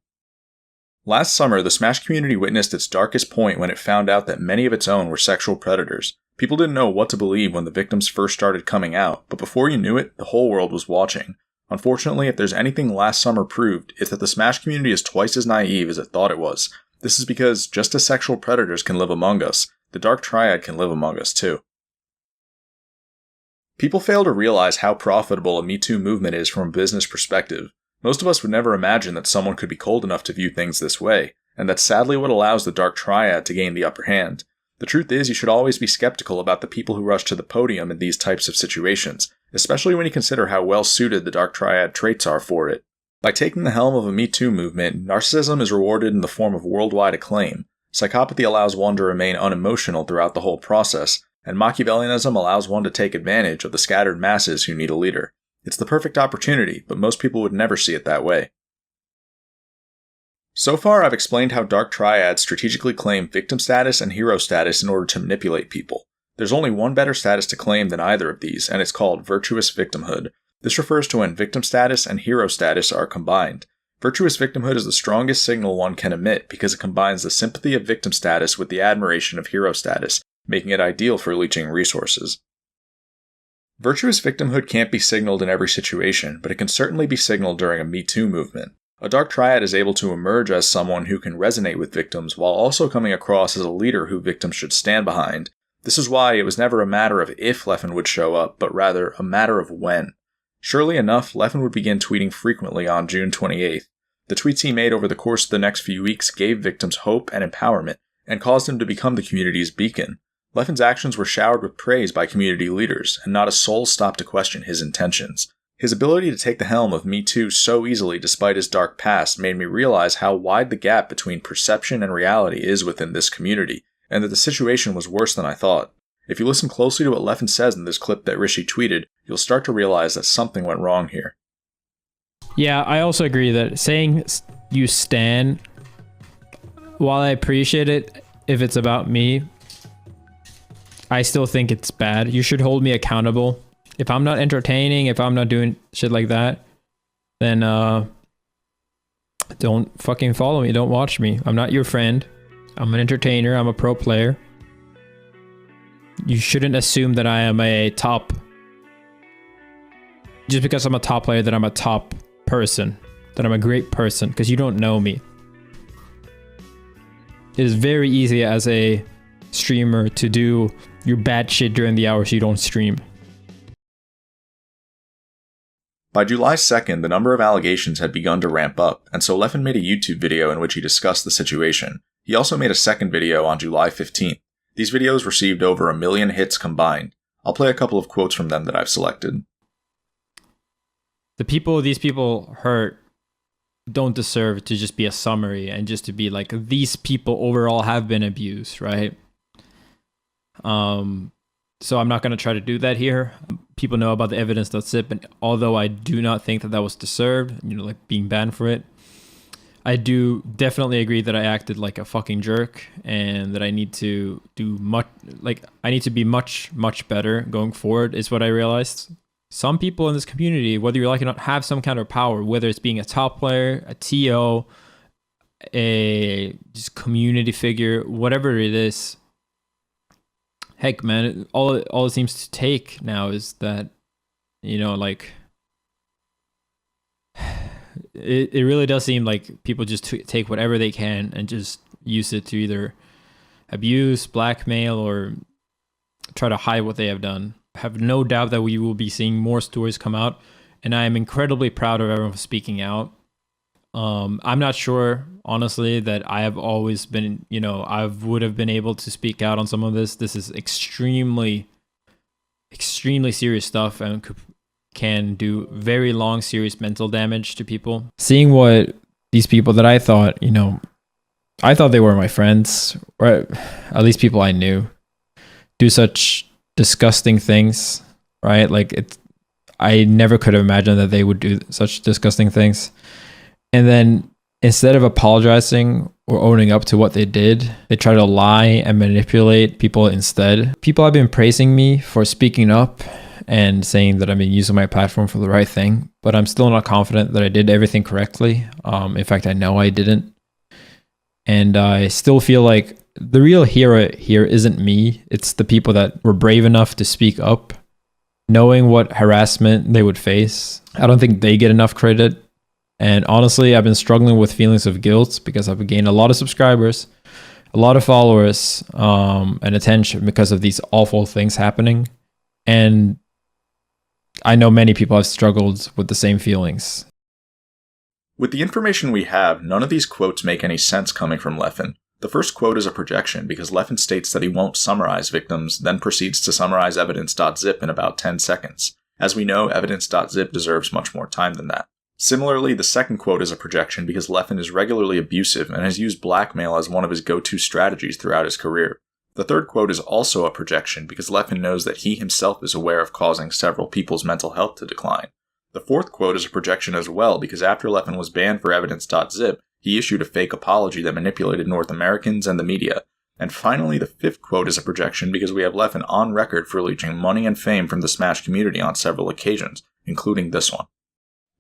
Last summer, the Smash community witnessed its darkest point when it found out that many of its own were sexual predators. People didn't know what to believe when the victims first started coming out, but before you knew it, the whole world was watching. Unfortunately, if there's anything last summer proved, it's that the Smash community is twice as naive as it thought it was. This is because, just as sexual predators can live among us, the Dark Triad can live among us too. People fail to realize how profitable a Me Too movement is from a business perspective. Most of us would never imagine that someone could be cold enough to view things this way, and that's sadly what allows the Dark Triad to gain the upper hand. The truth is, you should always be skeptical about the people who rush to the podium in these types of situations, especially when you consider how well suited the Dark Triad traits are for it. By taking the helm of a Me Too movement, narcissism is rewarded in the form of worldwide acclaim, psychopathy allows one to remain unemotional throughout the whole process, and Machiavellianism allows one to take advantage of the scattered masses who need a leader. It's the perfect opportunity, but most people would never see it that way. So far, I've explained how Dark Triads strategically claim victim status and hero status in order to manipulate people. There's only one better status to claim than either of these, and it's called virtuous victimhood. This refers to when victim status and hero status are combined. Virtuous victimhood is the strongest signal one can emit because it combines the sympathy of victim status with the admiration of hero status, making it ideal for leeching resources. Virtuous victimhood can't be signaled in every situation, but it can certainly be signaled during a Me Too movement. A Dark Triad is able to emerge as someone who can resonate with victims while also coming across as a leader who victims should stand behind. This is why it was never a matter of if Leffen would show up, but rather a matter of when. Surely enough, Leffen would begin tweeting frequently on June 28th. The tweets he made over the course of the next few weeks gave victims hope and empowerment, and caused him to become the community's beacon. Leffen's actions were showered with praise by community leaders, and not a soul stopped to question his intentions. His ability to take the helm of Me Too so easily despite his dark past made me realize how wide the gap between perception and reality is within this community, and that the situation was worse than I thought. If you listen closely to what Leffen says in this clip that Rishi tweeted, you'll start to realize that something went wrong here. Yeah, I also agree that saying you stan, while I appreciate it if it's about me, I still think it's bad. You should hold me accountable. If I'm not entertaining, if I'm not doing shit like that, then don't fucking follow me. Don't watch me. I'm not your friend. I'm an entertainer. I'm a pro player. You shouldn't assume that I am a top. Just because I'm a top player, that I'm a top person, that I'm a great person, because you don't know me. It is very easy as a streamer to do your bad shit during the hours you don't stream. By July 2nd, the number of allegations had begun to ramp up, and so Leffen made a YouTube video in which he discussed the situation. He also made a second video on July 15th. These videos received over 1 million hits combined. I'll play a couple of quotes from them that I've selected. The people these people hurt don't deserve to just be a summary and just to be like, these people overall have been abused, right? So I'm not going to try to do that here. People know about the Evidence.zip, and although I do not think that that was deserved, like being banned for it, I do definitely agree that I acted like a fucking jerk and that I need to do I need to be much, much better going forward, is what I realized. Some people in this community, whether you like it or not, have some kind of power, whether it's being a top player, a TO, a just community figure, whatever it is. Heck, man, all it seems to take now is that, like, it really does seem like people just take whatever they can and just use it to either abuse, blackmail, or try to hide what they have done. I have no doubt that we will be seeing more stories come out, and I am incredibly proud of everyone for speaking out. I'm not sure, honestly, that I have always been, I would have been able to speak out on some of this. This is extremely, extremely serious stuff and can do very long, serious mental damage to people. Seeing what these people that I thought, I thought they were my friends, or at least people I knew, do such disgusting things, right? Like, I never could have imagined that they would do such disgusting things. And then instead of apologizing or owning up to what they did, they try to lie and manipulate people instead. People have been praising me for speaking up and saying that I've been using my platform for the right thing, but I'm still not confident that I did everything correctly. In fact, I know I didn't. And I still feel like the real hero here isn't me. It's the people that were brave enough to speak up, knowing what harassment they would face. I don't think they get enough credit. And honestly, I've been struggling with feelings of guilt because I've gained a lot of subscribers, a lot of followers, and attention because of these awful things happening. And I know many people have struggled with the same feelings. With the information we have, none of these quotes make any sense coming from Leffen. The first quote is a projection because Leffen states that he won't summarize victims, then proceeds to summarize Evidence.zip in about 10 seconds. As we know, Evidence.zip deserves much more time than that. Similarly, the second quote is a projection because Leffen is regularly abusive and has used blackmail as one of his go-to strategies throughout his career. The third quote is also a projection because Leffen knows that he himself is aware of causing several people's mental health to decline. The fourth quote is a projection as well because after Leffen was banned for Evidence.zip, he issued a fake apology that manipulated North Americans and the media. And finally, the fifth quote is a projection because we have Leffen on record for leeching money and fame from the Smash community on several occasions, including this one.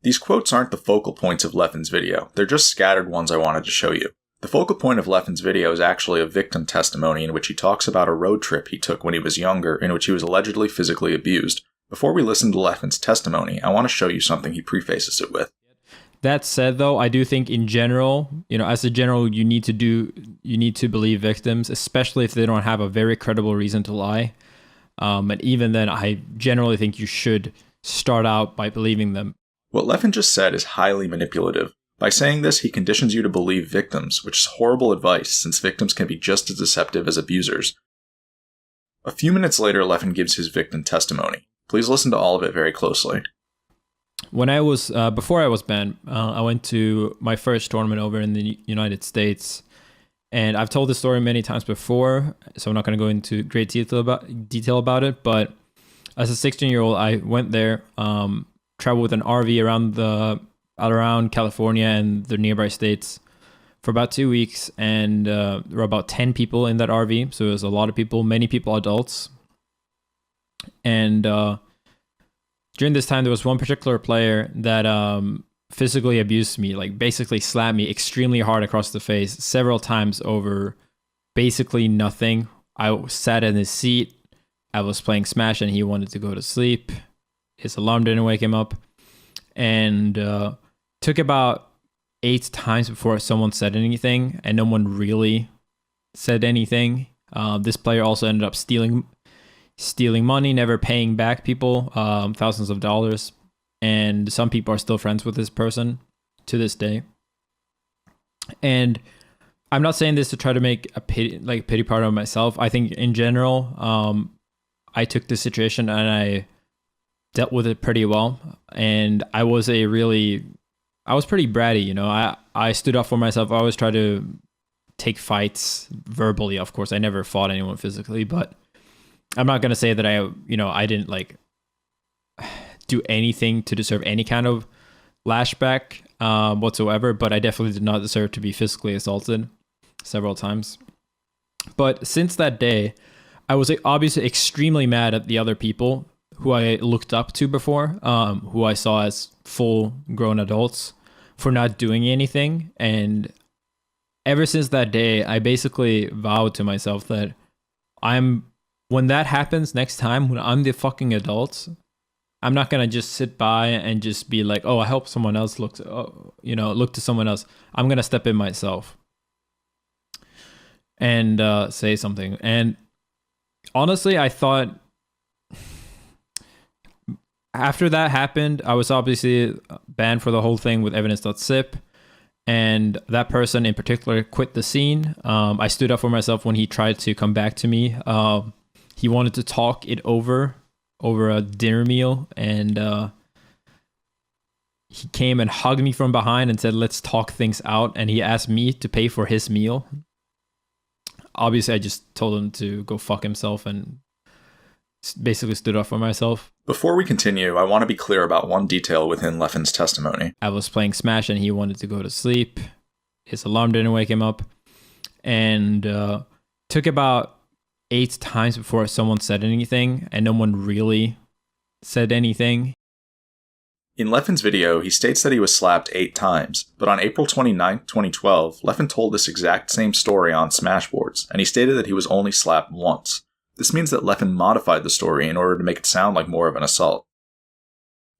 These quotes aren't the focal points of Leffen's video, they're just scattered ones I wanted to show you. The focal point of Leffen's video is actually a victim testimony in which he talks about a road trip he took when he was younger in which he was allegedly physically abused. Before we listen to Leffen's testimony, I want to show you something he prefaces it with. That said, though, I do think in general, as a general, you need to believe victims, especially if they don't have a very credible reason to lie. And even then, I generally think you should start out by believing them. What Leffen just said is highly manipulative. By saying this, he conditions you to believe victims, which is horrible advice since victims can be just as deceptive as abusers. A few minutes later, Leffen gives his victim testimony. Please listen to all of it very closely. When I was, before I was banned, I went to my first tournament over in the United States. And I've told this story many times before, so I'm not going to go into great detail about it. But as a 16-year-old, I went there, traveled with an RV around California and the nearby states for about 2 weeks. And there were about 10 people in that RV. So it was a lot of people, many people adults. And during this time, there was one particular player that physically abused me, like basically slapped me extremely hard across the face several times over basically nothing. I sat in his seat. I was playing Smash and he wanted to go to sleep. His alarm didn't wake him up. And took about 8 times before someone said anything, and no one really said anything. This player also ended up stealing money, never paying back people thousands of dollars. And some people are still friends with this person to this day. And I'm not saying this to try to make a pity party of myself. I think in general, I took this situation and I dealt with it pretty well. And I was pretty bratty, you know. I stood up for myself. I always try to take fights verbally. Of course, I never fought anyone physically, but I'm not gonna say that I didn't like do anything to deserve any kind of lashback whatsoever. But I definitely did not deserve to be physically assaulted several times. But since that day, I was obviously extremely mad at the other people who I looked up to before, who I saw as full grown adults, for not doing anything. And ever since that day, I basically vowed to myself that when that happens next time, when I'm the fucking adult, I'm not gonna just sit by and just be like, oh, I hope someone else look to someone else. I'm gonna step in myself and say something. And honestly, I thought after that happened, I was obviously banned for the whole thing with Evidence.zip. And that person in particular quit the scene. I stood up for myself when he tried to come back to me. He wanted to talk it over a dinner meal, and he came and hugged me from behind and said, let's talk things out. And he asked me to pay for his meal. Obviously, I just told him to go fuck himself and basically stood up for myself. Before we continue, I want to be clear about one detail within Leffen's testimony. I was playing Smash and he wanted to go to sleep. His alarm didn't wake him up. And took about 8 times before someone said anything, and no one really said anything. In Leffen's video, he states that he was slapped 8 times, but on April 29, 2012, Leffen told this exact same story on Smashboards, and he stated that he was only slapped once. This means that Leffen modified the story in order to make it sound like more of an assault.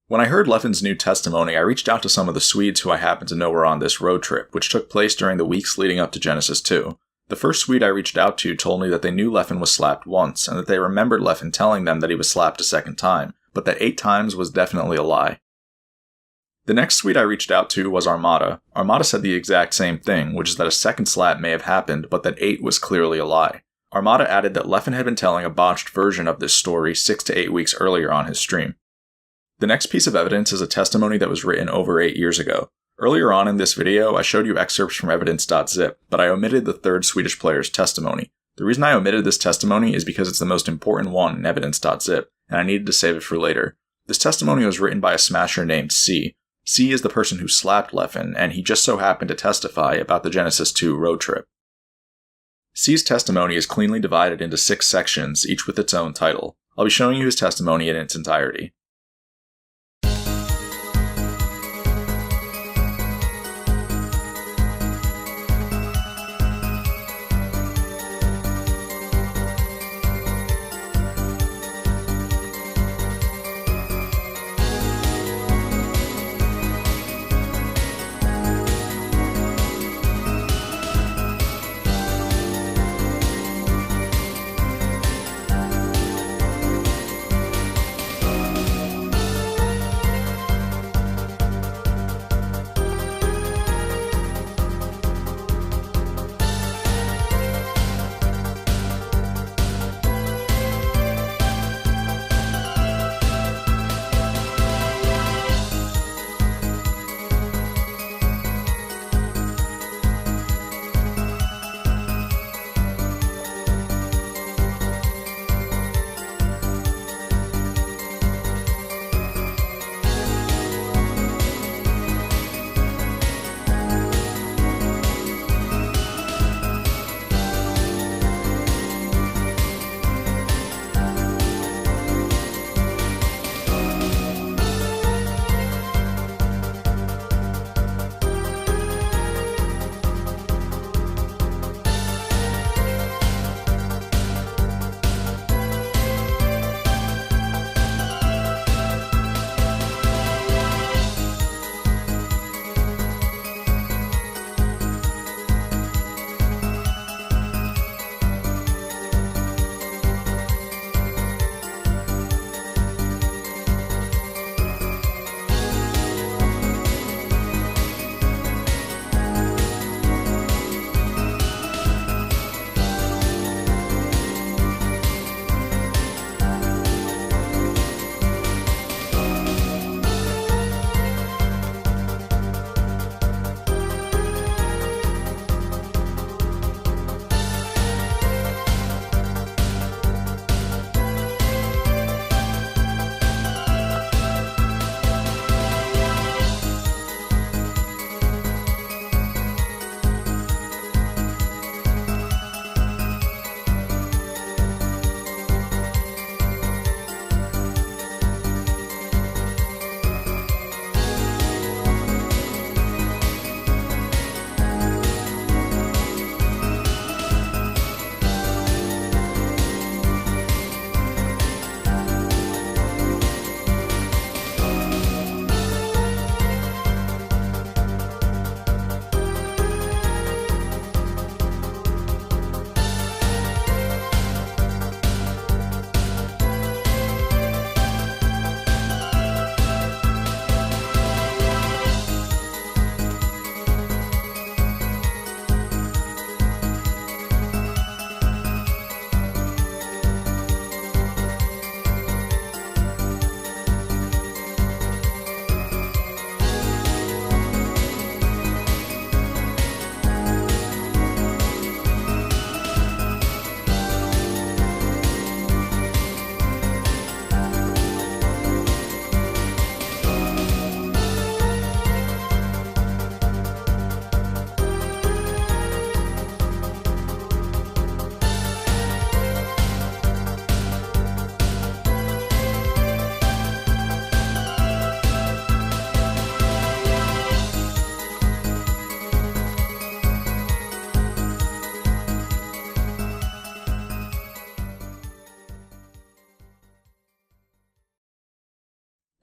When I heard Leffen's new testimony, I reached out to some of the Swedes who I happened to know were on this road trip, which took place during the weeks leading up to Genesis 2. The first Swede I reached out to told me that they knew Leffen was slapped once, and that they remembered Leffen telling them that he was slapped a second time, but that 8 times was definitely a lie. The next Swede I reached out to was Armada. Armada said the exact same thing, which is that a second slap may have happened, but that 8 was clearly a lie. Armada added that Leffen had been telling a botched version of this story 6 to 8 weeks earlier on his stream. The next piece of evidence is a testimony that was written over 8 years ago. Earlier on in this video, I showed you excerpts from Evidence.zip, but I omitted the third Swedish player's testimony. The reason I omitted this testimony is because it's the most important one in Evidence.zip, and I needed to save it for later. This testimony was written by a smasher named C. C is the person who slapped Leffen, and he just so happened to testify about the Genesis 2 road trip. C's testimony is cleanly divided into 6 sections, each with its own title. I'll be showing you his testimony in its entirety.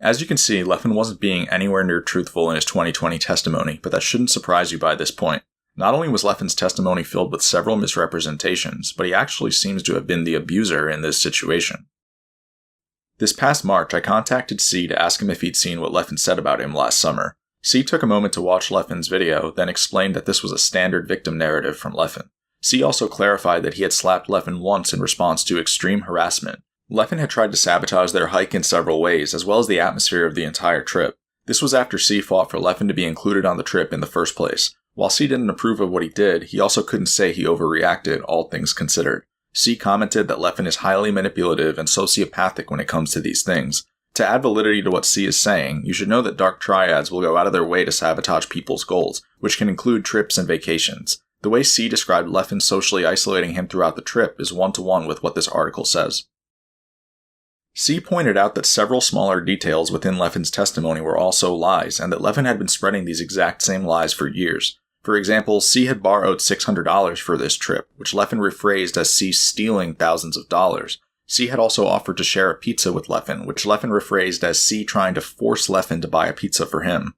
As you can see, Leffen wasn't being anywhere near truthful in his 2020 testimony, but that shouldn't surprise you by this point. Not only was Leffen's testimony filled with several misrepresentations, but he actually seems to have been the abuser in this situation. This past March, I contacted C to ask him if he'd seen what Leffen said about him last summer. C took a moment to watch Leffen's video, then explained that this was a standard victim narrative from Leffen. C also clarified that he had slapped Leffen once in response to extreme harassment. Leffen had tried to sabotage their hike in several ways, as well as the atmosphere of the entire trip. This was after C fought for Leffen to be included on the trip in the first place. While C didn't approve of what he did, he also couldn't say he overreacted, all things considered. C commented that Leffen is highly manipulative and sociopathic when it comes to these things. To add validity to what C is saying, you should know that dark triads will go out of their way to sabotage people's goals, which can include trips and vacations. The way C described Leffen socially isolating him throughout the trip is one-to-one with what this article says. C pointed out that several smaller details within Leffen's testimony were also lies, and that Leffen had been spreading these exact same lies for years. For example, C had borrowed $600 for this trip, which Leffen rephrased as C stealing thousands of dollars. C had also offered to share a pizza with Leffen, which Leffen rephrased as C trying to force Leffen to buy a pizza for him.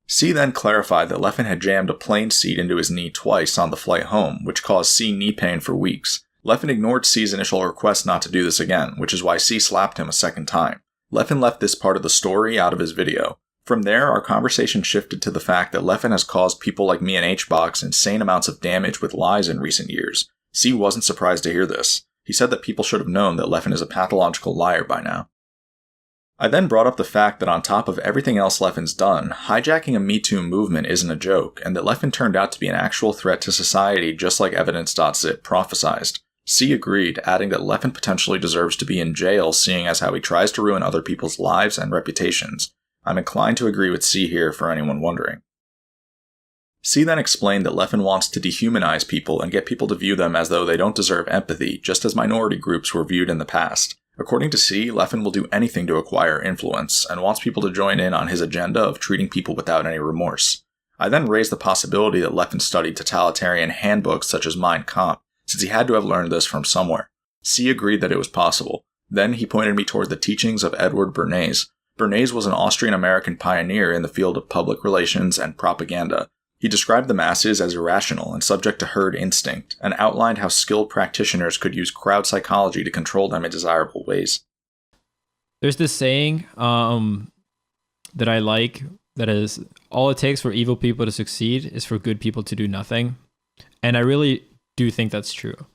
C then clarified that Leffen had jammed a plane seat into his knee twice on the flight home, which caused C knee pain for weeks. Leffen ignored C's initial request not to do this again, which is why C slapped him a second time. Leffen left this part of the story out of his video. From there, our conversation shifted to the fact that Leffen has caused people like me and HBox insane amounts of damage with lies in recent years. C wasn't surprised to hear this. He said that people should have known that Leffen is a pathological liar by now. I then brought up the fact that on top of everything else Leffen's done, hijacking a Me Too movement isn't a joke, and that Leffen turned out to be an actual threat to society just like Evidence.zip prophesized. C agreed, adding that Leffen potentially deserves to be in jail seeing as how he tries to ruin other people's lives and reputations. I'm inclined to agree with C here for anyone wondering. C then explained that Leffen wants to dehumanize people and get people to view them as though they don't deserve empathy, just as minority groups were viewed in the past. According to C, Leffen will do anything to acquire influence, and wants people to join in on his agenda of treating people without any remorse. I then raised the possibility that Leffen studied totalitarian handbooks such as Mein Kampf, since he had to have learned this from somewhere. C agreed that it was possible. Then he pointed me toward the teachings of Edward Bernays. Bernays was an Austrian-American pioneer in the field of public relations and propaganda. He described the masses as irrational and subject to herd instinct, and outlined how skilled practitioners could use crowd psychology to control them in desirable ways. There's this saying that I like, that is, all it takes for evil people to succeed is for good people to do nothing. And I really do think that's true.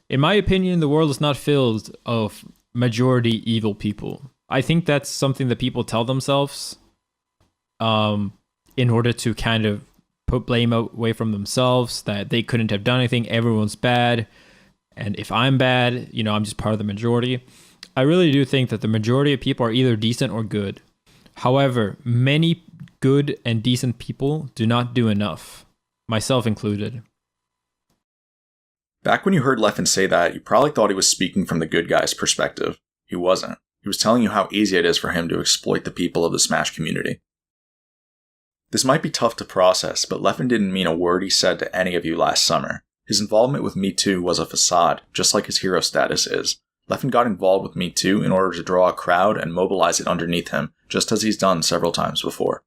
In my opinion, the world is not filled of majority evil people. I think that's something that people tell themselves in order to kind of put blame away from themselves, that they couldn't have done anything, everyone's bad, and if I'm bad, I'm just part of the majority. I really do think that the majority of people are either decent or good. However, many good and decent people do not do enough, myself included. Back when you heard Leffen say that, you probably thought he was speaking from the good guy's perspective. He wasn't. He was telling you how easy it is for him to exploit the people of the Smash community. This might be tough to process, but Leffen didn't mean a word he said to any of you last summer. His involvement with Me Too was a facade, just like his hero status is. Leffen got involved with Me Too in order to draw a crowd and mobilize it underneath him, just as he's done several times before.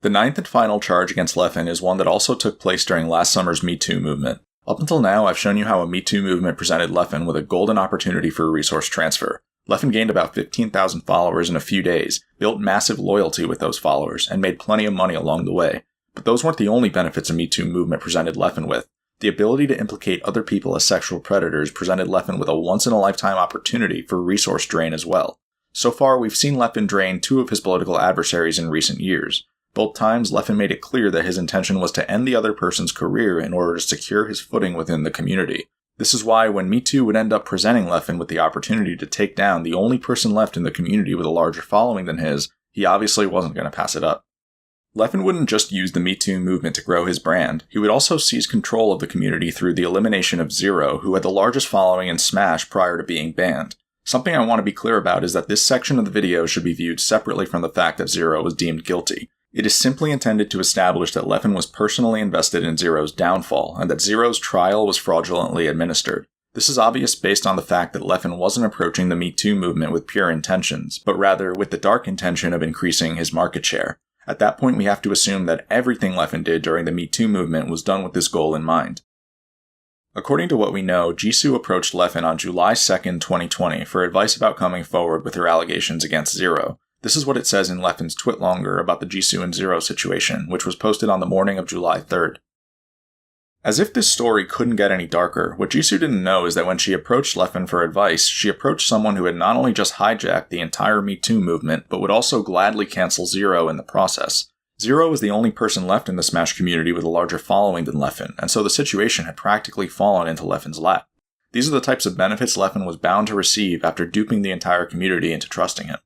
The ninth and final charge against Leffen is one that also took place during last summer's Me Too movement. Up until now, I've shown you how a Me Too movement presented Leffen with a golden opportunity for resource transfer. Leffen gained about 15,000 followers in a few days, built massive loyalty with those followers, and made plenty of money along the way. But those weren't the only benefits a Me Too movement presented Leffen with. The ability to implicate other people as sexual predators presented Leffen with a once-in-a-lifetime opportunity for resource drain as well. So far, we've seen Leffen drain 2 of his political adversaries in recent years. Both times, Leffen made it clear that his intention was to end the other person's career in order to secure his footing within the community. This is why when Me Too would end up presenting Leffen with the opportunity to take down the only person left in the community with a larger following than his, he obviously wasn't going to pass it up. Leffen wouldn't just use the Me Too movement to grow his brand, he would also seize control of the community through the elimination of Zero, who had the largest following in Smash prior to being banned. Something I want to be clear about is that this section of the video should be viewed separately from the fact that Zero was deemed guilty. It is simply intended to establish that Leffen was personally invested in Zero's downfall, and that Zero's trial was fraudulently administered. This is obvious based on the fact that Leffen wasn't approaching the Me Too movement with pure intentions, but rather with the dark intention of increasing his market share. At that point, we have to assume that everything Leffen did during the Me Too movement was done with this goal in mind. According to what we know, Jisoo approached Leffen on July 2nd, 2020 for advice about coming forward with her allegations against Zero. This is what it says in Leffen's Twitlonger about the Jisoo and Zero situation, which was posted on the morning of July 3rd. As if this story couldn't get any darker, what Jisoo didn't know is that when she approached Leffen for advice, she approached someone who had not only just hijacked the entire Me Too movement, but would also gladly cancel Zero in the process. Zero was the only person left in the Smash community with a larger following than Leffen, and so the situation had practically fallen into Leffen's lap. These are the types of benefits Leffen was bound to receive after duping the entire community into trusting him.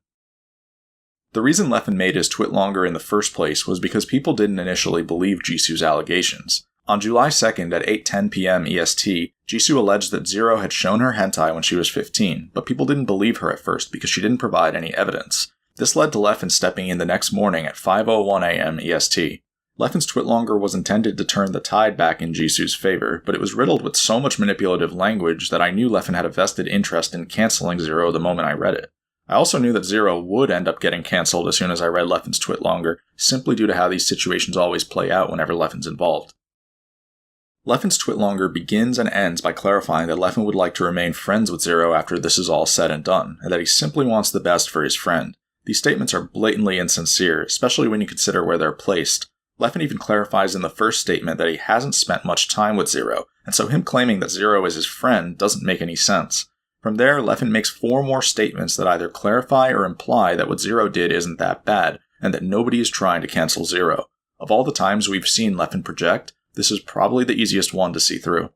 The reason Leffen made his Twitlonger in the first place was because people didn't initially believe Jisoo's allegations. On July 2nd at 8:10 p.m. EST, Jisoo alleged that Zero had shown her hentai when she was 15, but people didn't believe her at first because she didn't provide any evidence. This led to Leffen stepping in the next morning at 5:01 a.m. EST. Leffen's Twitlonger was intended to turn the tide back in Jisoo's favor, but it was riddled with so much manipulative language that I knew Leffen had a vested interest in canceling Zero the moment I read it. I also knew that Zero would end up getting cancelled as soon as I read Leffen's Twitlonger, simply due to how these situations always play out whenever Leffen's involved. Leffen's Twitlonger begins and ends by clarifying that Leffen would like to remain friends with Zero after this is all said and done, and that he simply wants the best for his friend. These statements are blatantly insincere, especially when you consider where they're placed. Leffen even clarifies in the first statement that he hasn't spent much time with Zero, and so him claiming that Zero is his friend doesn't make any sense. From there, Leffen makes 4 more statements that either clarify or imply that what Zero did isn't that bad, and that nobody is trying to cancel Zero. Of all the times we've seen Leffen project, this is probably the easiest one to see through.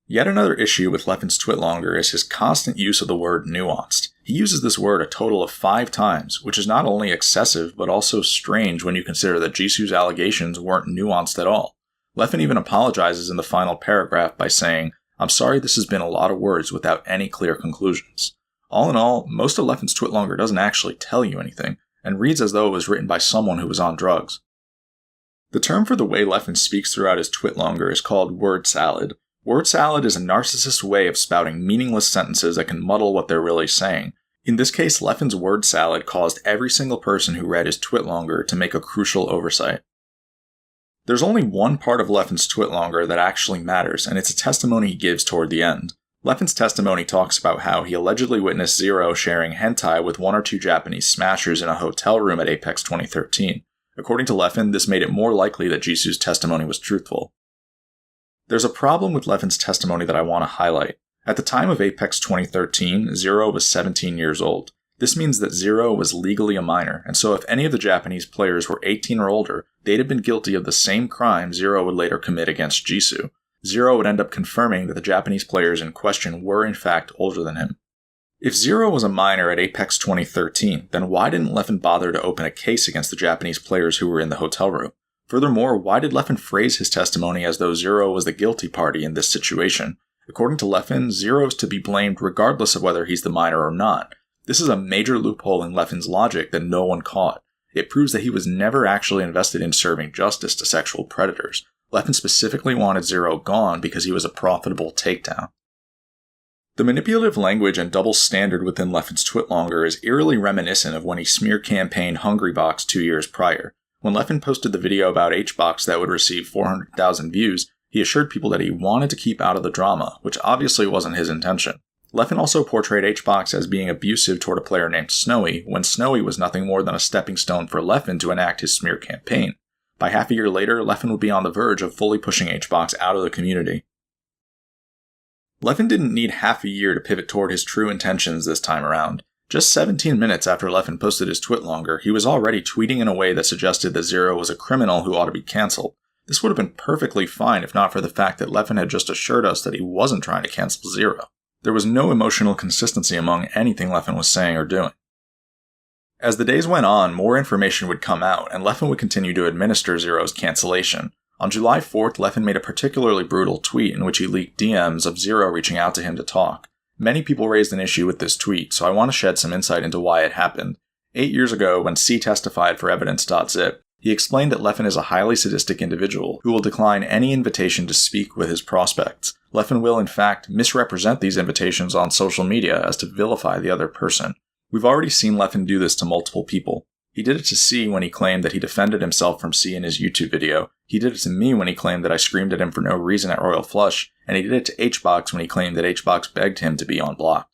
Yet another issue with Leffen's Twitlonger is his constant use of the word nuanced. He uses this word a total of 5 times, which is not only excessive, but also strange when you consider that Jisoo's allegations weren't nuanced at all. Leffen even apologizes in the final paragraph by saying, "I'm sorry this has been a lot of words without any clear conclusions." All in all, most of Leffen's Twitlonger doesn't actually tell you anything, and reads as though it was written by someone who was on drugs. The term for the way Leffen speaks throughout his Twitlonger is called word salad. Word salad is a narcissist way of spouting meaningless sentences that can muddle what they're really saying. In this case, Leffen's word salad caused every single person who read his Twitlonger to make a crucial oversight. There's only one part of Leffen's Twitlonger that actually matters, and it's a testimony he gives toward the end. Leffen's testimony talks about how he allegedly witnessed Zero sharing hentai with 1 or 2 Japanese smashers in a hotel room at Apex 2013. According to Leffen, this made it more likely that Jisoo's testimony was truthful. There's a problem with Leffen's testimony that I want to highlight. At the time of Apex 2013, Zero was 17 years old. This means that Zero was legally a minor, and so if any of the Japanese players were 18 or older, they'd have been guilty of the same crime Zero would later commit against Jisoo. Zero would end up confirming that the Japanese players in question were in fact older than him. If Zero was a minor at Apex 2013, then why didn't Leffen bother to open a case against the Japanese players who were in the hotel room? Furthermore, why did Leffen phrase his testimony as though Zero was the guilty party in this situation? According to Leffen, Zero is to be blamed regardless of whether he's the minor or not. This is a major loophole in Leffen's logic that no one caught. It proves that he was never actually invested in serving justice to sexual predators. Leffen specifically wanted Zero gone because he was a profitable takedown. The manipulative language and double standard within Leffen's Twitlonger is eerily reminiscent of when he smear campaigned Hungrybox 2 years prior. When Leffen posted the video about HBox that would receive 400,000 views, he assured people that he wanted to keep out of the drama, which obviously wasn't his intention. Leffen also portrayed HBox as being abusive toward a player named Snowy, when Snowy was nothing more than a stepping stone for Leffen to enact his smear campaign. By half a year later, Leffen would be on the verge of fully pushing HBox out of the community. Leffen didn't need half a year to pivot toward his true intentions this time around. Just 17 minutes after Leffen posted his Twitlonger, he was already tweeting in a way that suggested that Zero was a criminal who ought to be cancelled. This would have been perfectly fine if not for the fact that Leffen had just assured us that he wasn't trying to cancel Zero. There was no emotional consistency among anything Leffen was saying or doing. As the days went on, more information would come out, and Leffen would continue to administer Zero's cancellation. On July 4th, Leffen made a particularly brutal tweet in which he leaked DMs of Zero reaching out to him to talk. Many people raised an issue with this tweet, so I want to shed some insight into why it happened. 8 years ago, when C testified for Evidence.zip, he explained that Leffen is a highly sadistic individual who will decline any invitation to speak with his prospects. Leffen will, in fact, misrepresent these invitations on social media as to vilify the other person. We've already seen Leffen do this to multiple people. He did it to C when he claimed that he defended himself from C in his YouTube video. He did it to me when he claimed that I screamed at him for no reason at Royal Flush, and he did it to HBox when he claimed that HBox begged him to be unblocked.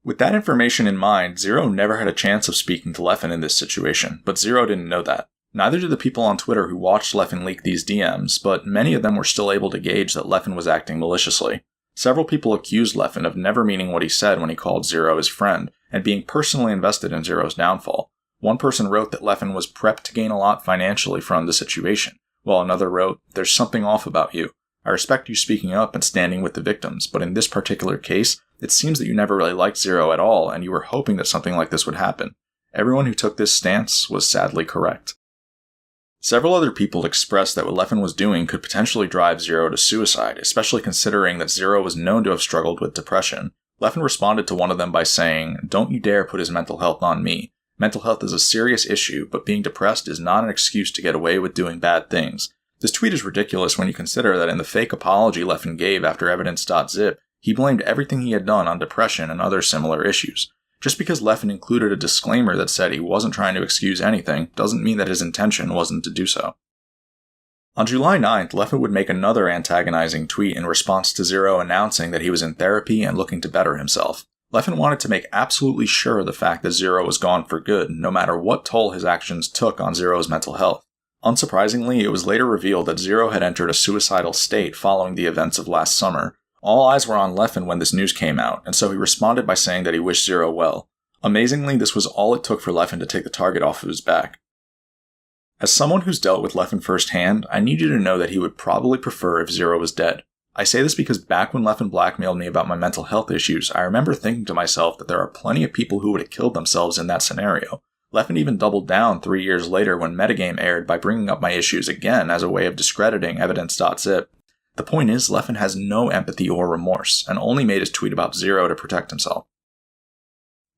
With that information in mind, Zero never had a chance of speaking to Leffen in this situation, but Zero didn't know that. Neither did the people on Twitter who watched Leffen leak these DMs, but many of them were still able to gauge that Leffen was acting maliciously. Several people accused Leffen of never meaning what he said when he called Zero his friend, and being personally invested in Zero's downfall. One person wrote that Leffen was prepped to gain a lot financially from the situation, while another wrote, "There's something off about you. I respect you speaking up and standing with the victims, but in this particular case, it seems that you never really liked Zero at all, and you were hoping that something like this would happen." Everyone who took this stance was sadly correct. Several other people expressed that what Leffen was doing could potentially drive Zero to suicide, especially considering that Zero was known to have struggled with depression. Leffen responded to one of them by saying, "Don't you dare put his mental health on me. Mental health is a serious issue, but being depressed is not an excuse to get away with doing bad things." This tweet is ridiculous when you consider that in the fake apology Leffen gave after Evidence.zip, he blamed everything he had done on depression and other similar issues. Just because Leffen included a disclaimer that said he wasn't trying to excuse anything doesn't mean that his intention wasn't to do so. On July 9th, Leffen would make another antagonizing tweet in response to Zero announcing that he was in therapy and looking to better himself. Leffen wanted to make absolutely sure of the fact that Zero was gone for good, no matter what toll his actions took on Zero's mental health. Unsurprisingly, it was later revealed that Zero had entered a suicidal state following the events of last summer. All eyes were on Leffen when this news came out, and so he responded by saying that he wished Zero well. Amazingly, this was all it took for Leffen to take the target off of his back. As someone who's dealt with Leffen firsthand, I need you to know that he would probably prefer if Zero was dead. I say this because back when Leffen blackmailed me about my mental health issues, I remember thinking to myself that there are plenty of people who would have killed themselves in that scenario. Leffen even doubled down 3 years later when Metagame aired by bringing up my issues again as a way of discrediting Evidence.zip. The point is, Leffen has no empathy or remorse, and only made his tweet about Zero to protect himself.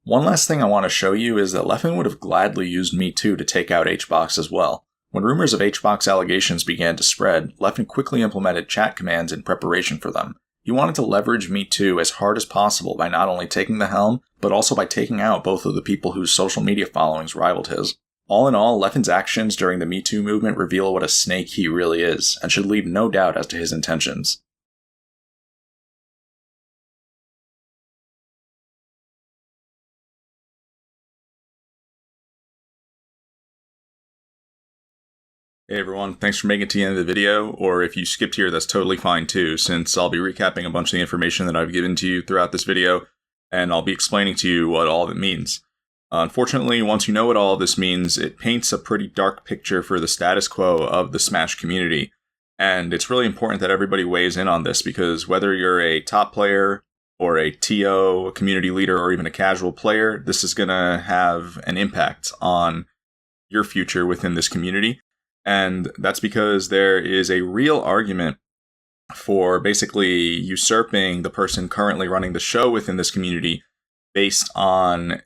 One last thing I want to show you is that Leffen would have gladly used Me Too to take out HBox as well. When rumors of HBox allegations began to spread, Leffen quickly implemented chat commands in preparation for them. He wanted to leverage Me Too as hard as possible by not only taking the helm, but also by taking out both of the people whose social media followings rivaled his. All in all, Leffen's actions during the Me Too movement reveal what a snake he really is, and should leave no doubt as to his intentions. Hey everyone, thanks for making it to the end of the video, or if you skipped here, that's totally fine too, since I'll be recapping a bunch of the information that I've given to you throughout this video, and I'll be explaining to you what all of it means. Unfortunately, once you know what all of this means, it paints a pretty dark picture for the status quo of the Smash community, and it's really important that everybody weighs in on this, because whether you're a top player, or a TO, a community leader, or even a casual player, this is going to have an impact on your future within this community. And that's because there is a real argument for basically usurping the person currently running the show within this community based on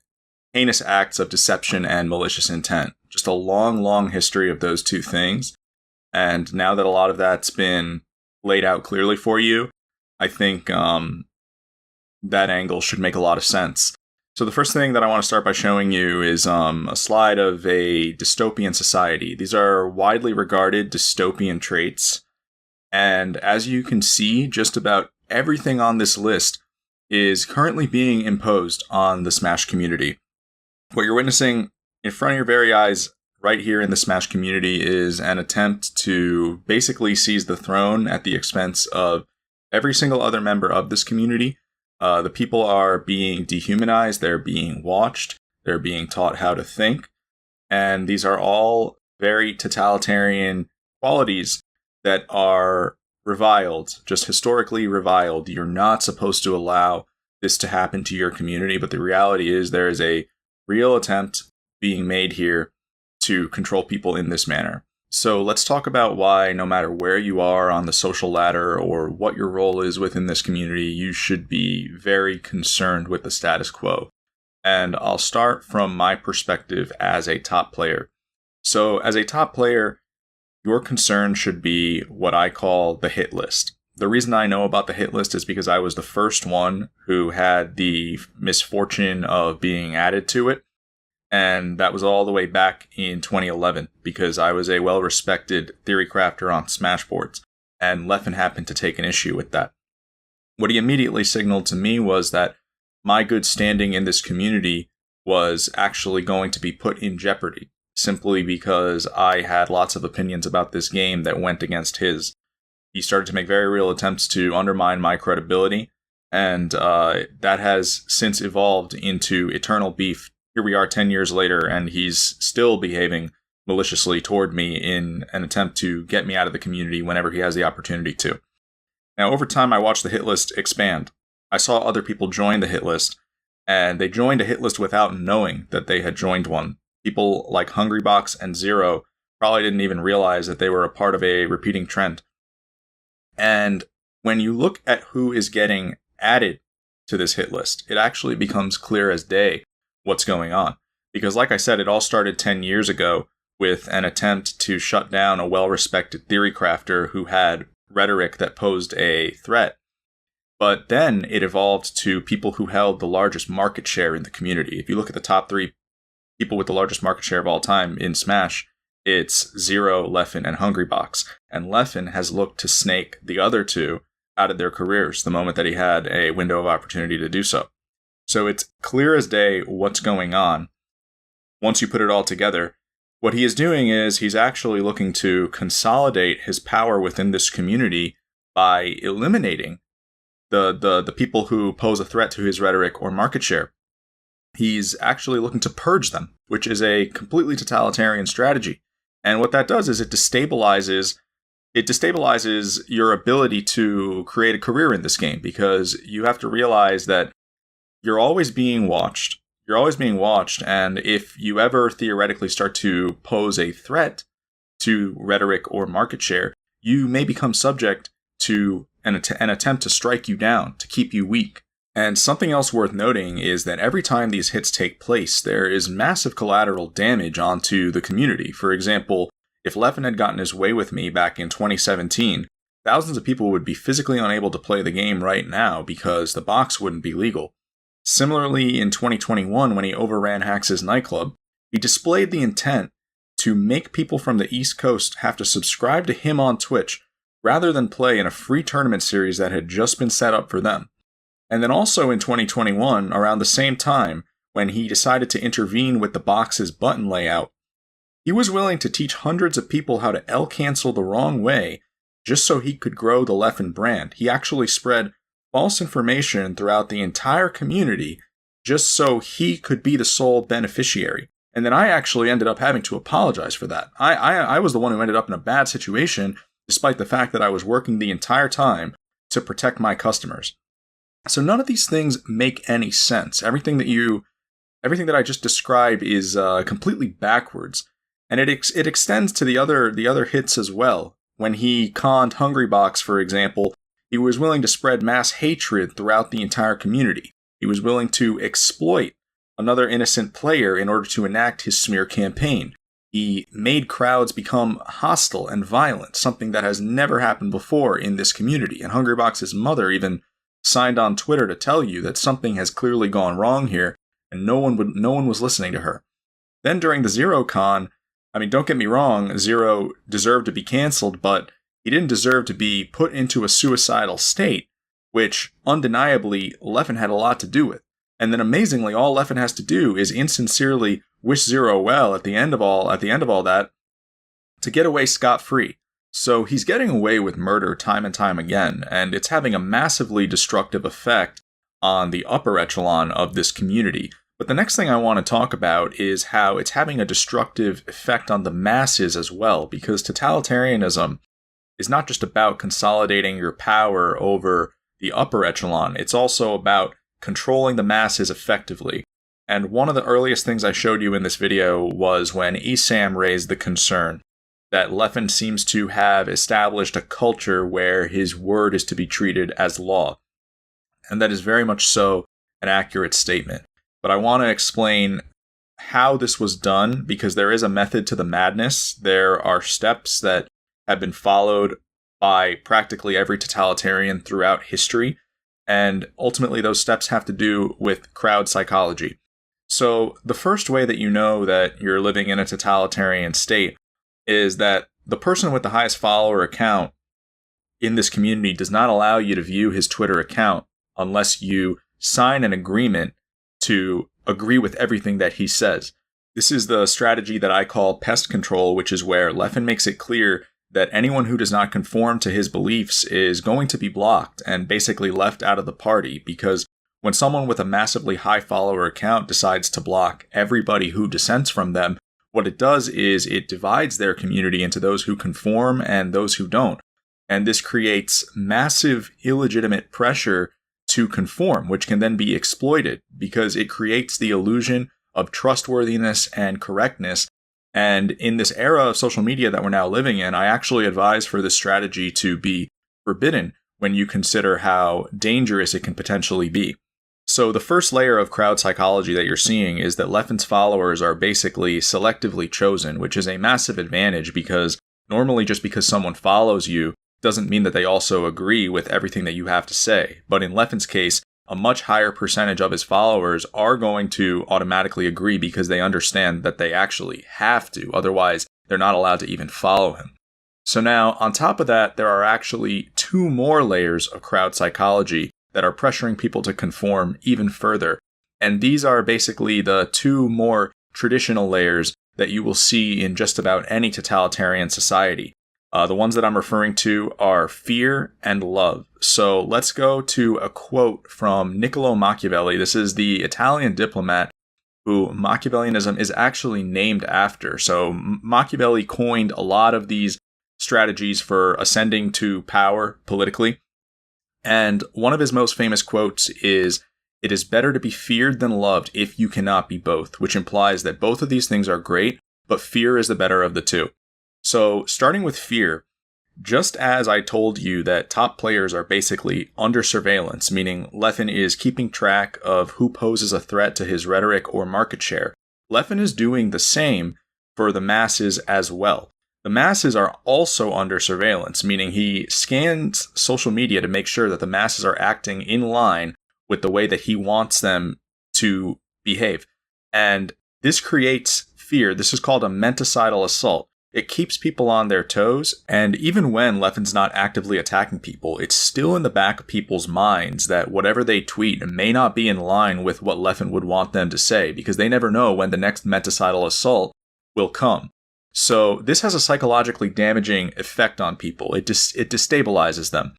heinous acts of deception and malicious intent. Just a long, long history of those two things. And now that a lot of that's been laid out clearly for you, I think that angle should make a lot of sense. So the first thing that I want to start by showing you is a slide of a dystopian society. These are widely regarded dystopian traits. And as you can see, just about everything on this list is currently being imposed on the Smash community. What you're witnessing in front of your very eyes right here in the Smash community is an attempt to basically seize the throne at the expense of every single other member of this community. The people are being dehumanized, they're being watched, they're being taught how to think, and these are all very totalitarian qualities that are reviled, just historically reviled. You're not supposed to allow this to happen to your community, but the reality is there is a real attempt being made here to control people in this manner. So let's talk about why, no matter where you are on the social ladder or what your role is within this community, you should be very concerned with the status quo. And I'll start from my perspective as a top player. So as a top player, your concern should be what I call the hit list. The reason I know about the hit list is because I was the first one who had the misfortune of being added to it. And that was all the way back in 2011 because I was a well-respected theory crafter on Smashboards, and Leffen happened to take an issue with that. What he immediately signaled to me was that my good standing in this community was actually going to be put in jeopardy, simply because I had lots of opinions about this game that went against his. He started to make very real attempts to undermine my credibility, and that has since evolved into eternal beef. Here we are 10 years later, and he's still behaving maliciously toward me in an attempt to get me out of the community whenever he has the opportunity to. Now, over time, I watched the hit list expand. I saw other people join the hit list, and they joined a hit list without knowing that they had joined one. People like Hungrybox and Zero probably didn't even realize that they were a part of a repeating trend. And when you look at who is getting added to this hit list, it actually becomes clear as day what's going on. Because like I said, it all started 10 years ago with an attempt to shut down a well-respected theory crafter who had rhetoric that posed a threat. But then it evolved to people who held the largest market share in the community. If you look at the top 3 people with the largest market share of all time in Smash, it's Zero, Leffen, and Hungrybox. And Leffen has looked to snake the other 2 out of their careers the moment that he had a window of opportunity to do so. So it's clear as day what's going on. Once you put it all together, what he is doing is he's actually looking to consolidate his power within this community by eliminating the people who pose a threat to his rhetoric or market share. He's actually looking to purge them, which is a completely totalitarian strategy. And what that does is it destabilizes your ability to create a career in this game, because you have to realize that you're always being watched. You're always being watched, and if you ever theoretically start to pose a threat to rhetoric or market share, you may become subject to an attempt to strike you down, to keep you weak. And something else worth noting is that every time these hits take place, there is massive collateral damage onto the community. For example, if Leffen had gotten his way with me back in 2017, thousands of people would be physically unable to play the game right now because the box wouldn't be legal. Similarly, in 2021, when he overran Hax's nightclub, he displayed the intent to make people from the East Coast have to subscribe to him on Twitch rather than play in a free tournament series that had just been set up for them. And then also in 2021, around the same time, when he decided to intervene with the box's button layout, he was willing to teach hundreds of people how to L-cancel the wrong way just so he could grow the Leffen brand. He actually spread false information throughout the entire community just so he could be the sole beneficiary. And then I actually ended up having to apologize for that. I was the one who ended up in a bad situation, despite the fact that I was working the entire time to protect my customers. So none of these things make any sense. Everything that I just described is completely backwards. And it extends to the other hits as well. When he conned Hungrybox, for example, he was willing to spread mass hatred throughout the entire community. He was willing to exploit another innocent player in order to enact his smear campaign. He made crowds become hostile and violent, something that has never happened before in this community. And Hungrybox's mother even signed on Twitter to tell you that something has clearly gone wrong here, and no one was listening to her. Then during the Zero Con, I mean, don't get me wrong, Zero deserved to be cancelled, but he didn't deserve to be put into a suicidal state, which undeniably Leffen had a lot to do with. And then amazingly, all Leffen has to do is insincerely wish Zero well at the end of all that to get away scot-free. So he's getting away with murder time and time again, and it's having a massively destructive effect on the upper echelon of this community. But the next thing I want to talk about is how it's having a destructive effect on the masses as well, because totalitarianism is not just about consolidating your power over the upper echelon, it's also about controlling the masses effectively. And one of the earliest things I showed you in this video was when Esam raised the concern that Leffen seems to have established a culture where his word is to be treated as law. And that is very much so an accurate statement. But I want to explain how this was done, because there is a method to the madness. There are steps that have been followed by practically every totalitarian throughout history. And ultimately, those steps have to do with crowd psychology. So the first way that you know that you're living in a totalitarian state is that the person with the highest follower account in this community does not allow you to view his Twitter account unless you sign an agreement to agree with everything that he says. This is the strategy that I call pest control, which is where Leffen makes it clear that anyone who does not conform to his beliefs is going to be blocked and basically left out of the party, because when someone with a massively high follower account decides to block everybody who dissents from them, what it does is it divides their community into those who conform and those who don't. And this creates massive illegitimate pressure to conform, which can then be exploited because it creates the illusion of trustworthiness and correctness. And in this era of social media that we're now living in, I actually advise for this strategy to be forbidden when you consider how dangerous it can potentially be. So the first layer of crowd psychology that you're seeing is that Leffen's followers are basically selectively chosen, which is a massive advantage because normally just because someone follows you doesn't mean that they also agree with everything that you have to say. But in Leffen's case, a much higher percentage of his followers are going to automatically agree because they understand that they actually have to. Otherwise, they're not allowed to even follow him. So now, on top of that, there are actually two more layers of crowd psychology that are pressuring people to conform even further. And these are basically the two more traditional layers that you will see in just about any totalitarian society. The ones that I'm referring to are fear and love. So let's go to a quote from Niccolo Machiavelli. This is the Italian diplomat who Machiavellianism is actually named after. So Machiavelli coined a lot of these strategies for ascending to power politically. And one of his most famous quotes is, "It is better to be feared than loved if you cannot be both," which implies that both of these things are great, but fear is the better of the two. So starting with fear, just as I told you that top players are basically under surveillance, meaning Leffen is keeping track of who poses a threat to his rhetoric or market share, Leffen is doing the same for the masses as well. The masses are also under surveillance, meaning he scans social media to make sure that the masses are acting in line with the way that he wants them to behave. And this creates fear. This is called a menticidal assault. It keeps people on their toes, and even when Leffen's not actively attacking people, it's still in the back of people's minds that whatever they tweet may not be in line with what Leffen would want them to say, because they never know when the next menticidal assault will come. So this has a psychologically damaging effect on people. It destabilizes them.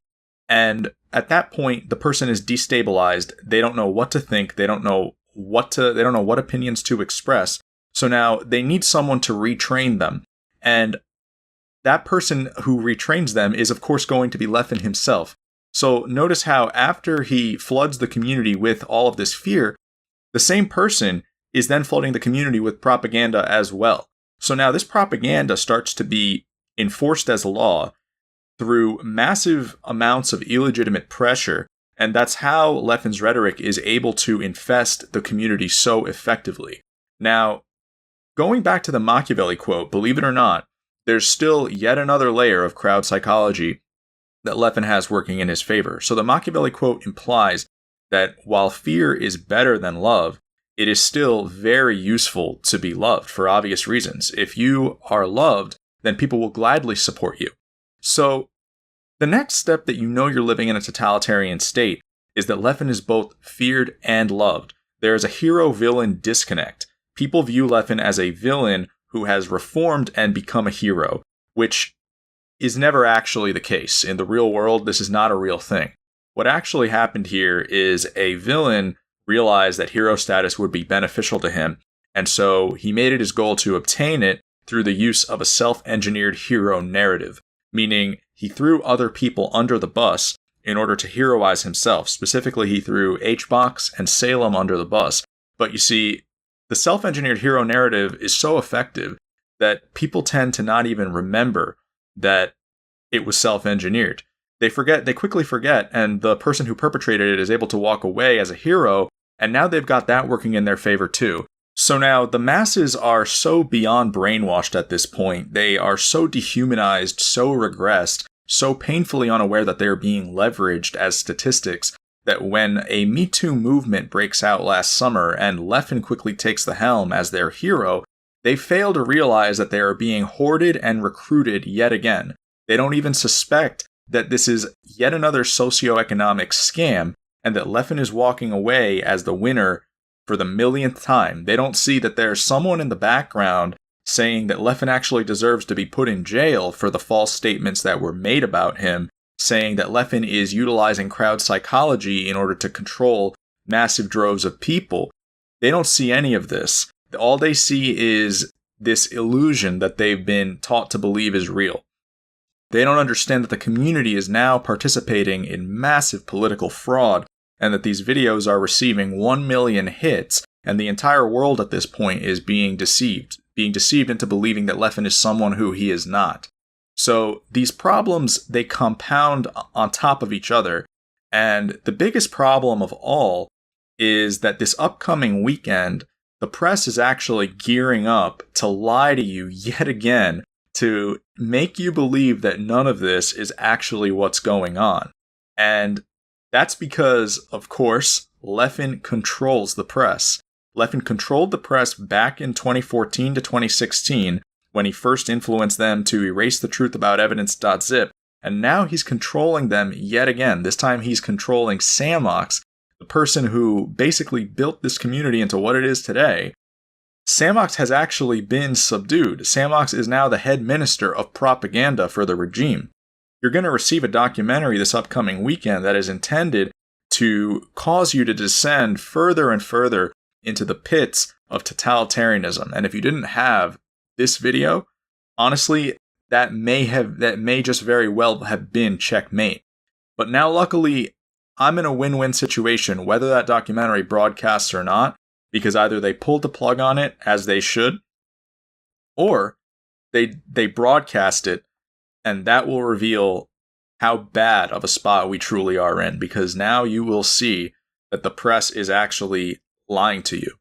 And at that point, the person is destabilized. They don't know what to think. They don't know what opinions to express. So now they need someone to retrain them. And that person who retrains them is, of course, going to be Leffen himself. So notice how after he floods the community with all of this fear, the same person is then flooding the community with propaganda as well. So now this propaganda starts to be enforced as law through massive amounts of illegitimate pressure. And that's how Leffen's rhetoric is able to infest the community so effectively. Now, going back to the Machiavelli quote, believe it or not, there's still yet another layer of crowd psychology that Leffen has working in his favor. So the Machiavelli quote implies that while fear is better than love, it is still very useful to be loved for obvious reasons. If you are loved, then people will gladly support you. So the next step that you know you're living in a totalitarian state is that Leffen is both feared and loved. There is a hero-villain disconnect. People view Leffen as a villain who has reformed and become a hero, which is never actually the case. In the real world, this is not a real thing. What actually happened here is a villain realized that hero status would be beneficial to him, and so he made it his goal to obtain it through the use of a self-engineered hero narrative, meaning he threw other people under the bus in order to heroize himself. Specifically, he threw HBox and Salem under the bus. But you see, the self-engineered hero narrative is so effective that people tend to not even remember that it was self-engineered. They quickly forget, and the person who perpetrated it is able to walk away as a hero, and now they've got that working in their favor too. So now the masses are so beyond brainwashed at this point. They are so dehumanized, so regressed, so painfully unaware that they are being leveraged as statistics that when a Me Too movement breaks out last summer and Leffen quickly takes the helm as their hero, they fail to realize that they are being hoarded and recruited yet again. They don't even suspect that this is yet another socioeconomic scam and that Leffen is walking away as the winner for the millionth time. They don't see that there's someone in the background saying that Leffen actually deserves to be put in jail for the false statements that were made about him, saying that Leffen is utilizing crowd psychology in order to control massive droves of people. They don't see any of this. All they see is this illusion that they've been taught to believe is real. They don't understand that the community is now participating in massive political fraud and that these videos are receiving 1 million hits, and the entire world at this point is being deceived into believing that Leffen is someone who he is not. So these problems, they compound on top of each other, and the biggest problem of all is that this upcoming weekend, the press is actually gearing up to lie to you yet again, to make you believe that none of this is actually what's going on. And that's because, of course, Leffen controls the press. Leffen controlled the press back in 2014 to 2016 when he first influenced them to erase the truth about Evidence.zip, and now he's controlling them yet again. This time he's controlling Samox, the person who basically built this community into what it is today. Samox has actually been subdued. Samox is now the head minister of propaganda for the regime. You're going to receive a documentary this upcoming weekend that is intended to cause you to descend further and further into the pits of totalitarianism. And if you didn't have this video, honestly, that may just very well have been checkmate. But now, luckily, I'm in a win-win situation, whether that documentary broadcasts or not, because either they pulled the plug on it, as they should, or they broadcast it, and that will reveal how bad of a spot we truly are in, because now you will see that the press is actually lying to you.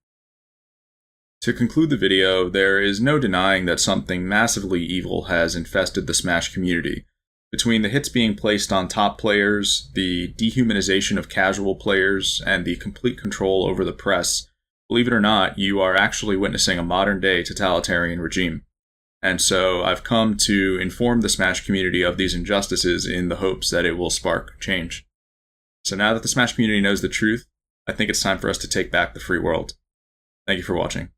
To conclude the video, there is no denying that something massively evil has infested the Smash community. Between the hits being placed on top players, the dehumanization of casual players, and the complete control over the press, believe it or not, you are actually witnessing a modern-day totalitarian regime. And so I've come to inform the Smash community of these injustices in the hopes that it will spark change. So now that the Smash community knows the truth, I think it's time for us to take back the free world. Thank you for watching.